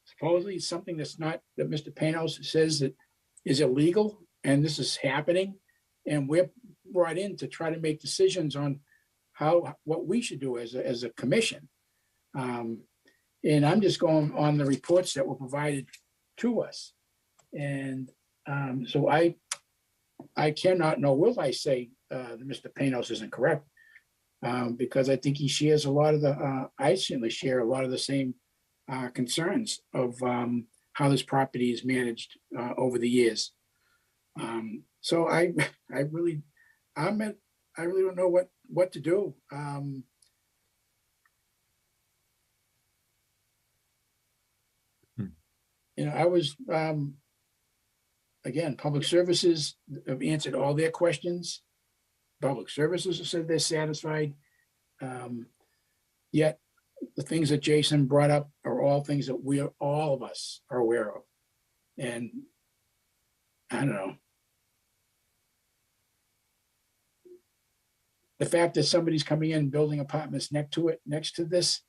Supposedly something that's not, that Mr. Panos says that is illegal, and this is happening. And we're brought in to try to make decisions on what we should do as a commission. And I'm just going on the reports that were provided to us. And so I cannot, nor will I say that Mr. Panos isn't correct, because I think he shares a lot of I certainly share a lot of the same concerns of how this property is managed over the years. So I really don't know what to do. I was, again, public services have answered all their questions. Public services have said they're satisfied. Yet the things that Jason brought up are all things that all of us are aware of. And I don't know. The fact that somebody's coming in and building apartments next to this,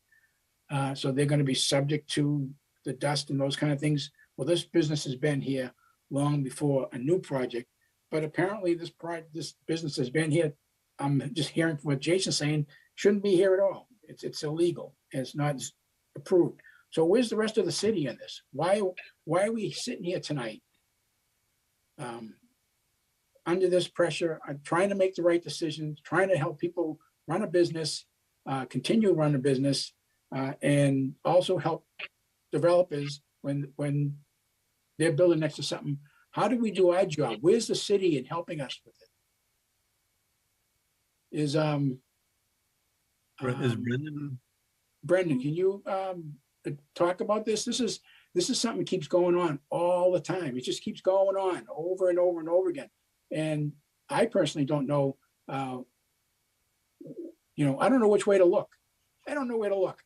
so they're going to be subject to the dust and those kind of things. Well, this business has been here long before a new project, but apparently this business has been here. I'm just hearing from what Jason's saying, shouldn't be here at all. It's illegal and it's not approved. So where's the rest of the city in this? Why are we sitting here tonight under this pressure? I'm trying to make the right decisions, trying to help people run a business, continue to run a business, and also help developers when they're building next to something. How do we do our job? Where's the city in helping us with it? Is Brendan, can you talk about this? This is something that keeps going on all the time. It just keeps going on over and over and over again. And I personally don't know, I don't know which way to look. I don't know where to look.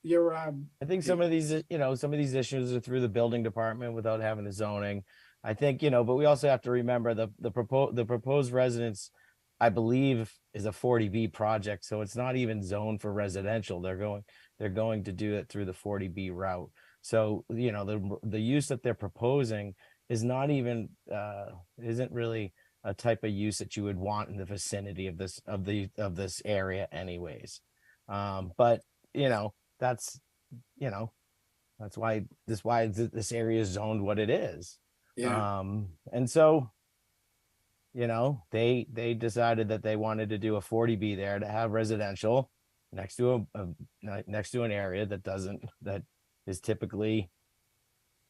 I think some of these issues are through the building department without having the zoning. I think, but we also have to remember the proposed residence, I believe, is a 40B project. So it's not even zoned for residential. They're going to do it through the 40B route. So, the use that they're proposing is not even, isn't really a type of use that you would want in the vicinity of this area anyways. But, that's why this area is zoned what it is. Yeah. And so, they decided that they wanted to do a 40B there to have residential next to an area that is typically,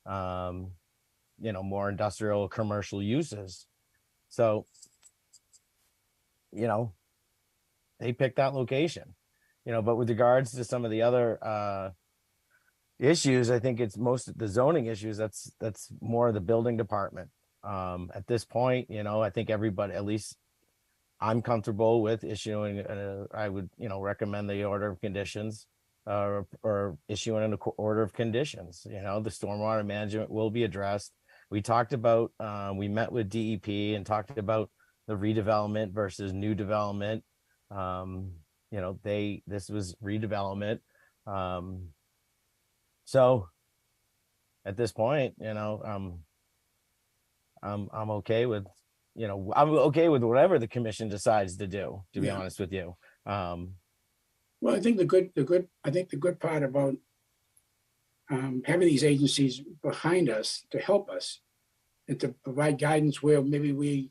more industrial commercial uses. So, they picked that location, but with regards to some of the other issues, I think it's most of the zoning issues. That's more of the building department. At this point, I think everybody, at least I'm comfortable with issuing, I would, recommend the order of conditions or issuing an order of conditions. The stormwater management will be addressed. We talked about, we met with DEP and talked about the redevelopment versus new development. This was redevelopment. So at this point, I'm okay with, I'm okay with whatever the commission decides to do, to be honest with you. Well, I think the good part about having these agencies behind us to help us and to provide guidance where maybe we're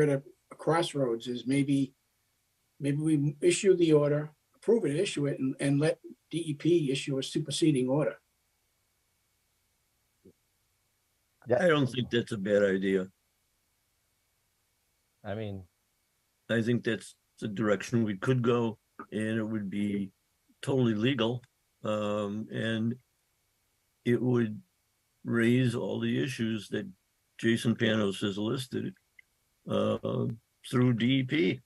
at a crossroads is maybe we issue the order, approve it, issue it, and let DEP issue a superseding order. I don't think that's a bad idea. I mean, I think that's the direction we could go, and it would be totally legal. And it would raise all the issues that Jason Panos has listed through DEP.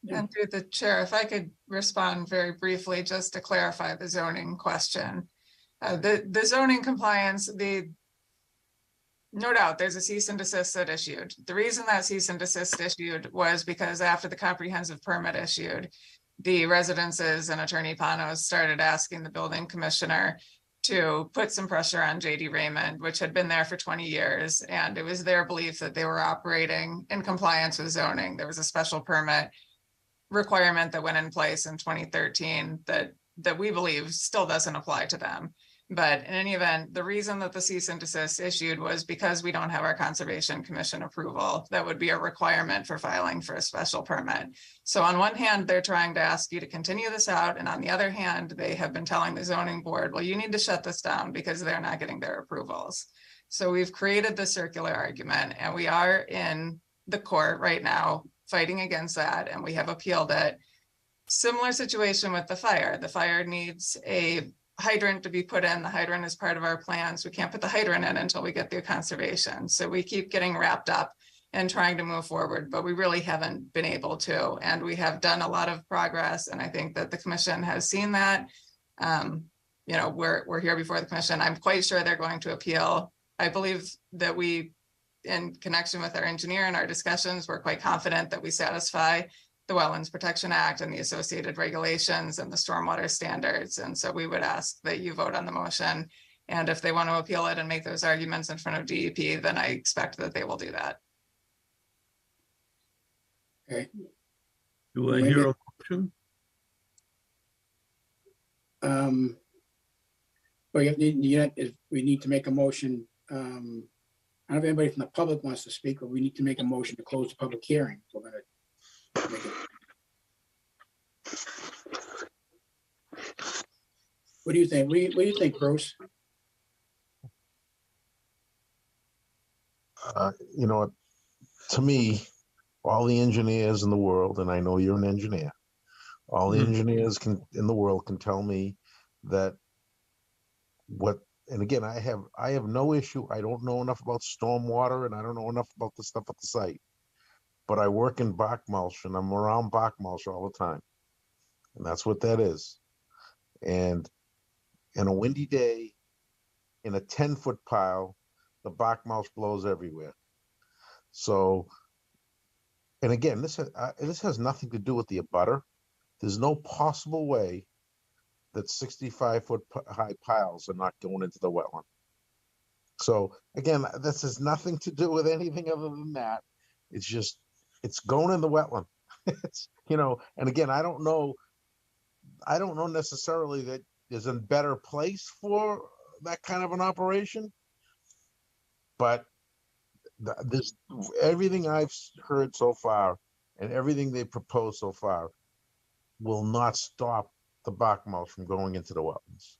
And through the chair, if I could respond very briefly, just to clarify the zoning question. The zoning compliance, no doubt, there's a cease and desist that issued. The reason that cease and desist issued was because after the comprehensive permit issued, the residences and Attorney Panos started asking the building commissioner to put some pressure on JD Raymond, which had been there for 20 years. And it was their belief that they were operating in compliance with zoning. There was a special permit requirement that went in place in 2013 that we believe still doesn't apply to them. But in any event, the reason that the cease and desist issued was because we don't have our Conservation Commission approval. That would be a requirement for filing for a special permit. So on one hand, they're trying to ask you to continue this out. And on the other hand, they have been telling the zoning board, well, you need to shut this down because they're not getting their approvals. So we've created the circular argument, and we are in the court right now fighting against that. And we have appealed it. Similar situation with the fire. The fire needs a hydrant to be put in. The hydrant is part of our plans. We can't put the hydrant in until we get the conservation. So we keep getting wrapped up and trying to move forward, but we really haven't been able to. And we have done a lot of progress. And I think that the commission has seen that. We're here before the commission. I'm quite sure they're going to appeal. I believe that we, in connection with our engineer and our discussions, we're quite confident that we satisfy the Wetlands Protection Act and the associated regulations and the stormwater standards. And so we would ask that you vote on the motion. And if they want to appeal it and make those arguments in front of DEP, then I expect that they will do that. Okay. Do I hear a motion? Well, we need to make a motion. I don't know if anybody from the public wants to speak, but we need to make a motion to close the public hearing. We're gonna make it. What do you think? What do you think, Bruce? To me, all the engineers in the world, and I know you're an engineer, all the engineers in the world can tell me that and again, I have no issue. I don't know enough about stormwater, and I don't know enough about the stuff at the site. But I work in Bach mulch, and I'm around Bach mulch all the time. And that's what that is. And in a windy day, in a 10-foot pile, the Bach mulch blows everywhere. So, and again, this has nothing to do with the abutter. There's no possible way that 65-foot high piles are not going into the wetland. So again, this has nothing to do with anything other than that. It's just, it's going in the wetland. It's, and again, I don't know necessarily that there's a better place for that kind of an operation, but there's everything I've heard so far and everything they propose so far will not stop the Bach mulch from going into the wetlands.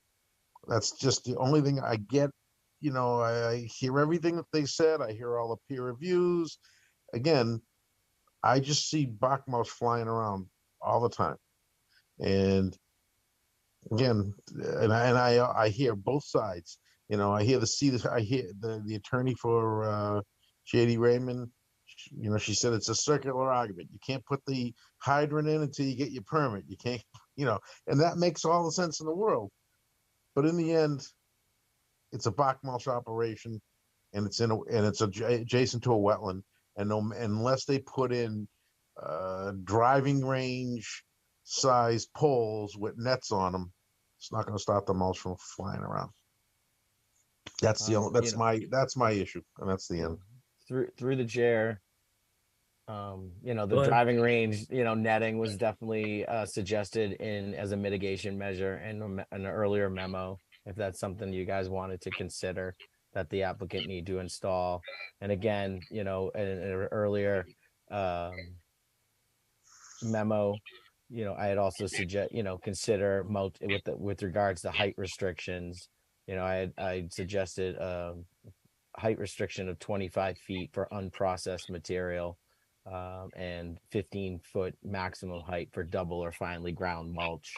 That's just the only thing I get. I hear everything that they said. I hear all the peer reviews. Again, I just see Bach mulch flying around all the time. And again, I hear both sides. I hear the attorney for JD Raymond. She said it's a circular argument. You can't put the hydrant in until you get your permit. You can't, and that makes all the sense in the world. But in the end, it's a Bach mulch operation, and it's adjacent to a wetland. And unless they put in driving range size poles with nets on them, it's not going to stop the mulch from flying around. That's my issue, and that's the end. Through the chair, the driving range, netting was definitely suggested as a mitigation measure in an earlier memo. If that's something you guys wanted to consider, that the applicant need to install. And again, in an earlier memo, I had also consider mulch with regards to height restrictions. I suggested height restriction of 25 feet for unprocessed material, and 15-foot maximum height for double or finely ground mulch.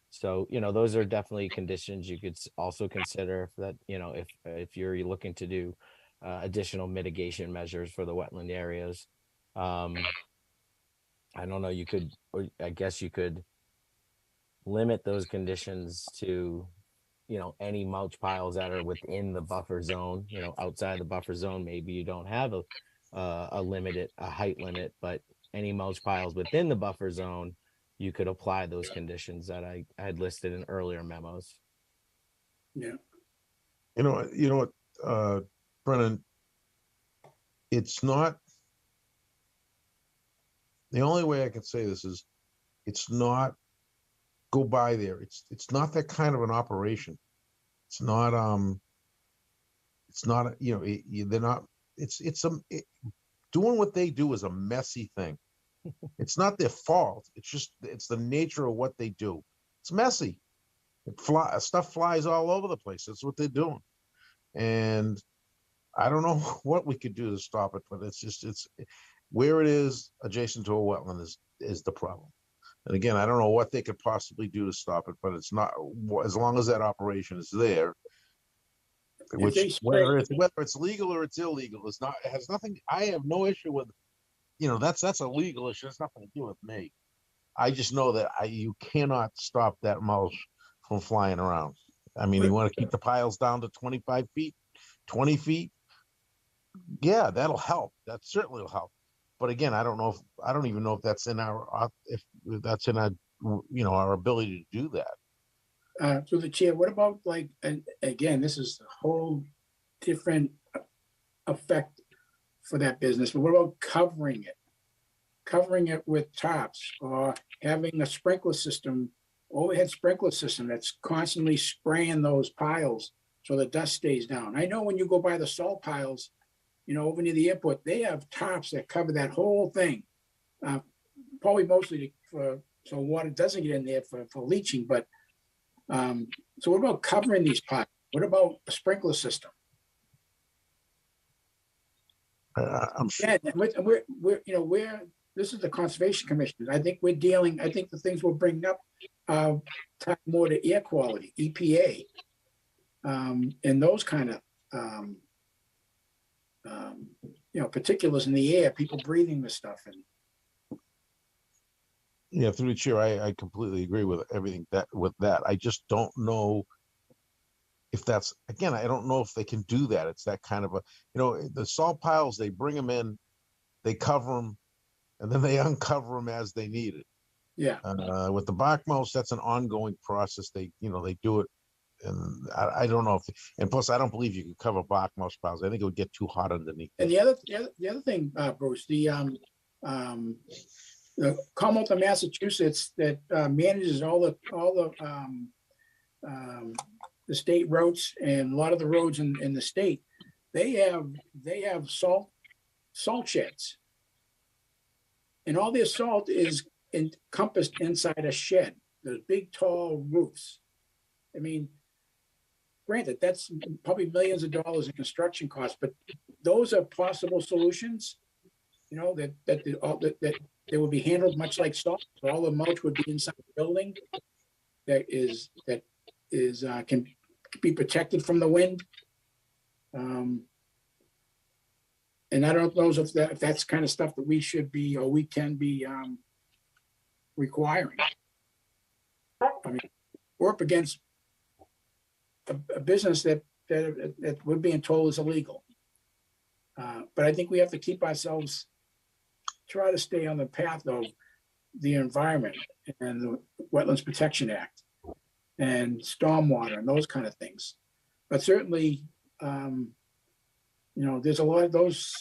So, those are definitely conditions you could also consider that, if you're looking to do additional mitigation measures for the wetland areas. I don't know, I guess you could limit those conditions to, any mulch piles that are within the buffer zone. Outside the buffer zone, maybe you don't have a height limit, but any mulch piles within the buffer zone, you could apply those conditions that I had listed in earlier memos. Yeah. You know what, Brennan, it's not, the only way I can say this is, it's not, go by there. It's not that kind of an operation. It's not, they're not, doing what they do is a messy thing. It's not their fault. It's the nature of what they do. It's messy. Stuff flies all over the place. That's what they're doing. And I don't know what we could do to stop it, but it's where it is adjacent to a wetland is the problem. And again, I don't know what they could possibly do to stop it, but it's not, as long as that operation is there, which whether it's legal or it's illegal, it's not, it has nothing, I have no issue with, that's a legal issue. It's nothing to do with me. I just know that you cannot stop that mulch from flying around. I mean, you want to keep the piles down to 25 feet, 20 feet. Yeah, that'll help. That certainly will help. But again, I don't even know if that's in our our ability to do that. Through the chair, what about and again, this is a whole different effect for that business, but what about covering it with tops, or having a sprinkler system, overhead sprinkler system that's constantly spraying those piles so the dust stays down? I know when you go by the salt piles, over near the airport, they have tops that cover that whole thing, probably mostly so water doesn't get in there for leaching. But so what about covering these piles? What about a sprinkler system? I'm sure. Yeah, we're this is the Conservation Commission. I think the things we're bringing up tie more to air quality, EPA, and those kind of particulars in the air, people breathing this stuff. And yeah, through the chair, I completely agree with everything with that. I just don't know if that's, again, I don't know if they can do that. It's that kind of the salt piles, they bring them in, they cover them, and then they uncover them as they need it. Yeah. With the bark mulch, that's an ongoing process. They do it. And I don't know and plus I don't believe you can cover bark mulch piles. I think it would get too hot underneath. And the other thing, Bruce, the Commonwealth of Massachusetts that manages all the state roads and a lot of the roads in the state, they have salt sheds, and all their salt is encompassed inside a shed. Those big tall roofs. I mean, granted, that's probably millions of dollars in construction costs, but those are possible solutions. That they will be handled much like salt. So all the mulch would be inside the building that can be protected from the wind. And I don't know if that's kind of stuff that we should be or we can be requiring. I mean, we're up against a business that we're being told is illegal. But I think we have to keep ourselves, try to stay on the path of the environment and the Wetlands Protection Act and stormwater and those kind of things. But certainly, there's a lot of those,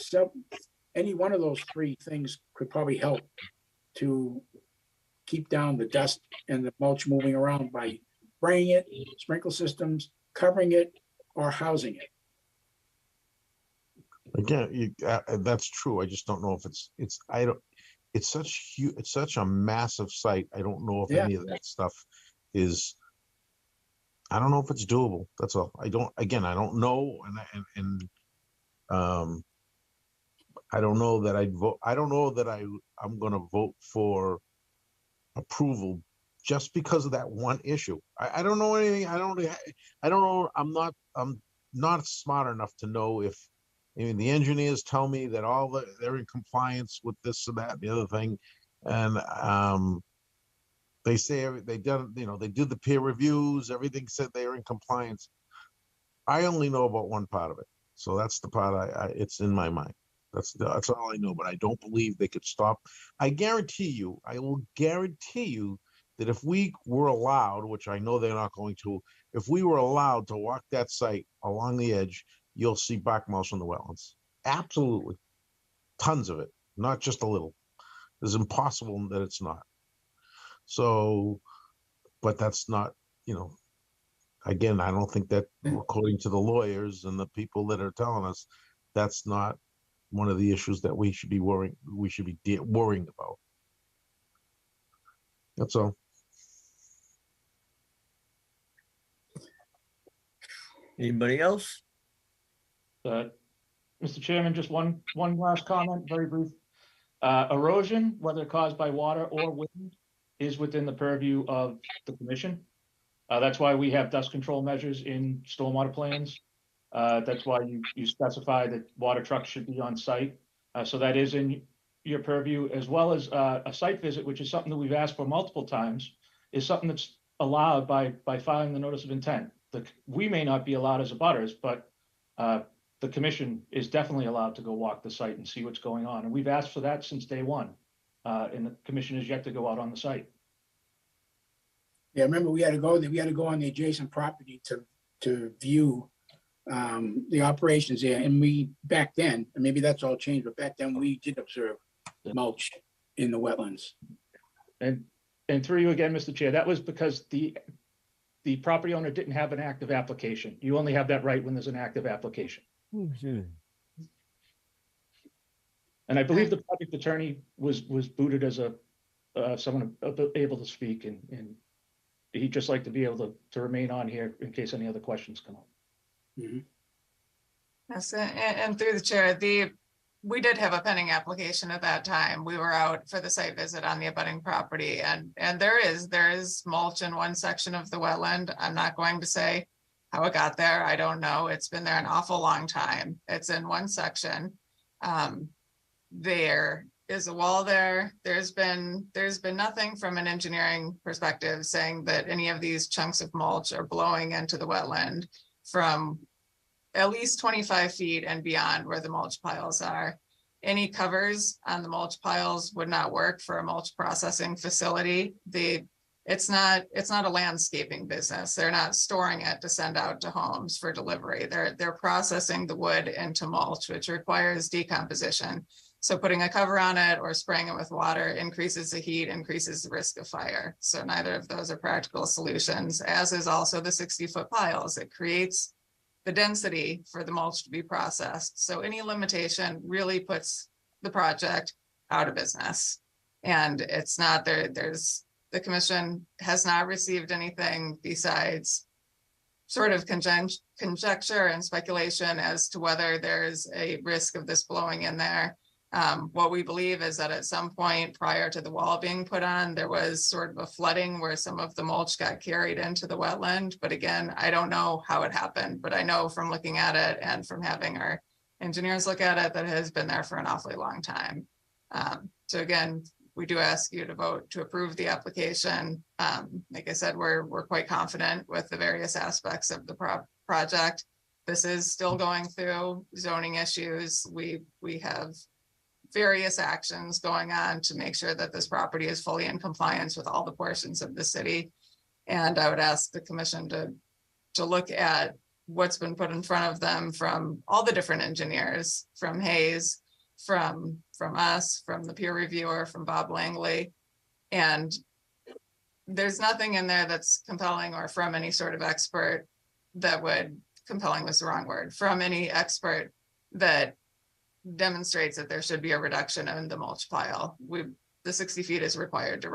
any one of those three things could probably help to keep down the dust and the mulch moving around by spraying it, sprinkler systems, covering it, or housing it. Again, that's true. I just don't know if it's such a massive site. I don't know if Yeah. any of that stuff is, I don't know if it's doable. That's all. I don't know. Um, I don't know that I'd vote. I don't know that I'm going to vote for approval just because of that one issue. I don't know anything. I don't know. I'm not smart enough to know if, I mean, the engineers tell me that they're in compliance with this or that, and the other thing. And, they say they done, they do the peer reviews, everything said they're in compliance. I only know about one part of it. So that's the part it's in my mind. That's all I know, but I don't believe they could stop. I will guarantee you that if we were allowed, which I know they're not going to, if we were allowed to walk that site along the edge, you'll see bark mouse in the wetlands. Absolutely. Tons of it, not just a little. It's impossible that it's not. So, but that's not, again, I don't think that, according to the lawyers and the people that are telling us, that's not one of the issues that we should be worrying about. That's all. Anybody else? Mr. Chairman, just one last comment, very brief. Erosion, whether caused by water or wind, is within the purview of the commission. That's why we have dust control measures in stormwater plans. That's why you specify that water trucks should be on site. So that is in your purview, as well as a site visit, which is something that we've asked for multiple times, is something that's allowed by filing the notice of intent. We may not be allowed as abutters, but the commission is definitely allowed to go walk the site and see what's going on. And we've asked for that since day one. And the commission has yet to go out on the site. Yeah, remember we had to go on the adjacent property to view the operations there. And we, back then, and maybe that's all changed, but back then we did observe mulch in the wetlands. And through you again, Mr. Chair, that was because the property owner didn't have an active application. You only have that right when there's an active application. And I believe the project attorney was booted as someone able to speak, and he'd just like to be able to remain on here in case any other questions come up. Mm-hmm. Yes, and through the chair, we did have a pending application at that time. We were out for the site visit on the abutting property, and there is mulch in one section of the wetland. I'm not going to say how it got there. I don't know. It's been there an awful long time. It's in one section. There is a wall there. There's been nothing from an engineering perspective saying that any of these chunks of mulch are blowing into the wetland from at least 25 feet and beyond where the mulch piles are. Any covers on the mulch piles would not work for a mulch processing facility. It's not a landscaping business. They're not storing it to send out to homes for delivery. They're processing the wood into mulch, which requires decomposition. So putting a cover on it or spraying it with water increases the heat, increases the risk of fire. So neither of those are practical solutions, as is also the 60-foot piles. It creates the density for the mulch to be processed. So any limitation really puts the project out of business. And it's not there. The commission has not received anything besides sort of conjecture and speculation as to whether there's a risk of this blowing in there. What we believe is that at some point prior to the wall being put on, there was sort of a flooding where some of the mulch got carried into the wetland. But again, I don't know how it happened, but I know from looking at it and from having our engineers look at it that it has been there for an awfully long time. So again, we do ask you to vote to approve the application. Like I said, we're quite confident with the various aspects of the project. This is still going through zoning issues. We have various actions going on to make sure that this property is fully in compliance with all the portions of the city. And I would ask the commission to look at what's been put in front of them from all the different engineers, from Hayes, from us, from the peer reviewer, from Bob Langley. And there's nothing in there that's compelling, or from any sort of expert that would, compelling was the wrong word, from any expert that demonstrates that there should be a reduction in the mulch pile. The 60 feet is required to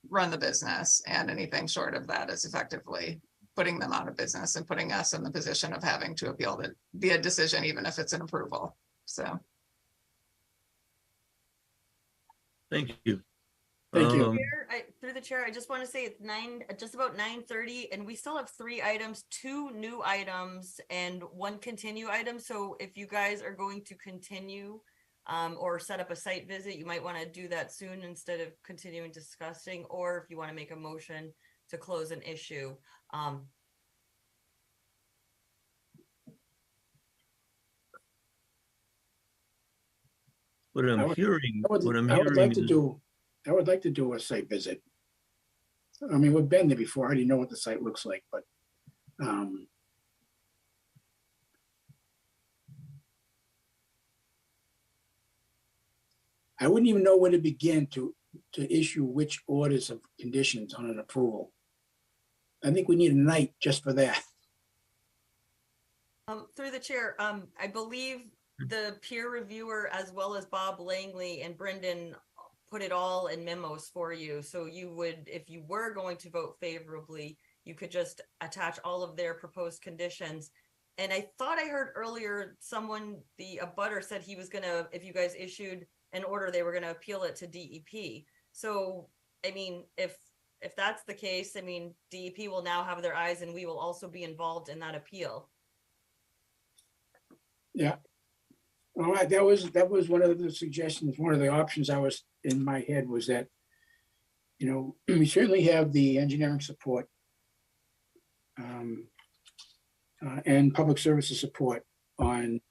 run the business, and anything short of that is effectively putting them out of business and putting us in the position of having to appeal the decision, even if it's an approval. So. Thank you. Thank you. Through the chair, I just want to say it's just about 9:30, and we still have 3 items, 2 new items and 1 continue item. So if you guys are going to continue or set up a site visit, you might want to do that soon instead of continuing discussing, or if you want to make a motion to close an issue. What I'm hearing, I would like to do a site visit. I mean, we've been there before. I already know what the site looks like, but I wouldn't even know where to begin to issue which orders of conditions on an approval. I think we need a night just for that. Through the chair, I believe the peer reviewer, as well as Bob Langley and Brendan, put it all in memos for you. So you would, if you were going to vote favorably, you could just attach all of their proposed conditions. And I thought I heard earlier a abutter said he was gonna, if you guys issued an order, they were gonna appeal it to DEP. So, I mean, if that's the case, I mean, DEP will now have their eyes, and we will also be involved in that appeal. Yeah. All right, that was one of the suggestions. One of the options I was in my head was that, you know, we certainly have the engineering support and public services support on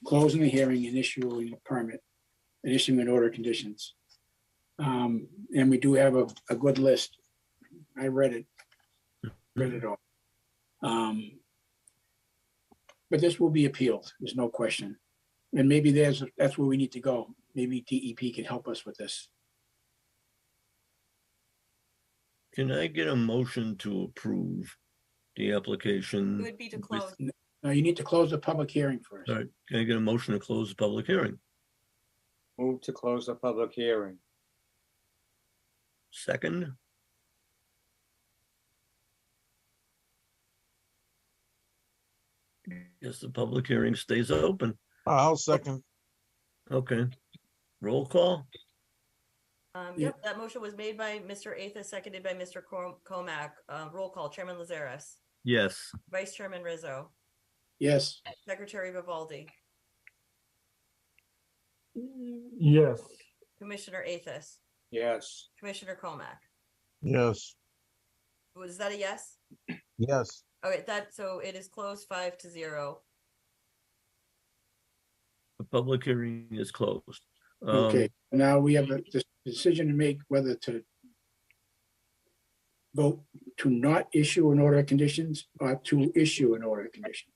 closing the hearing and issuing a permit and issuing an order of conditions. And we do have a good list. I read it all. But this will be appealed. There's no question. And maybe that's where we need to go. Maybe DEP can help us with this. Can I get a motion to approve the application? It would be to close. No, you need to close the public hearing first. All right, can I get a motion to close the public hearing? Move to close the public hearing. Second? Yes, the public hearing stays open. I'll second. Okay. Roll call? Yep, that motion was made by Mr. Atha, seconded by Mr. Comack. Roll call, Chairman Lazares, Yes. Vice Chairman Rizzo, Yes. Secretary Vivaldi, Yes. Commissioner Athas, Yes. Commissioner Comack. Yes. Was that a yes? Yes. Okay, so it is closed 5-0. The public hearing is closed. Okay, now we have a decision to make whether to vote to not issue an order of conditions or to issue an order of conditions.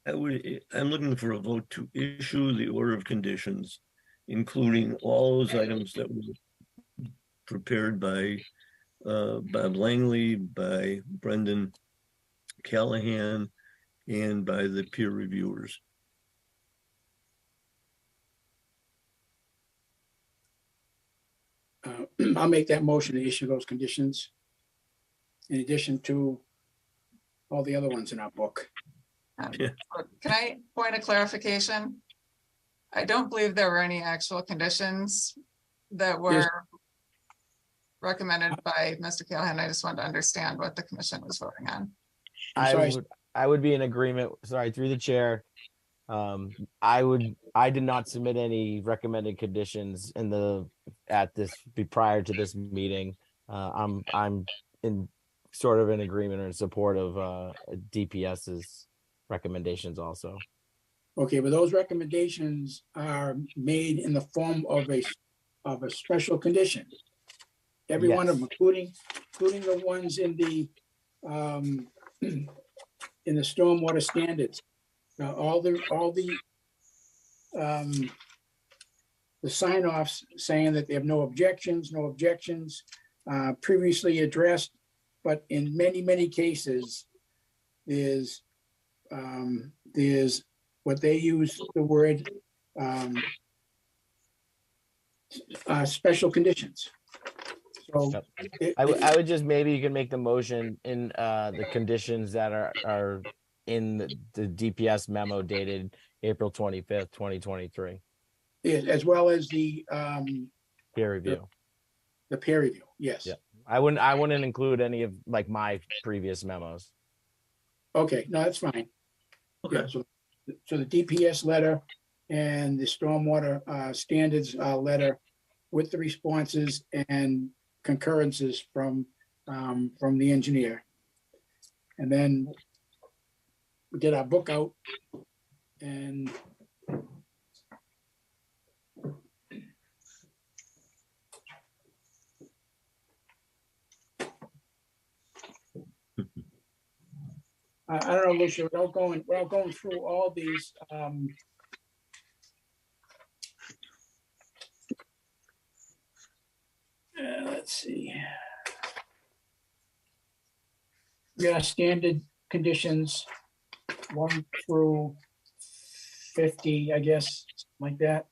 I'm looking for a vote to issue the order of conditions, including all those items that were prepared by Bob Langley, by Brendan Callahan, and by the peer reviewers. I'll make that motion to issue those conditions in addition to all the other ones in our book. Can I point a clarification? I don't believe there were any actual conditions that were recommended by Mr. Callahan. I just wanted to understand what the commission was voting on. I would be in agreement, sorry, through the chair. I did not submit any recommended conditions prior to this meeting. I'm in sort of in agreement or in support of DPS's recommendations also. Okay, but those recommendations are made in the form of a special condition. Every one of them, including the ones in the stormwater standards. All the sign-offs saying that they have no objections, previously addressed, but in many cases, there's what they use the word special conditions. So Yep. it- I would just, maybe you can make the motion in the conditions that are in the DPS memo dated April 25th, 2023, as well as the peer review. the peer review, yes. Yeah. I wouldn't include any of like my previous memos. Okay, no, that's fine. Yeah, so the DPS letter and the stormwater standards letter with the responses and concurrences from the engineer. And then we get our book out and I don't know, Lucia, without going through all these, let's see. We got standard conditions, 1 through 50, I guess, like that.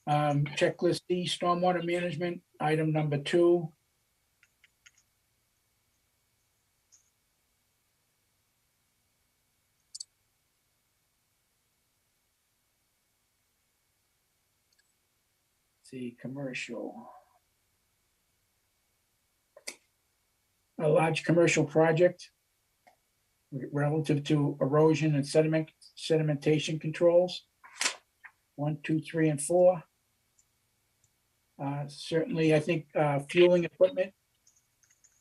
Checklist D, stormwater management, item number 2. See, commercial. A large commercial project relative to erosion and sedimentation controls. 1, 2, 3, and 4. Certainly, I think fueling equipment.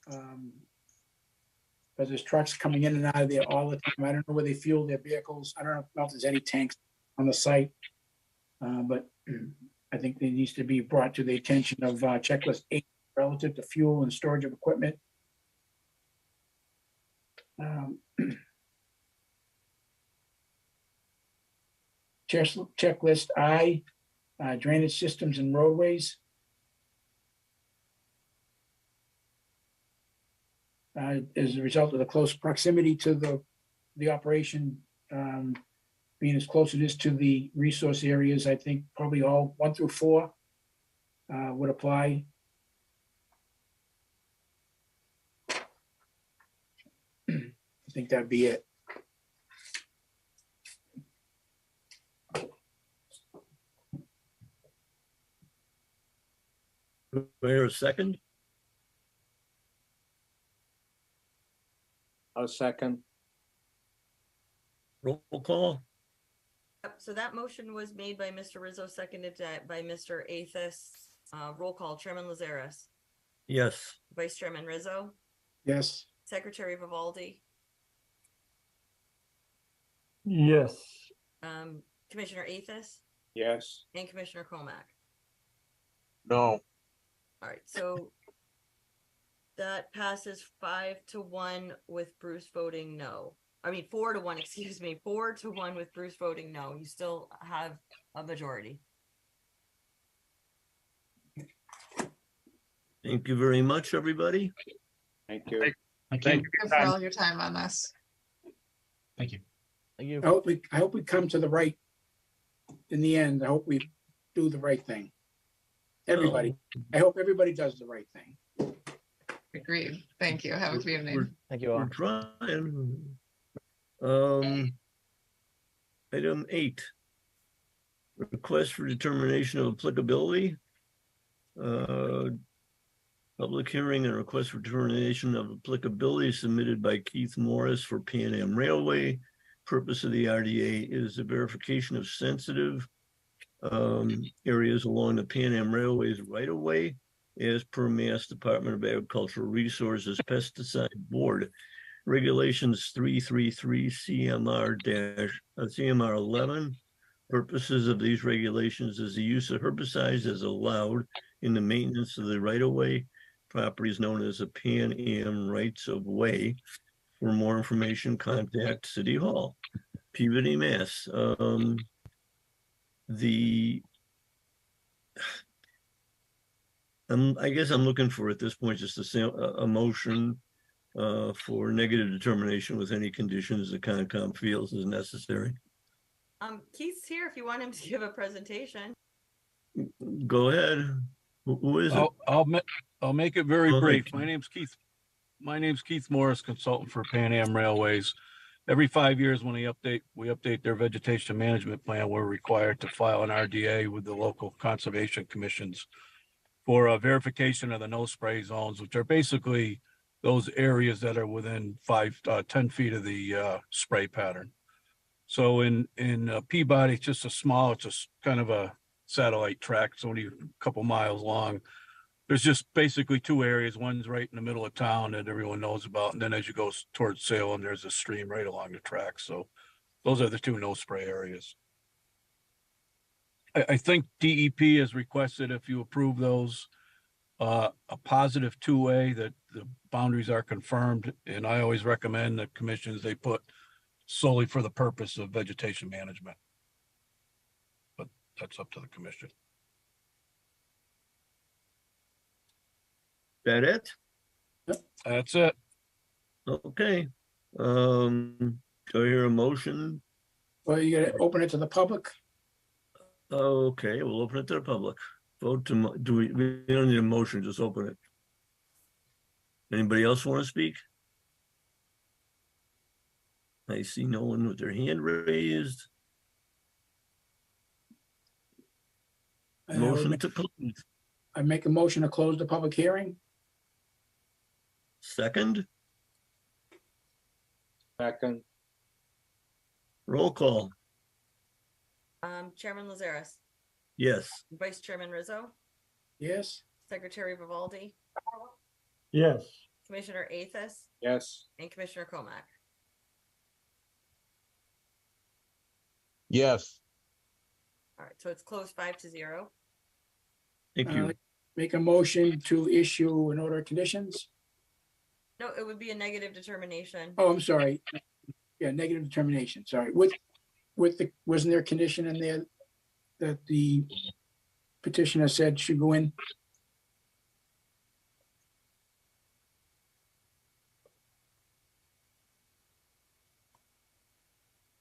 Because there's trucks coming in and out of there all the time. I don't know where they fuel their vehicles. I don't know if there's any tanks on the site. But I think it needs to be brought to the attention of checklist 8 relative to fuel and storage of equipment. Checklist I, drainage systems and roadways. As a result of the close proximity to the operation, being as close it is to the resource areas, I think probably all 1 through 4 would apply. I think that'd be it. Do I hear a second? I'll second. Roll call? Yep, so that motion was made by Mr. Rizzo, seconded by Mr. Athos. Roll call, Chairman Lazares, Yes. Vice Chairman Rizzo, Yes. Secretary Vivaldi, Yes. Commissioner Athos, Yes. and Commissioner Comack. No. All right, so that passes 5-1 with Bruce voting no. I mean, 4-1, excuse me, 4-1 with Bruce voting no. You still have a majority. Thank you very much, everybody. Thank you. Thank you for all your time on this. Thank you. Thank you. I hope we come to the right in the end. I hope we do the right thing. Everybody. I hope everybody does the right thing. Agreed. Thank you. Have a good evening. Thank you We're all. trying. Item 8. Request for determination of applicability. Public hearing and request for determination of applicability submitted by Keith Morris for Pan Am Railway. Purpose of the RDA is the verification of sensitive areas along the Pan Am Railway's right-of-way as per Mass Department of Agricultural Resources Pesticide Board Regulations 333 CMR 11. Purposes of these regulations is the use of herbicides as allowed in the maintenance of the right-of-way properties known as the Pan Am rights of way. For more information, contact City Hall, Peabody, Mass. I guess I'm looking for at this point just a motion for negative determination with any conditions the Concom feels is necessary. Keith's here if you want him to give a presentation. Go ahead. Who is it? I'll make it very Go ahead, brief. Keith. My name's Keith Morris, consultant for Pan Am Railways. Every 5 years when we update their vegetation management plan, we're required to file an RDA with the local conservation commissions for a verification of the no spray zones, which are basically those areas that are within 10 feet of the spray pattern. So in Peabody, it's just it's kind of a satellite track. It's only a couple miles long. There's just basically two areas. One's right in the middle of town that everyone knows about. And then as you go towards Salem, there's a stream right along the track. So those are the two no spray areas. I think DEP has requested, if you approve those, a positive 2A that the boundaries are confirmed. And I always recommend that commissions, they put solely for the purpose of vegetation management. But that's up to the commission. That it? That's it. Okay. Do I hear a motion? Well, you gotta open it to the public. Okay, we'll open it to the public. Vote to, we don't need a motion, just open it. Anybody else want to speak? I see no one with their hand raised. Motion to close. I make a motion to close the public hearing. Second, Second, roll call. Chairman Lazaris, Yes. Vice Chairman Rizzo, Yes. Secretary Vivaldi, Yes. Commissioner Athos, yes. and Commissioner Comack. Yes. All right, so it's closed 5-0. Thank you. Make a motion to issue an order of conditions. No, it would be a negative determination. Oh, I'm sorry. Yeah, negative determination, sorry. Wasn't there a condition in there that the petitioner said should go in?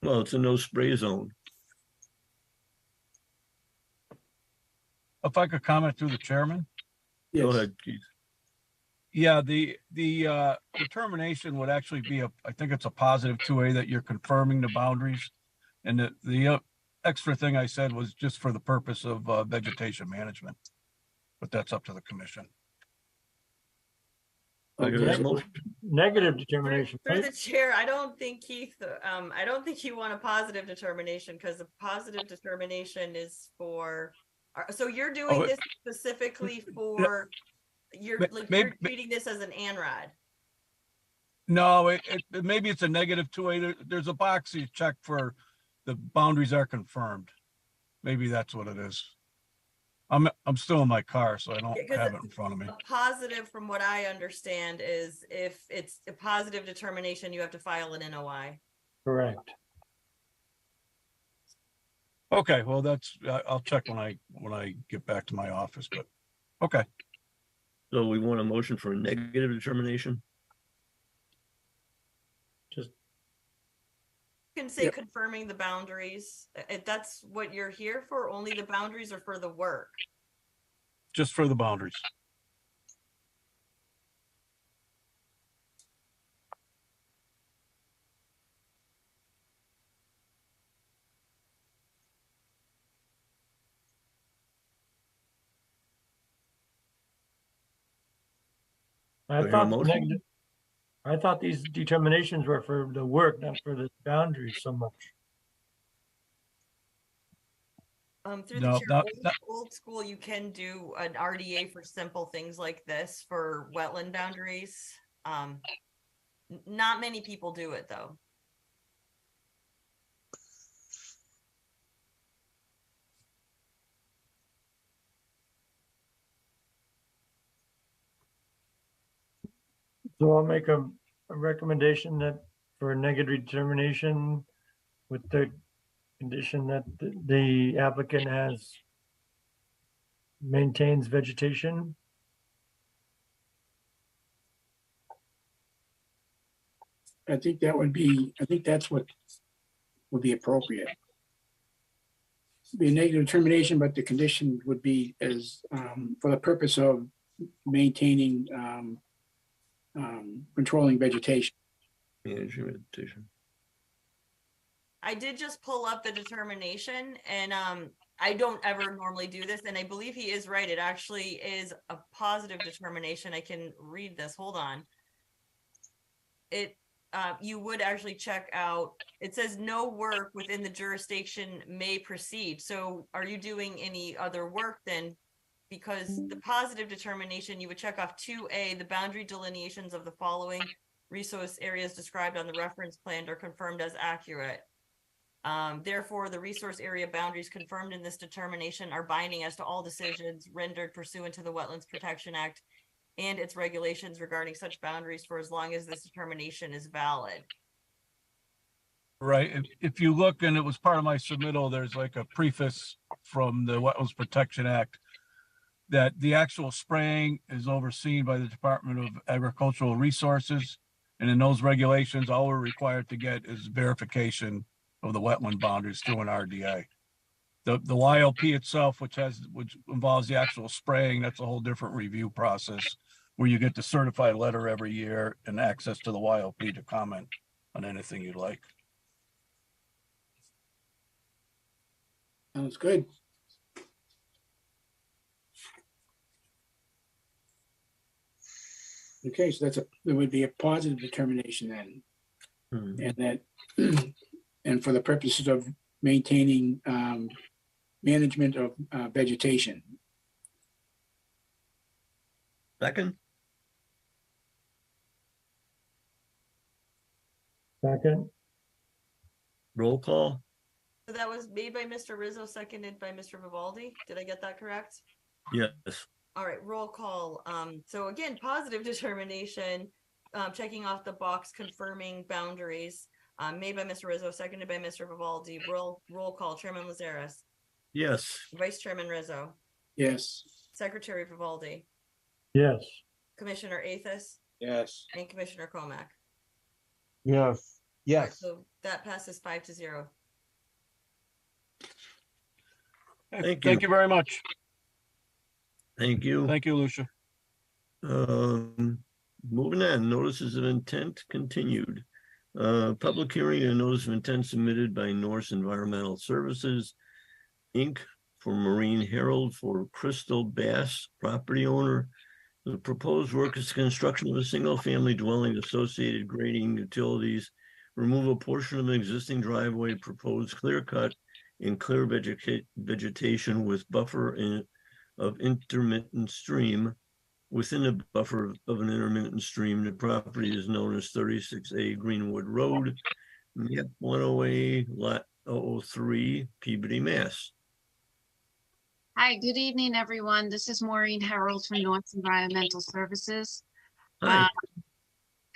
Well, it's a no spray zone. If I could comment through the chairman. Go Yes. ahead, Keith. Yeah, the determination would actually be I think it's a positive 2A that you're confirming the boundaries. And the extra thing I said was just for the purpose of vegetation management. But that's up to the commission. Negative determination. Through right? the chair, I don't think Keith, I don't think you want a positive determination because a positive determination is for, so you're doing this specifically for, you're treating this as an ANRAD. No, maybe it's a negative 2A. There's a box you check for the boundaries are confirmed. Maybe that's what it is. I'm still in my car, so I don't have it in front of me. A positive, from what I understand, is if it's a positive determination, you have to file an NOI. Correct. Okay, well, I'll check when I get back to my office, but okay. So we want a motion for a negative determination? Just. You can say confirming the boundaries. If that's what you're here for, only the boundaries or for the work? Just for the boundaries. I thought these determinations were for the work, not for the boundaries so much. Through the chair, old school, you can do an RDA for simple things like this for wetland boundaries. Not many people do it though. So I'll make a recommendation that for a negative determination with the condition that the applicant maintains vegetation I think that would be, I think that's what would be appropriate. Be a negative determination, but the condition would be as, for the purpose of maintaining, controlling vegetation. Managing vegetation. I did just pull up the determination, and I don't ever normally do this, and I believe he is right. It actually is a positive determination. I can read this. Hold on. It you would actually check out, it says no work within the jurisdiction may proceed. So are you doing any other work then? Because the positive determination, you would check off 2A, the boundary delineations of the following resource areas described on the reference plan are confirmed as accurate. Therefore, the resource area boundaries confirmed in this determination are binding as to all decisions rendered pursuant to the Wetlands Protection Act and its regulations regarding such boundaries for as long as this determination is valid. Right. If you look, and it was part of my submittal, there's like a preface from the Wetlands Protection Act that the actual spraying is overseen by the Department of Agricultural Resources. And in those regulations, all we're required to get is verification of the wetland boundaries through an RDA. The YLP itself, which involves the actual spraying, that's a whole different review process where you get the certified letter every year and access to the YLP to comment on anything you'd like. Sounds good. Okay, so there would be a positive determination then. And that, and for the purposes of maintaining management of vegetation. Second, Second. roll call. So that was made by Mr. Rizzo, seconded by Mr. Vivaldi. Did I get that correct? Yes. All right, roll call. So again, positive determination, checking off the box, confirming boundaries, made by Mr. Rizzo, seconded by Mr. Vivaldi. Roll call. Chairman Lazaris, Yes. Vice Chairman Rizzo, Yes. Secretary Vivaldi, Yes. Commissioner Athos, Yes. and Commissioner Comack. Yes. All right, Yes. so that passes 5-0. Thank Thank you. you very much. Thank you. Thank you, Lucia. Moving on, notices of intent continued. Public hearing and notice of intent submitted by Norse Environmental Services, Inc. for Marine Herald for Crystal Bass, property owner. The proposed work is construction of a single-family dwelling, associated grading, utilities, remove a portion of an existing driveway, proposed clear cut and clear vegetation with buffer of intermittent stream. Within the buffer of an intermittent stream, the property is known as 36A Greenwood Road, map 108, lot 003, Peabody, Mass. Hi, good evening, everyone. This is Maureen Harold from North Environmental Services. Hi.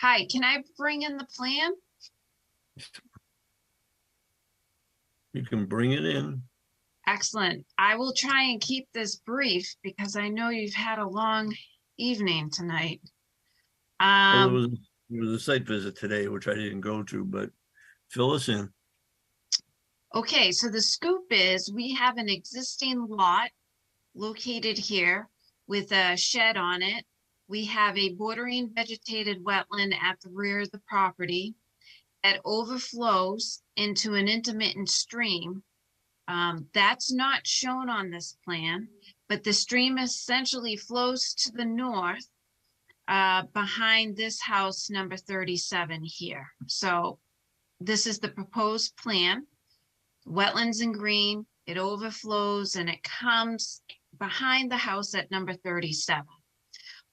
Hi, can I bring in the plan? You can bring it in. Excellent. I will try and keep this brief because I know you've had a long evening tonight. Well, there was a site visit today, which I didn't go to, but fill us in. Okay, so the scoop is we have an existing lot located here with a shed on it. We have a bordering vegetated wetland at the rear of the property that overflows into an intermittent stream. That's not shown on this plan, but the stream essentially flows to the north behind this house number 37 here. So this is the proposed plan. Wetlands in green, it overflows and it comes behind the house at number 37.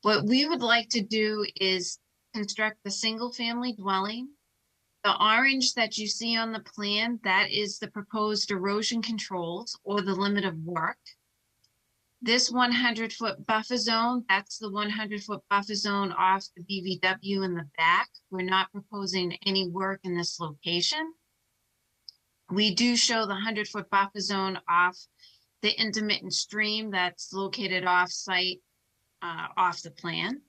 What we would like to do is construct the single family dwelling. The orange that you see on the plan, that is the proposed erosion controls or the limit of work. This 100-foot buffer zone, that's the 100-foot buffer zone off the BVW in the back. We're not proposing any work in this location. We do show the 100-foot buffer zone off the intermittent stream that's located off-site, off the plan.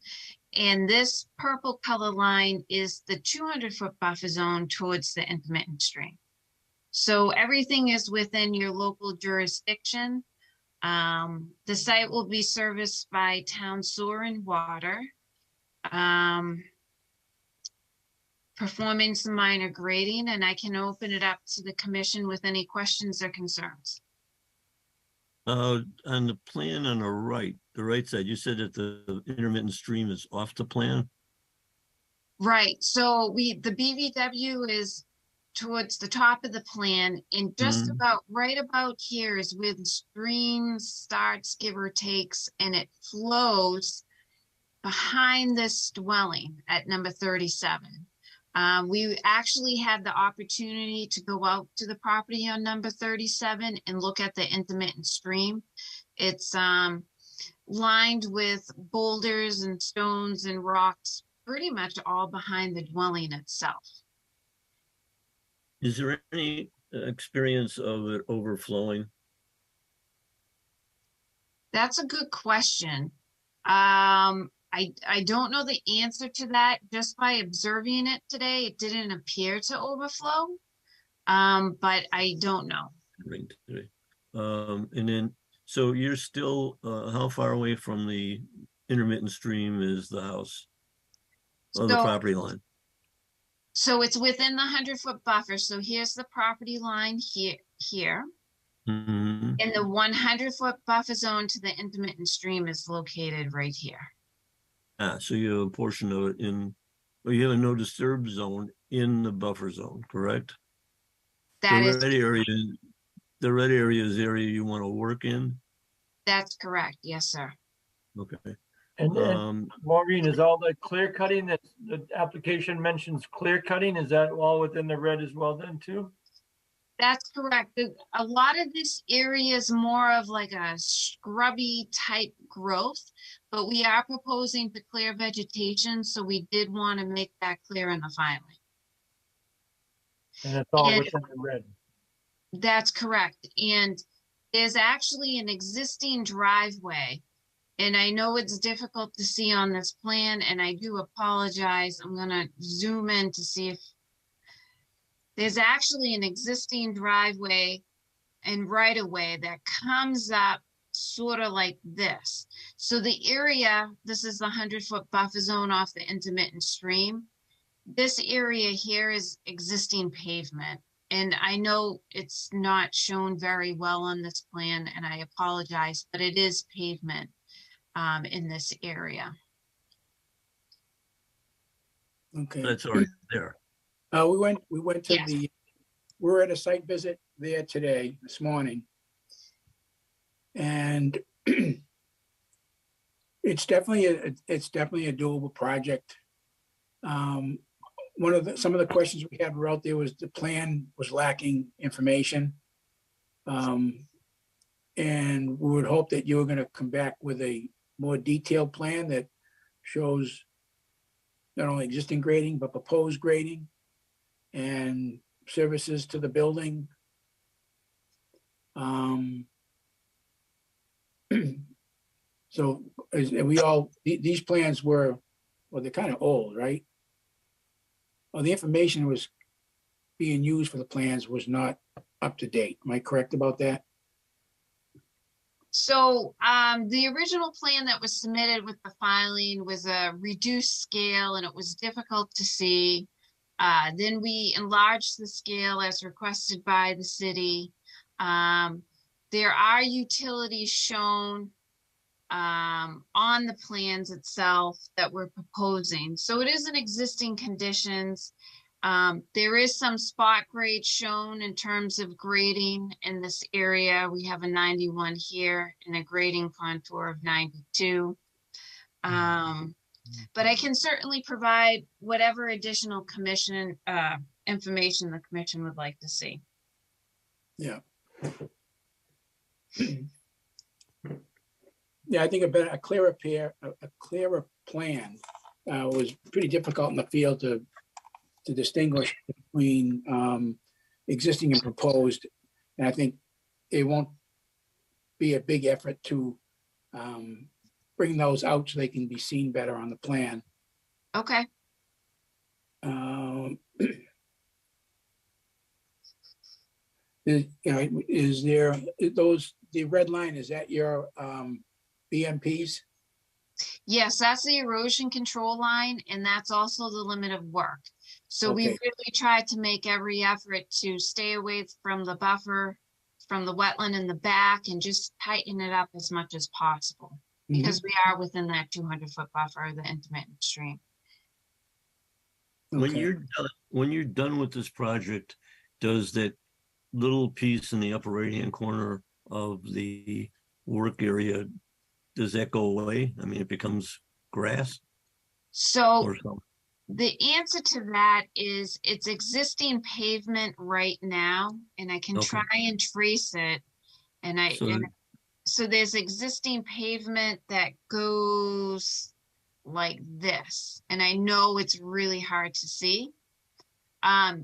And this purple color line is the 200-foot buffer zone towards the intermittent stream. So everything is within your local jurisdiction. The site will be serviced by town sewer and water. Performing some minor grading, and I can open it up to the commission with any questions or concerns. On the plan on the right side, you said that the intermittent stream is off the plan? Right, so the BVW is towards the top of the plan, and just about right about here is where the stream starts, give or takes, and it flows behind this dwelling at number 37. We actually had the opportunity to go out to the property on number 37 and look at the intermittent stream. It's lined with boulders and stones and rocks, pretty much all behind the dwelling itself. Is there any experience of it overflowing? That's a good question. I don't know the answer to that. Just by observing it today, it didn't appear to overflow, but I don't know. Right. And then, so you're still, how far away from the intermittent stream is the house? Or the property line? So it's within the 100-foot buffer. So here's the property line here. And the 100-foot buffer zone to the intermittent stream is located right here. So you have a portion of it well, you have a no disturb zone in the buffer zone, correct? That is the red area is the area you want to work in? That's correct. Yes, sir. Okay. And Maureen, is all the clear cutting that the application mentions clear cutting, is that all within the red as well then too? That's correct. A lot of this area is more of like a scrubby type growth, but we are proposing to clear vegetation, so we did want to make that clear in the filing. And it's all within the red. That's correct. And there's actually an existing driveway, and I know it's difficult to see on this plan, and I do apologize. I'm going to zoom in to see if there's actually an existing driveway and right of way that comes up sort of like this. So the area, this is the 100-foot buffer zone off the intermittent stream. This area here is existing pavement. And I know it's not shown very well on this plan, and I apologize, but it is pavement in this area. Okay. That's already there. We went to we were at a site visit there today, this morning. And it's definitely a doable project. Some of the questions we had were out there was the plan was lacking information. And we would hope that you were going to come back with a more detailed plan that shows not only existing grading, but proposed grading and services to the building. So these plans were, well, they're kind of old, right? Well, the information was being used for the plans was not up to date. Am I correct about that? So the original plan that was submitted with the filing was a reduced scale, and it was difficult to see. Then we enlarged the scale as requested by the city. There are utilities shown on the plans itself that we're proposing. So it is in existing conditions. There is some spot grade shown in terms of grading in this area. We have a 91 here and a grading contour of 92. But I can certainly provide whatever additional commission information the commission would like to see. Yeah. Yeah, I think a clearer plan was pretty difficult in the field to distinguish between existing and proposed. And I think it won't be a big effort to bring those out so they can be seen better on the plan. Okay. Is there those, the red line, is that your BMPs? Yes, that's the erosion control line, and that's also the limit of work. So we Okay. really tried to make every effort to stay away from the buffer, from the wetland in the back, and just tighten it up as much as possible. Because we are within that 200-foot buffer of the intermittent stream. When you're done with this project, does that little piece in the upper right-hand corner of the work area, does that go away? I mean, it becomes grass? So Or something? the answer to that is it's existing pavement right now, and I can try and trace it. And so there's existing pavement that goes like this, and I know it's really hard to see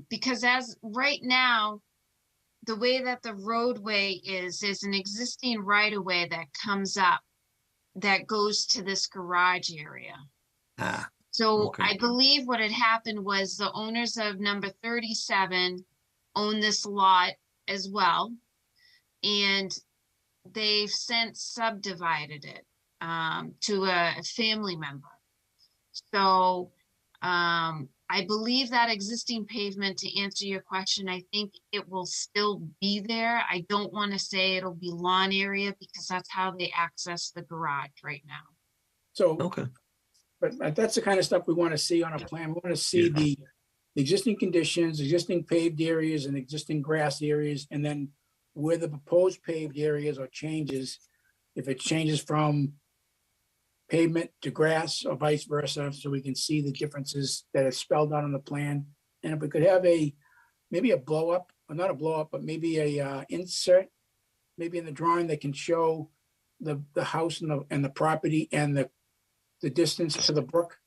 because as right now, the way that the roadway is, there's an existing right-of-way that comes up that goes to this garage area. So I believe what had happened was the owners of number 37 own this lot as well, and they've since subdivided it to a family member. So I believe that existing pavement, to answer your question, I think it will still be there. I don't want to say it'll be lawn area because that's how they access the garage right now. So, but that's the kind of stuff we want to see on a plan. We want to see the existing conditions, existing paved areas and existing grass areas, and then where the proposed paved areas or changes, if it changes from pavement to grass or vice versa, so we can see the differences that are spelled out on the plan. And if we could have maybe a blow up, or not a blow up, but maybe a insert, maybe in the drawing that can show the house and the property and the distance to the brook.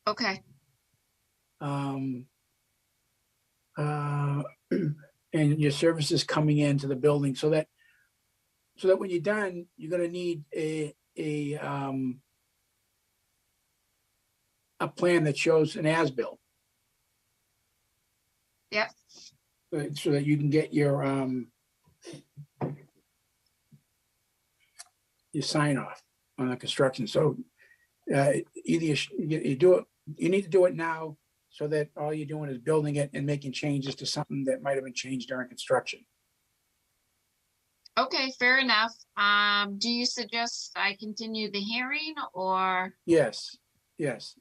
Okay. And your services coming into the building so that when you're done, you're gonna need a plan that shows an as-built. Yep. So that you can get your sign off on the construction. So either you do it, you need to do it now so that all you're doing is building it and making changes to something that might have been changed during construction. Okay, fair enough. Do you suggest I continue the hearing or? Yes, yes.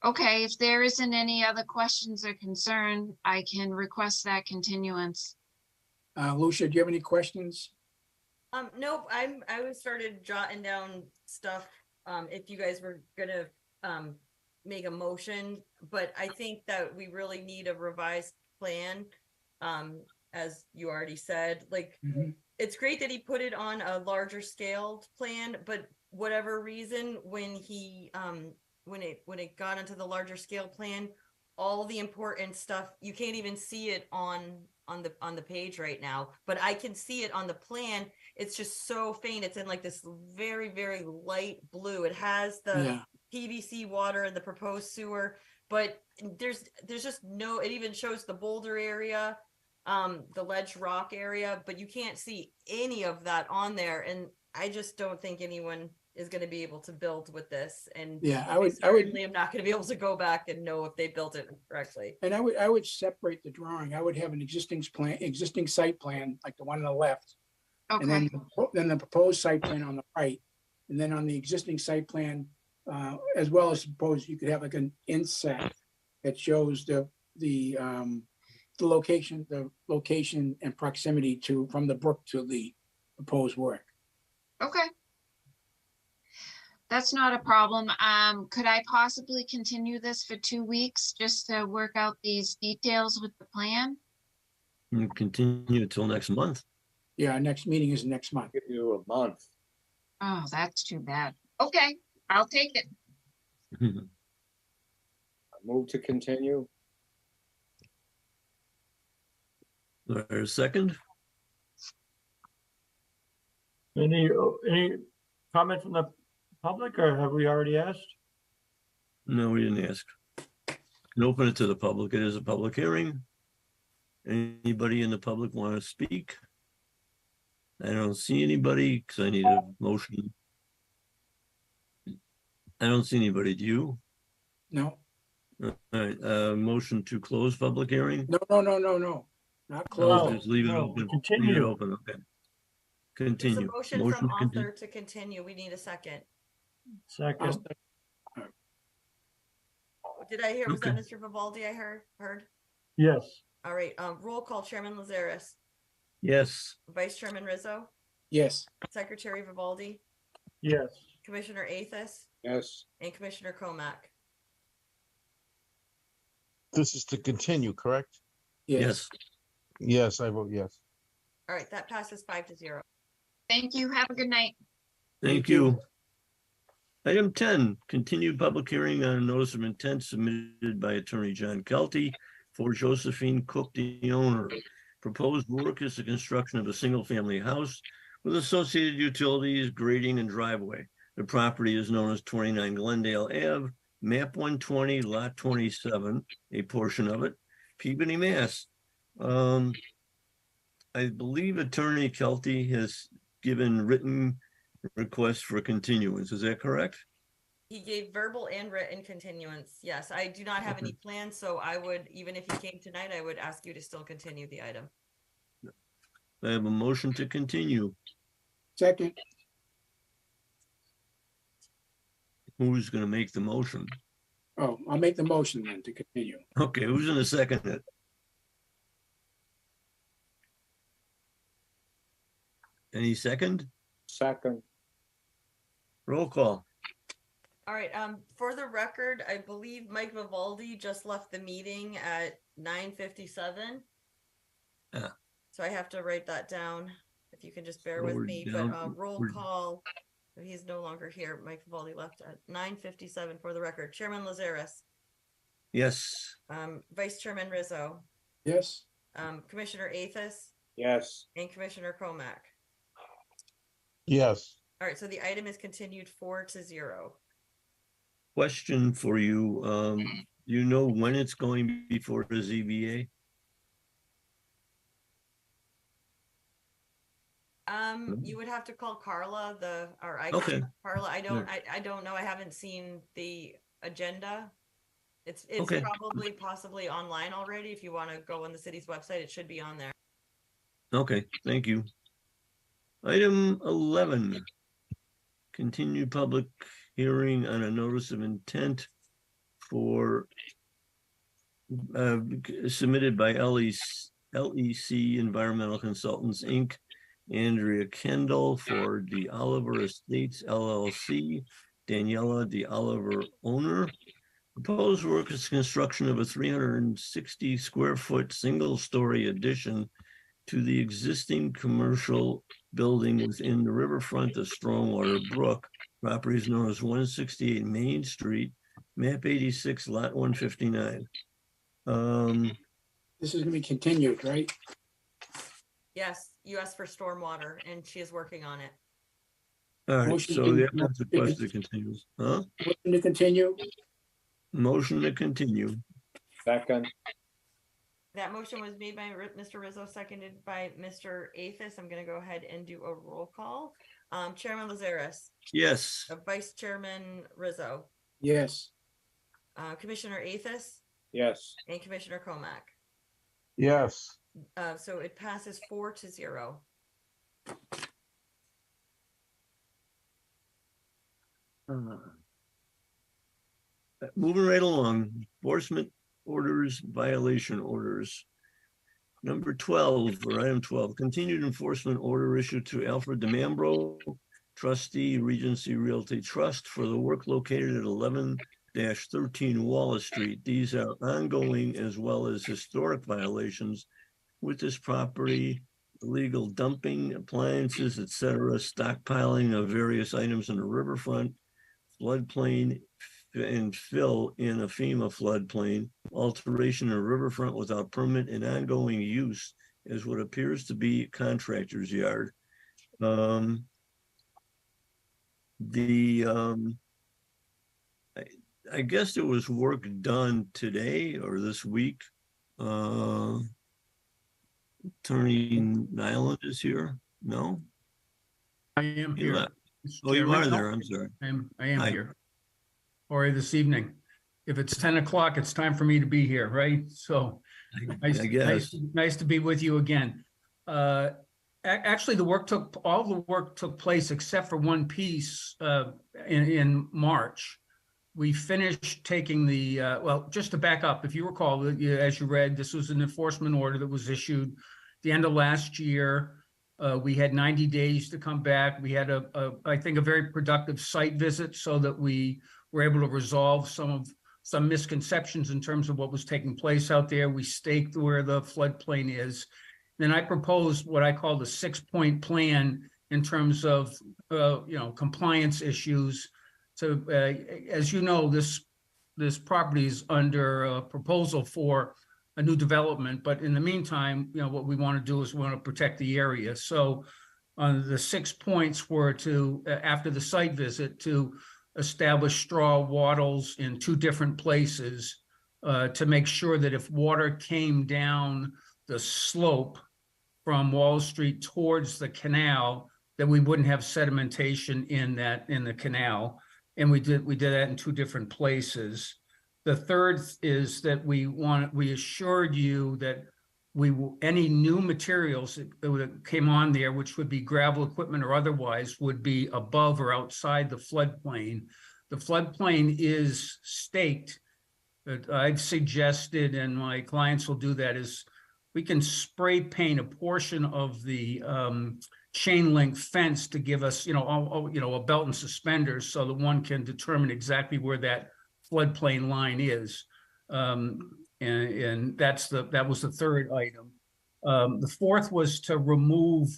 Okay, if there isn't any other questions or concern, I can request that continuance. Lucia, do you have any questions? Nope. I was started jotting down stuff. If you guys were gonna make a motion, but I think that we really need a revised plan. As you already said, like it's great that he put it on a larger scaled plan, but whatever reason, when he when it got into the larger scale plan, all the important stuff, you can't even see it on the page right now, but I can see it on the plan. It's just so faint. It's in like this very, very light blue. It has the PVC water and the proposed sewer, but there's just no, it even shows the boulder area, the ledge rock area, but you can't see any of that on there. And I just don't think anyone is going to be able to build with this. And I am not going to be able to go back and know if they built it correctly. And I would separate the drawing. I would have an existing site plan, like the one on the left. Okay. And then the proposed site plan on the right. And then on the existing site plan, as well as suppose you could have like an inset that shows the location and proximity from the brook to the proposed work. Okay. That's not a problem. Could I possibly continue this for 2 weeks just to work out these details with the plan? You continue until next month. Yeah, our next meeting is next month. Give you a month. Oh, that's too bad. Okay, I'll take it. Move to continue. Or a second? Any comment from the public or have we already asked? No, we didn't ask. Can open it to the public. It is a public hearing. Anybody in the public want to speak? I don't see anybody because I need a motion. I don't see anybody. Do you? No, All right, motion to close public hearing? no, not Oh, close. just leave it no, open. Leave it continue. open, okay. It's a Continue. motion Motion from to continue. author to continue. We need a second. Second, Did I hear, was that Okay. Mr. Vivaldi I heard? yes. All right, roll call, Chairman Lazaris, Yes, Vice Chairman Rizzo, Yes, Secretary Vivaldi, Yes. Commissioner Athos, Yes, and Commissioner Comack. This is to continue, correct? yes. Yes, I vote yes. All right, that passes 5-0. Thank you. Have a good night. thank you. Item 10, continued public hearing on a notice of intent submitted by Attorney John Kelty for Josephine Cook, the owner. Proposed work is the construction of a single-family house with associated utilities, grading, and driveway. The property is known as 29 Glendale Ave, map 120, lot 27, a portion of it, Peabody, Mass. I believe Attorney Kelty has given written request for continuance. Is that correct? He gave verbal and written continuance. Yes, I do not have any plans, so I would, even if he came tonight, I would ask you to still continue the item. I have a motion to continue. Second, Who's going to make the motion? oh, I'll make the motion then to continue. Okay, who's going to second it? Any second? second, Roll call. All right, for the record, I believe Mike Vivaldi just left the meeting at 9:57. Ah. So I have to write that down, if you can just bear So with we're me, down- but roll we're- call. He's no longer here. Mike Vivaldi left at 9:57 for the record. Chairman Lazaris, Yes, Vice Chairman Rizzo, Yes, Commissioner Athos, yes, and Commissioner Comack. Yes, All right, so the item is continued 4-0. question for you. You know when it's going before the ZBA? You would have to call Carla, Okay. Carla, I don't, Right. I don't know. I haven't seen the agenda. It's Okay. probably possibly online already. If you want to go on the city's website, it should be on there. Okay, thank you. Item 11. Continued public hearing on a notice of intent for submitted by LEC Environmental Consultants, Inc., Andrea Kendall for the Oliver Estates LLC, Daniela the Oliver owner. Proposed work is construction of a 360 square foot single-story addition to the existing commercial building within the riverfront of Stormwater Brook. Property is known as 168 Main Street, map 86, lot 159. this is gonna be continued, right? Yes, you asked for stormwater and she is working on it. All right, Motion so to- the applicant's request to continue, huh? Motion to continue, Motion to continue. second, That motion was made by Mr. Rizzo, seconded by Mr. Athos. I'm going to go ahead and do a roll call. Chairman Lazaris, Yes, Vice Chairman Rizzo, yes. Commissioner Athos, yes, and Commissioner Comack. yes. So it passes 4-0. moving right along, enforcement orders, violation orders. Number 12, or item 12, continued enforcement order issued to Alfred DeMambro, trustee, Regency Realty Trust, for the work located at 11-13 Wallace Street. These are ongoing as well as historic violations with this property, illegal dumping, appliances, etc., stockpiling of various items in the riverfront, floodplain, and fill in a FEMA floodplain, alteration of riverfront without permit, and ongoing use as what appears to be contractor's yard. The, I guess there was work done today or this week. Attorney Nyland is here? No? I am He here. left. Mr. Oh, you Chairman. are No, there, I'm sorry. I am Hi. here. Or this evening. If it's 10 o'clock, it's time for me to be here, right? So nice, I guess. nice to be with you again. Actually, all the work took place except for one piece in March. We finished taking the, well, just to back up, if you recall, as you read, this was an enforcement order that was issued the end of last year. We had 90 days to come back. We had I think, a very productive site visit so that we were able to resolve some misconceptions in terms of what was taking place out there. We staked where the floodplain is. Then I proposed what I call the 6-point plan in terms of, compliance issues. So, as you know, this property is under a proposal for a new development, but in the meantime, what we want to do is we want to protect the area. So, the 6 points were to, after the site visit, to establish straw wattles in 2 different places to make sure that if water came down the slope from Wall Street towards the canal, that we wouldn't have sedimentation in the canal. And we did that in 2 different places. The third is that we assured you that any new materials that came on there, which would be gravel equipment or otherwise, would be above or outside the floodplain. The floodplain is staked. I've suggested, and my clients will do that, is we can spray paint a portion of the chain link fence to give us, a belt and suspenders so that one can determine exactly where that floodplain line is. And that was the third item. The fourth was to remove,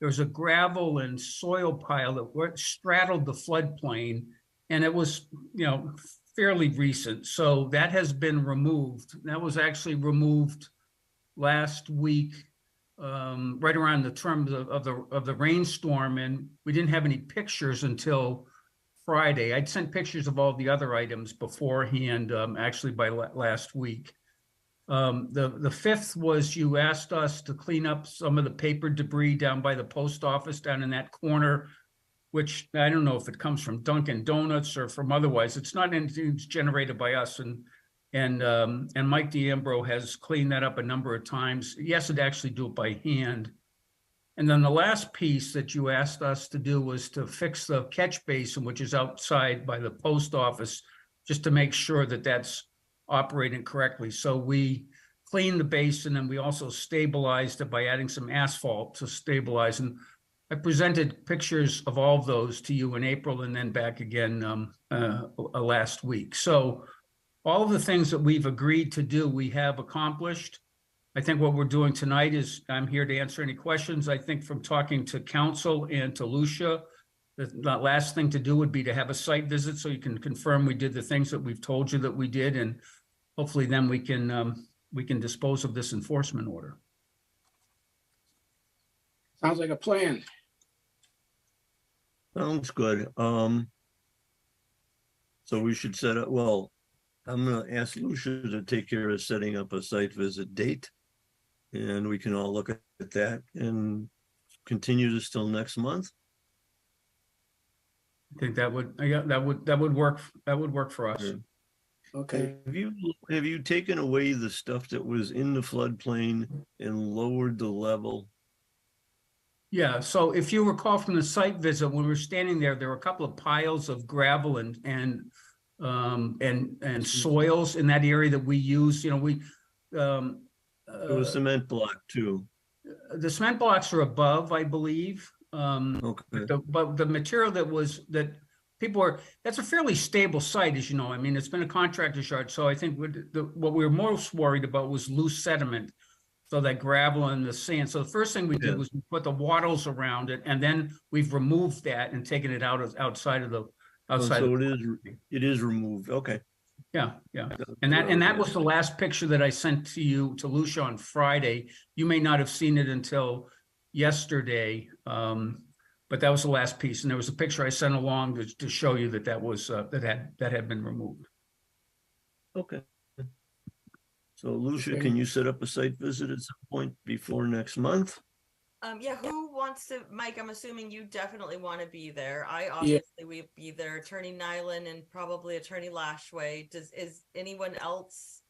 there's a gravel and soil pile that straddled the floodplain, and it was, fairly recent. So that has been removed. That was actually removed last week, right around the terms of the rainstorm, and we didn't have any pictures until Friday. I'd sent pictures of all the other items beforehand, actually by last week. The fifth was you asked us to clean up some of the paper debris down by the post office down in that corner, which I don't know if it comes from Dunkin' Donuts or from otherwise. It's not anything that's generated by us. And Mike D'Ambro has cleaned that up a number of times. He has to actually do it by hand. And then the last piece that you asked us to do was to fix the catch basin, which is outside by the post office, just to make sure that that's operating correctly. So we cleaned the basin and we also stabilized it by adding some asphalt to stabilize. And I presented pictures of all of those to you in April and then back again last week. So all of the things that we've agreed to do, we have accomplished. I think what we're doing tonight is I'm here to answer any questions. I think from talking to council and to Lucia, the last thing to do would be to have a site visit so you can confirm we did the things that we've told you that we did, and hopefully then we can dispose of this enforcement order. Sounds like a plan. Sounds good. So we should set up, well, I'm gonna ask Lucia to take care of setting up a site visit date. And we can all look at that and continue this till next month. I think that would work. That would work for us. Okay. Have you taken away the stuff that was in the floodplain and lowered the level? Yeah, so if you recall from the site visit, when we were standing there, there were a couple of piles of gravel and soils in that area that we use. There was cement block too. The cement blocks are above, I believe. Okay. But the material that's a fairly stable site, as you know. I mean, it's been a contractor's yard. So I think what we were most worried about was loose sediment. So that gravel and the sand. So the first thing we did was we put the wattles around it, and then we've removed that and taken it outside of the outside. So it is removed. Okay. Yeah. And that was the last picture that I sent to you, to Lucia, on Friday. You may not have seen it until yesterday. But But that was the last piece, and there was a picture I sent along to show you that that was, that had been removed. Okay. So Lucia, Okay. can you set up a site visit at some point before next month? Yeah, who wants to, Mike, I'm assuming you definitely want to be there. I Yeah. obviously will be there, Attorney Nyland and probably Attorney Lashway. Is anyone else?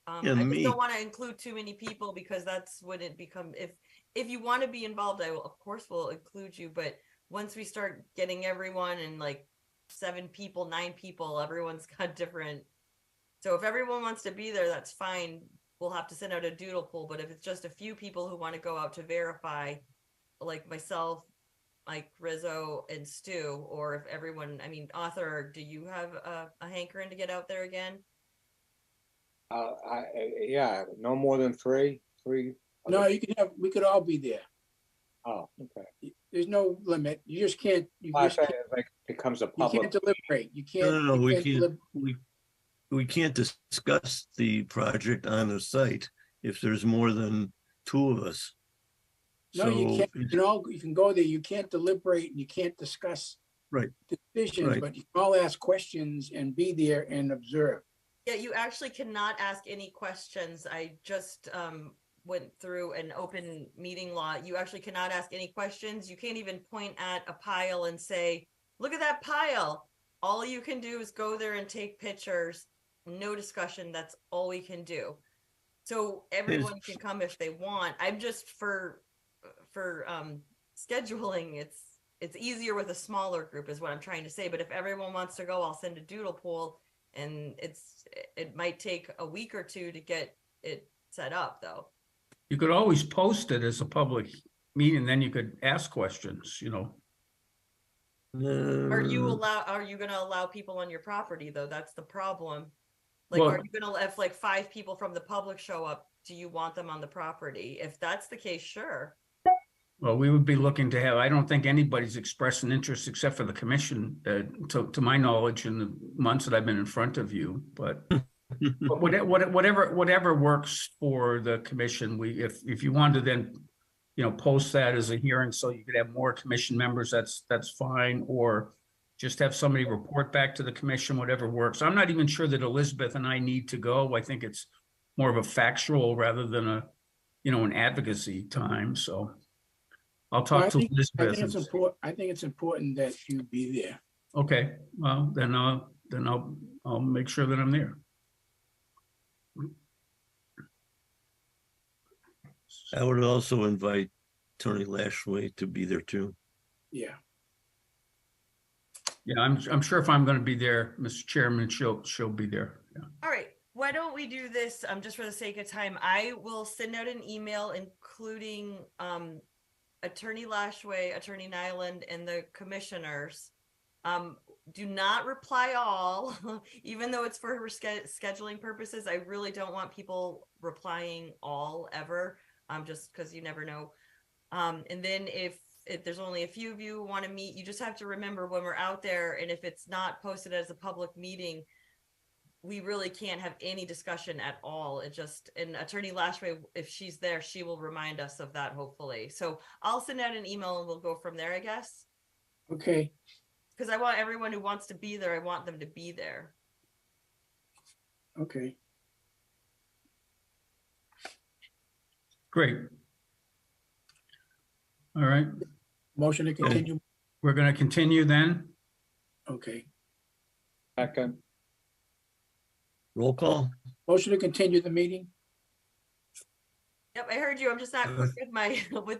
Yeah, I just me. don't want to include too many people because that's when it become, if you want to be involved, I will, of course, will include you. But once we start getting everyone and like 7 people, 9 people, everyone's got different. So if everyone wants to be there, that's fine. We'll have to send out a doodle poll. But if it's just a few people who want to go out to verify, like myself, like Rizzo and Stu, or if everyone, I mean, Author, do you have a hankering to get out there again? Yeah, no more than three. No, you can have, we could all be there. Oh, okay. There's no limit. You just can't, you I just say can't, it like becomes a you public. can't deliberate. You can't. No, you we can't can't, delib- we can't discuss the project on the site if there's more than 2 of us. No, you So, can't, you can go there. You can't deliberate and you can't discuss right, decisions, right. but you can all ask questions and be there and observe. Yeah, you actually cannot ask any questions. I just went through an open meeting law. You actually cannot ask any questions. You can't even point at a pile and say, look at that pile. All you can do is go there and take pictures. No discussion. That's all we can do. So everyone can come if they want. I'm just for scheduling, it's easier with a smaller group is what I'm trying to say. But if everyone wants to go, I'll send a doodle poll, and it might take a week or 2 to get it set up though. You could always post it as a public meeting, then you could ask questions, you know. Are you going to allow people on your property though? That's the problem. Like, Well- are you going to, if like 5 people from the public show up, do you want them on the property? If that's the case, sure. Well, we would be looking to have, I don't think anybody's expressed an interest except for the commission, to my knowledge, in the months that I've been in front of you, but whatever works for the commission, if you want to then, you know, post that as a hearing so you could have more commission members, that's fine, or just have somebody report back to the commission, whatever works. I'm not even sure that Elizabeth and I need to go. I think it's more of a factual rather than a, you know, an advocacy time, so. I'll talk to Elizabeth. I think it's important that you be there. Okay, well, then I'll make sure that I'm there. I would also invite Attorney Lashway to be there too. Yeah. Yeah, I'm sure if I'm going to be there, Mr. Chairman, she'll be there. Yeah. All right. Why don't we do this just for the sake of time? I will send out an email including Attorney Lashway, Attorney Nyland, and the commissioners. Do not reply all, even though it's for scheduling purposes. I really don't want people replying all ever, just because you never know. And then if there's only a few of you who want to meet, you just have to remember when we're out there, and if it's not posted as a public meeting, we really can't have any discussion at all. It just, and Attorney Lashway, if she's there, she will remind us of that, hopefully. So I'll send out an email and we'll go from there, I guess. Okay. Because I want everyone who wants to be there, I want them to be there. Okay. Great. All right. Motion to continue. We're going to continue then. Okay. Second. Roll call. Motion to continue the meeting. Yep, I heard you. I'm just not quick with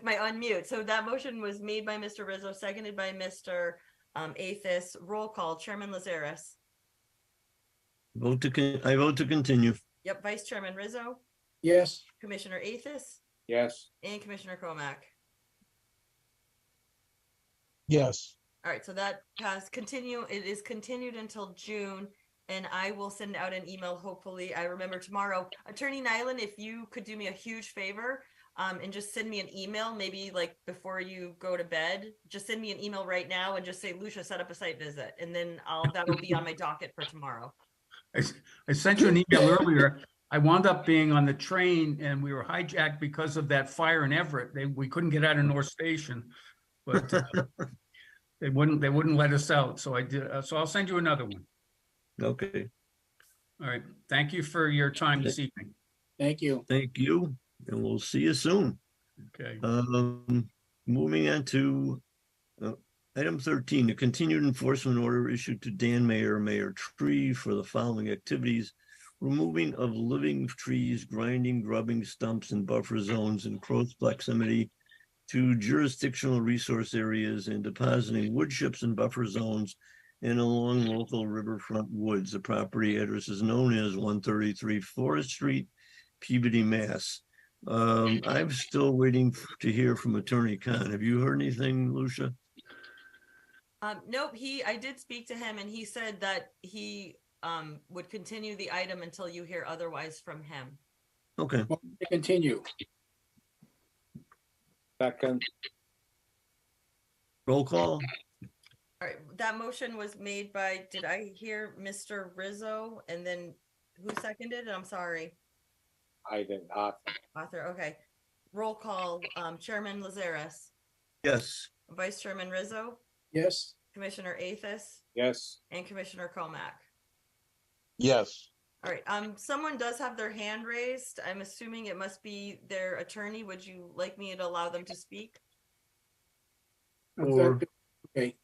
my unmute. So that motion was made by Mr. Rizzo, seconded by Mr. Athis. Roll call. Chairman Lazaris. I vote to continue. Yep. Vice Chairman Rizzo. Yes. Commissioner Athis. Yes. And Commissioner Comack. Yes. All right. So that has continue. It is continued until June. And I will send out an email. Hopefully I remember tomorrow. Attorney Nyland, if you could do me a huge favor and just send me an email, maybe like before you go to bed, just send me an email right now and just say, Lucia, set up a site visit. And then that'll be on my docket for tomorrow. I sent you an email earlier. I wound up being on the train and we were hijacked because of that fire in Everett. We couldn't get out of North Station. but they wouldn't let us out. So I did. So I'll send you another one. Okay, All right. Thank you for your time this evening. Thank you. thank you, and we'll see you soon. Okay. Moving on to item 13, a continued enforcement order issued to Dan Mayer, Mayor Tree for the following activities: removing of living trees, grinding, grubbing stumps in buffer zones in close proximity to jurisdictional resource areas, and depositing wood chips in buffer zones and along local riverfront woods. The property address is known as 133 Forest Street, Peabody, Mass. I'm still waiting to hear from Attorney Khan. Have you heard anything, Lucia? Nope, I did speak to him and he said that he would continue the item until you hear otherwise from him. Okay. Continue. Second, Roll call. All right, that motion was made by, did I hear Mr. Rizzo? And then who seconded it? I'm sorry. I did Arthur, okay. Roll call, Chairman Lazares, Yes. Vice Chairman Rizzo, Yes. Commissioner Athos, yes. and Commissioner Comack. Yes. All right, someone does have their hand raised. I'm assuming it must be their attorney. Would you like me to allow them to speak? Or okay.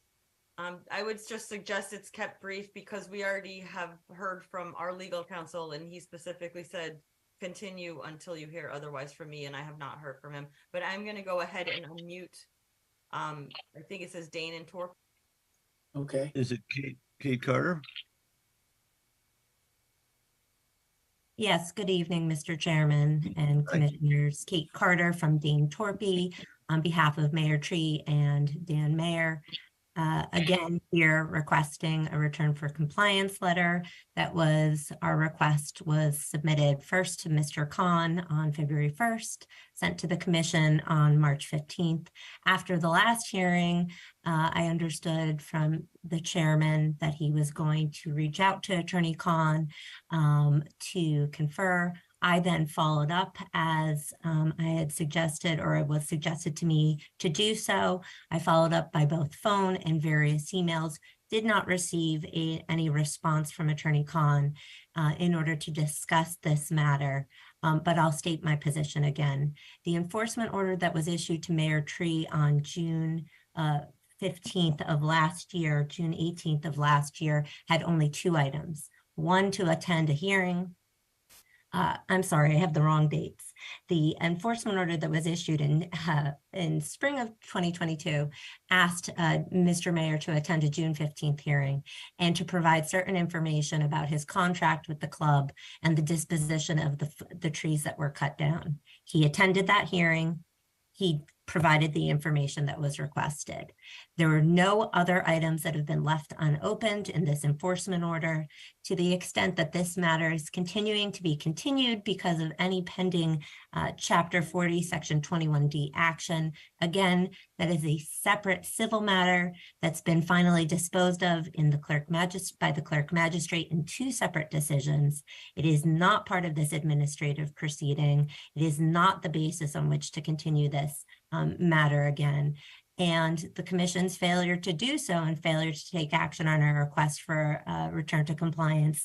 I would just suggest it's kept brief because we already have heard from our legal counsel and he specifically said continue until you hear otherwise from me, and I have not heard from him. But I'm going to go ahead and unmute. I think it says Dane and Torp. Okay. Is it Kate Carter? Yes, good evening, Mr. Chairman and Commissioners. Kate Carter from Dane Torpy on behalf of Mayor Tree and Dan Mayer. Again, here requesting a return for compliance letter. Our request was submitted first to Mr. Khan on February 1st, sent to the commission on March 15th. After the last hearing, I understood from the chairman that he was going to reach out to Attorney Khan to confer. I then followed up as I had suggested, or it was suggested to me to do so. I followed up by both phone and various emails, did not receive any response from Attorney Khan in order to discuss this matter, but I'll state my position again. The enforcement order that was issued to Mayor Tree on June 15th of last year, June 18th of last year, had only 2 items. One, to attend a hearing. I'm sorry, I have the wrong dates. The enforcement order that was issued in spring of 2022 asked Mr. Mayor to attend a June 15th hearing and to provide certain information about his contract with the club and the disposition of the trees that were cut down. He attended that hearing. He provided the information that was requested. There were no other items that have been left unopened in this enforcement order. To the extent that this matter is continuing to be continued because of any pending Chapter 40, Section 21D action, again, that is a separate civil matter that's been finally disposed of in the by the clerk magistrate in 2 separate decisions. It is not part of this administrative proceeding. It is not the basis on which to continue this matter again. And the commission's failure to do so and failure to take action on our request for return to compliance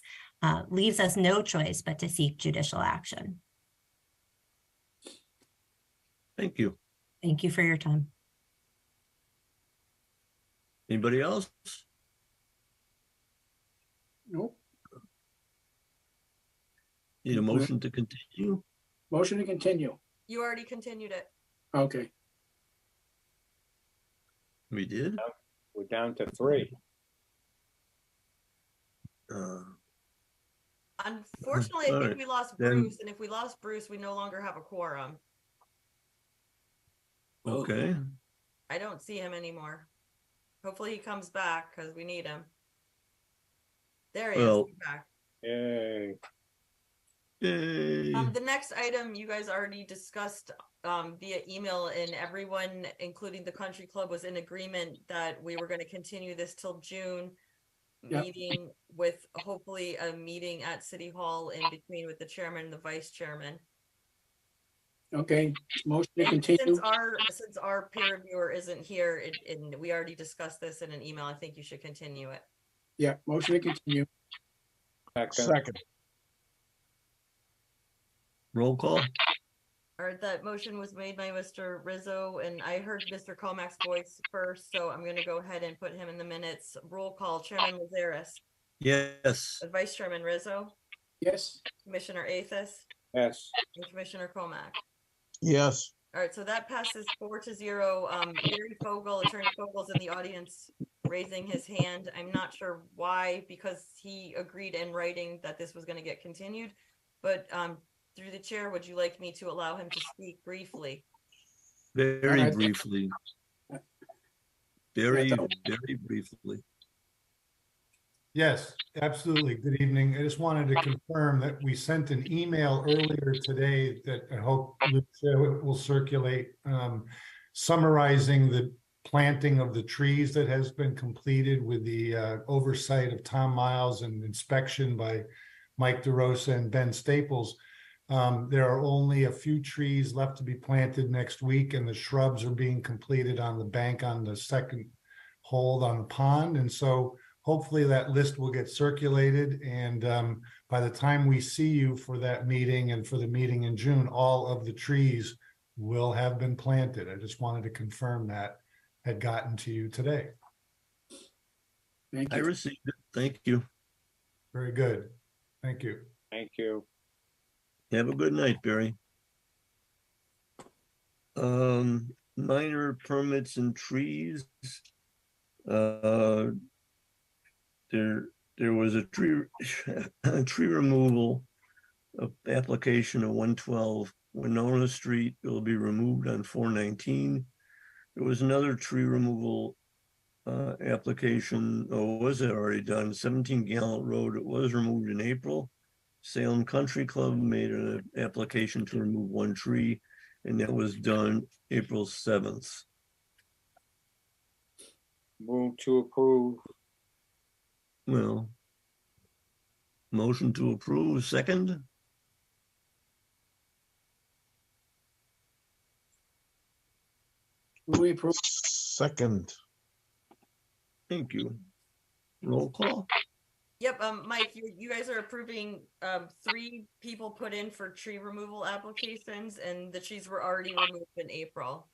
leaves us no choice but to seek judicial action. Thank you. Thank you for your time. Anybody else? Nope. Need a motion to continue? Motion to continue. You already continued it. Okay. We did? We're down to 3. Unfortunately, I All think right, we lost then- Bruce, and if we lost Bruce, we no longer have a quorum. Okay. I don't see him anymore. Hopefully he comes back because we need him. There he is. Well- He's back. Yay. Yay. The next item you guys already discussed via email, and everyone, including the country club, was in agreement that we were going to continue this till June Yep. meeting, with hopefully a meeting at City Hall in between with the chairman and the vice chairman. Okay, motion to And continue. since our peer reviewer isn't here, and we already discussed this in an email, I think you should continue it. Yeah, motion to continue. Second. Roll call. All right, that motion was made by Mr. Rizzo, and I heard Mr. Comac's voice first, so I'm gonna go ahead and put him in the minutes. Roll call, Chairman Lazaris, Yes. Vice Chairman Rizzo, Yes. Commissioner Athos, Yes. and Commissioner Comac. Yes. All right, so that passes 4-0. Gary Fogel, Attorney Fogel's in the audience raising his hand. I'm not sure why, because he agreed in writing that this was gonna get continued. But through the chair, would you like me to allow him to speak briefly? Very briefly. Very Yeah, briefly. Yes, absolutely. Good evening. I just wanted to confirm that we sent an email earlier today that I hope Lucia will circulate, summarizing the planting of the trees that has been completed with the oversight of Tom Miles and inspection by Mike DeRosa and Ben Staples. There are only a few trees left to be planted next week, and the shrubs are being completed on the bank on the second hold on the pond. And so hopefully that list will get circulated, and by the time we see you for that meeting and for the meeting in June, all of the trees will have been planted. I just wanted to confirm that had gotten to you today. Thank I you. received it. Thank you. Very good. Thank you. Thank you. Have a good night, Barry. Minor permits and trees. There was a tree removal application of 112 Winona Street. It will be removed on 419. There was another tree removal application, or was it already done? 17 Gallant Road. It was removed in April. Salem Country Club made an application to remove one tree, and that was done April 7th. Move to approve. Well, motion to approve, second. We approve. Second. Thank you. Roll call. Yep, Mike, you guys are approving 3 people put in for tree removal applications, and the trees were already removed in April.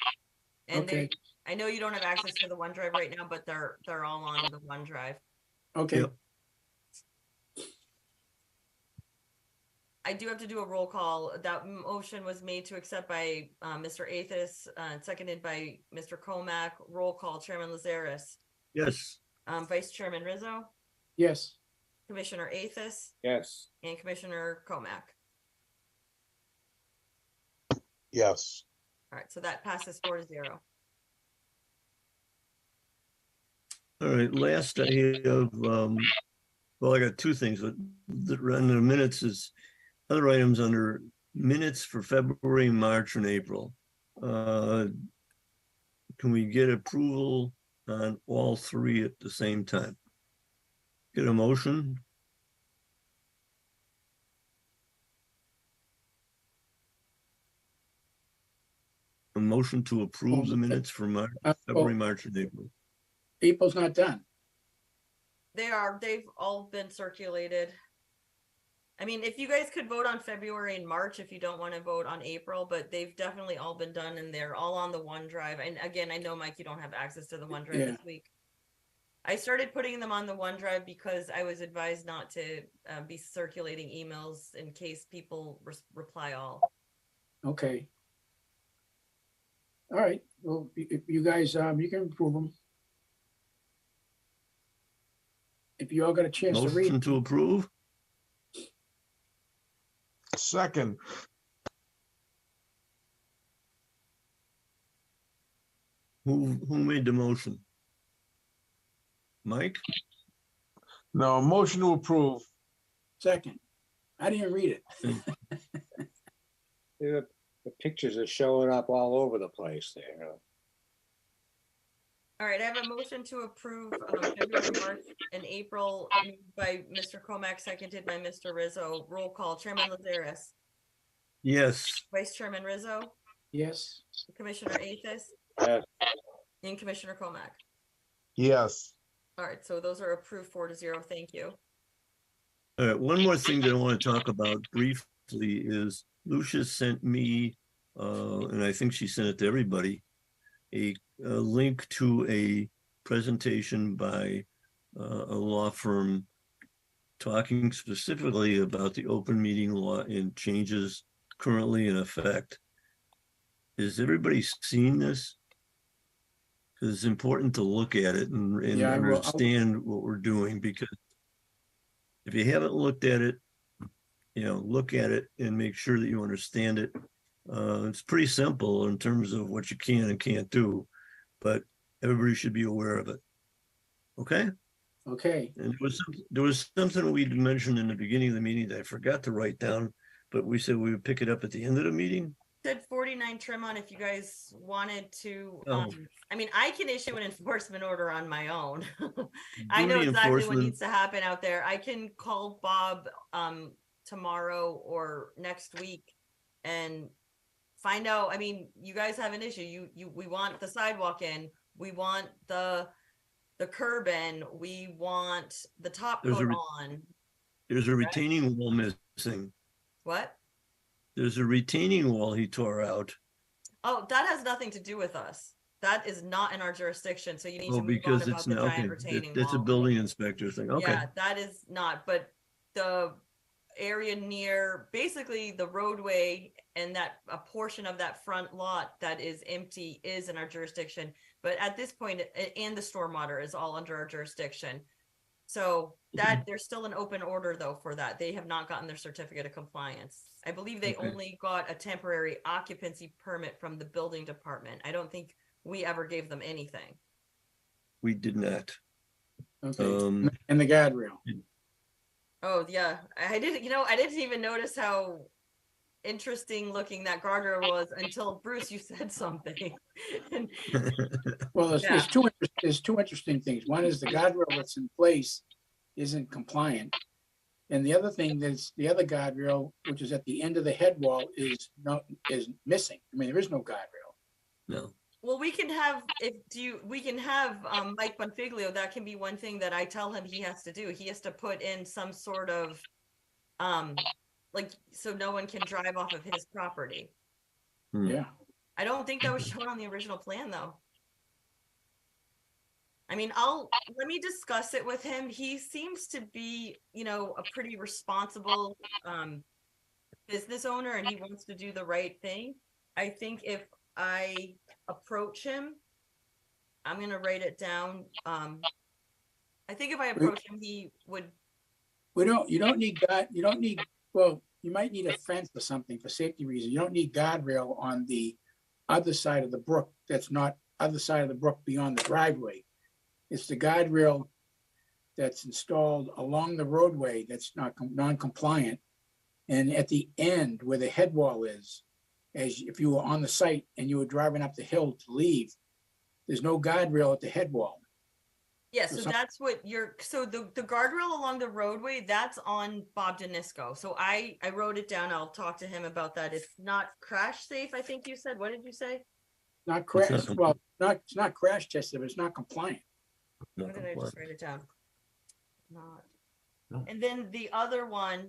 And Okay. I know you don't have access to the OneDrive right now, but they're all on the OneDrive. Okay. Yep. I do have to do a roll call. That motion was made to accept by Mr. Athos, seconded by Mr. Comac. Roll call, Chairman Lazaris. Yes. Vice Chairman Rizzo, Yes. Commissioner Athos, Yes. and Commissioner Comac. Yes. All right, so that passes 4-0. All right, last I have, well, I got 2 things that are on the minutes is other items under minutes for February, March, and April. Can we get approval on all 3 at the same time? Get a motion? A motion to approve the minutes for March, February, March, and April. April's not done. They've all been circulated. I mean, if you guys could vote on February and March, if you don't want to vote on April, but they've definitely all been done and they're all on the OneDrive. And again, I know, Mike, you don't have access to the OneDrive Yeah. this week. I started putting them on the OneDrive because I was advised not to be circulating emails in case people reply all. Okay. All right. Well, you guys, you can approve them. If you all got a chance to read. Motion to approve? Second. Who made the motion? Mike? No, motion to approve. Second. I didn't read it. The pictures are showing up all over the place there. All right, I have a motion to approve February, March, and April moved by Mr. Comac, seconded by Mr. Rizzo. Roll call, Chairman Lazaris, Yes. Vice Chairman Rizzo, Yes. Commissioner Athos, Yes. and Commissioner Comack. Yes. All right, so those are approved 4-0. Thank you. All right, one more thing that I want to talk about briefly is Lucia sent me, and I think she sent it to everybody, a link to a presentation by a law firm talking specifically about the open meeting law and changes currently in effect. Has everybody seen this? Because it's important to look at it and Yeah, I will. understand what we're doing, because if you haven't looked at it, look at it and make sure that you understand it. It's pretty simple in terms of what you can and can't do, but everybody should be aware of it. Okay? Okay. And there was something we mentioned in the beginning of the meeting that I forgot to write down, but we said we would pick it up at the end of the meeting. Said 49 Tremont if you guys wanted to. Oh. I mean, I can issue an enforcement order on my own. I Do know the exactly what enforcement. needs to happen out there. I can call Bob tomorrow or next week and find out. I mean, you guys have an issue. We want the sidewalk in. We want the curb in. We want the top There's coat a- on. There's a retaining wall missing. What? There's a retaining wall he tore out. Oh, that has nothing to do with us. That is not in our jurisdiction. So you need to move on Because about it's the not, giant okay, retaining that's a wall. building inspector thing, okay. Yeah, that is not, but the area near basically the roadway and that a portion of that front lot that is empty is in our jurisdiction. But at this point, and the stormwater is all under our jurisdiction. So that there's still an open order though for that. They have not gotten their certificate of compliance. I believe they Okay. only got a temporary occupancy permit from the building department. I don't think we ever gave them anything. We did not. Okay. And the guardrail. Oh yeah, I didn't. I didn't even notice how interesting looking that guardrail was until Bruce, you said something. And, Well, yeah. there's two interesting things. One is the guardrail that's in place isn't compliant. And the other thing is the other guardrail, which is at the end of the head wall, is missing. I mean, there is no guardrail. No. Well, we can have Mike Bonfiglio. That can be one thing that I tell him he has to do. He has to put in some sort of so no one can drive off of his property. Yeah. I don't think that was shown on the original plan though. I mean, let me discuss it with him. He seems to be, a pretty responsible business owner and he wants to do the right thing. I think if I approach him, I'm going to write it down. I think if I approach him, he would. You don't need, well, you might need a fence or something for safety reasons. You don't need guardrail on the other side of the brook. That's not other side of the brook beyond the driveway. It's the guardrail that's installed along the roadway that's not non-compliant. And at the end where the head wall is, as if you were on the site and you were driving up the hill to leave, there's no guardrail at the head wall. Yeah, so that's what so the guardrail along the roadway, that's on Bob Danisco. So I wrote it down. I'll talk to him about that. It's not crash safe, I think you said. What did you say? Not crash, well, it's not crash tested, but it's not compliant. What did I just write it down? Not. And then the other one,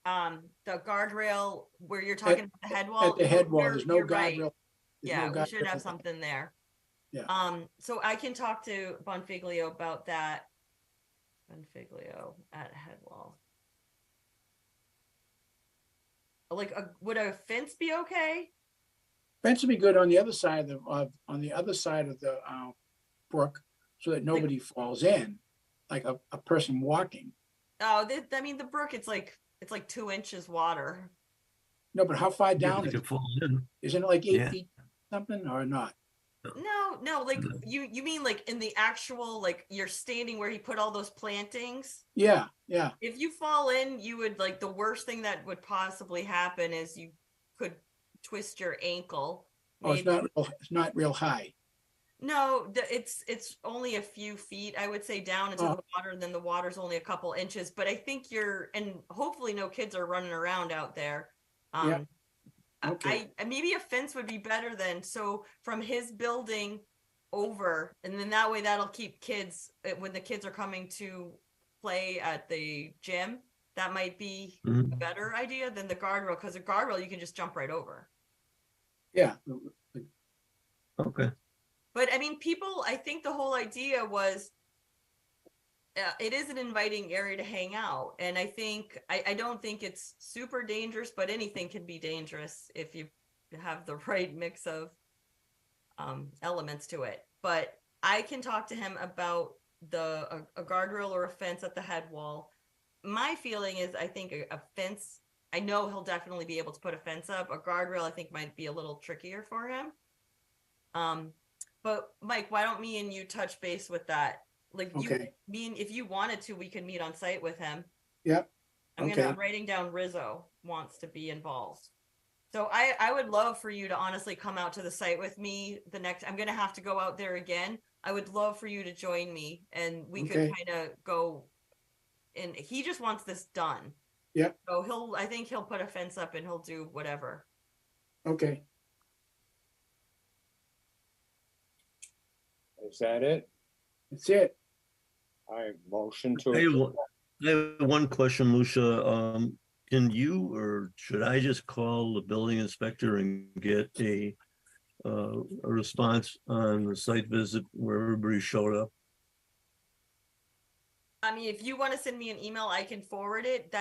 the guardrail where you're talking about the head wall. At the head wall, there's no you're right. guardrail. Yeah, we should have something there. Yeah. So I can talk to Bonfiglio about that. Bonfiglio at head wall. Would a fence be okay? Fence would be good on the other side of the brook, so that nobody falls in, like a person walking. Oh, I mean the brook. It's like 2 inches water. No, but how far down It could fall in. Isn't it like 8 Yeah. feet something or not? No, like you mean like in the actual, like you're standing where he put all those plantings? Yeah. If you fall in, you would the worst thing that would possibly happen is you could twist your ankle. Oh, it's not real high. No, it's only a few feet, I would say, down into the water, and then the water's only a couple inches. But I think and hopefully no kids are running around out there. Yeah. Okay. Maybe a fence would be better then. So from his building over, and then that way that'll keep kids, when the kids are coming to play at the gym, that might be a Mhm. better idea than the guardrail, because a guardrail you can just jump right over. Yeah. Okay. But I mean, people, I think the whole idea was it is an inviting area to hang out. And I think, I don't think it's super dangerous, but anything can be dangerous if you have the right mix of elements to it. But I can talk to him about a guardrail or a fence at the head wall. My feeling is, I think a fence, I know he'll definitely be able to put a fence up. A guardrail, I think, might be a little trickier for him. But Mike, why don't me and you touch base with that? Like, Okay. if you wanted to, we could meet on site with him. Yep. I'm writing down Rizzo wants to be involved. So I would love for you to honestly come out to the site with me I'm going to have to go out there again. I would love for you to join me, and we could kind of go, and he just wants this done. Yep. So I think he'll put a fence up and he'll do whatever. Okay. Is that it? That's it. I motion to. I have one question, Lucia. Can you, or should I just call the building inspector and get a response on the site visit where everybody showed up? I mean, if you want to send me an email, I can forward it.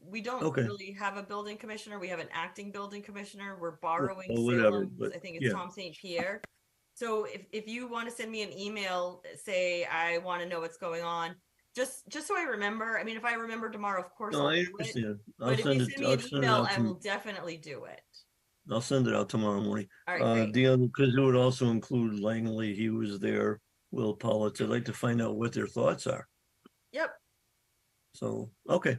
We don't really have a building commissioner. We have an acting building commissioner. We're borrowing Salem's. I think it's Tom St. Pierre. So if you want to send me an email, say, I want to know what's going on, just so I remember. I mean, if I remember tomorrow, of course, No, I'll I do understand. it. I'll But if send you it. send me I'll an send it email, out I will definitely do it. I'll send it out tomorrow morning. All right, great. The other, because it would also include Langley. He was there. Will Pollitt. I'd like to find out what their thoughts are. Yep. So, okay.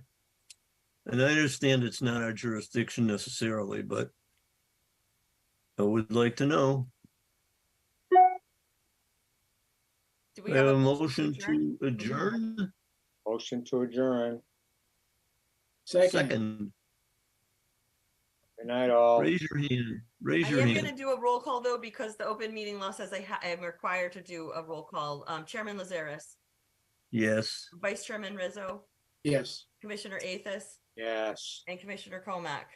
And I understand it's not our jurisdiction necessarily, but I would like to know. Do we I have have a a motion motion to adjourn. Motion to adjourn. Second. Good night, all. Raise your hand. Raise I your am hand. going to do a roll call though, because the open meeting law says I am required to do a roll call. Chairman Lazaris, Yes. Vice Chairman Rizzo, Yes. Commissioner Athos, Yes. and Commissioner Comack.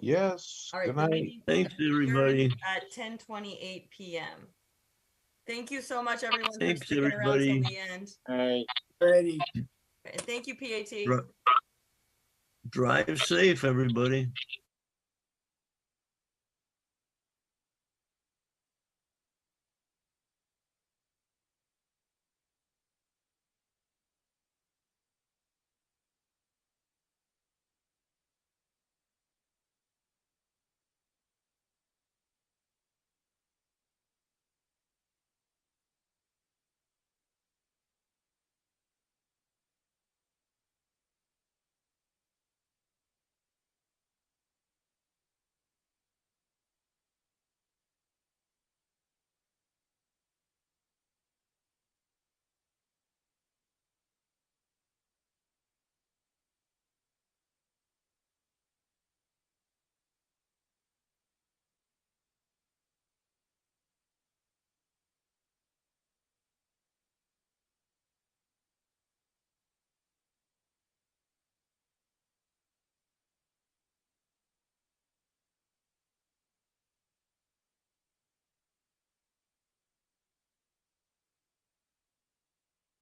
Yes. All right. Good the night. meeting Thanks, adjourned everybody. At 10:28 p.m. Thank you so much, everyone, Thanks, for sticking around till everybody. the end. Hey. Ready. And thank you, PAT. Drive safe, everybody.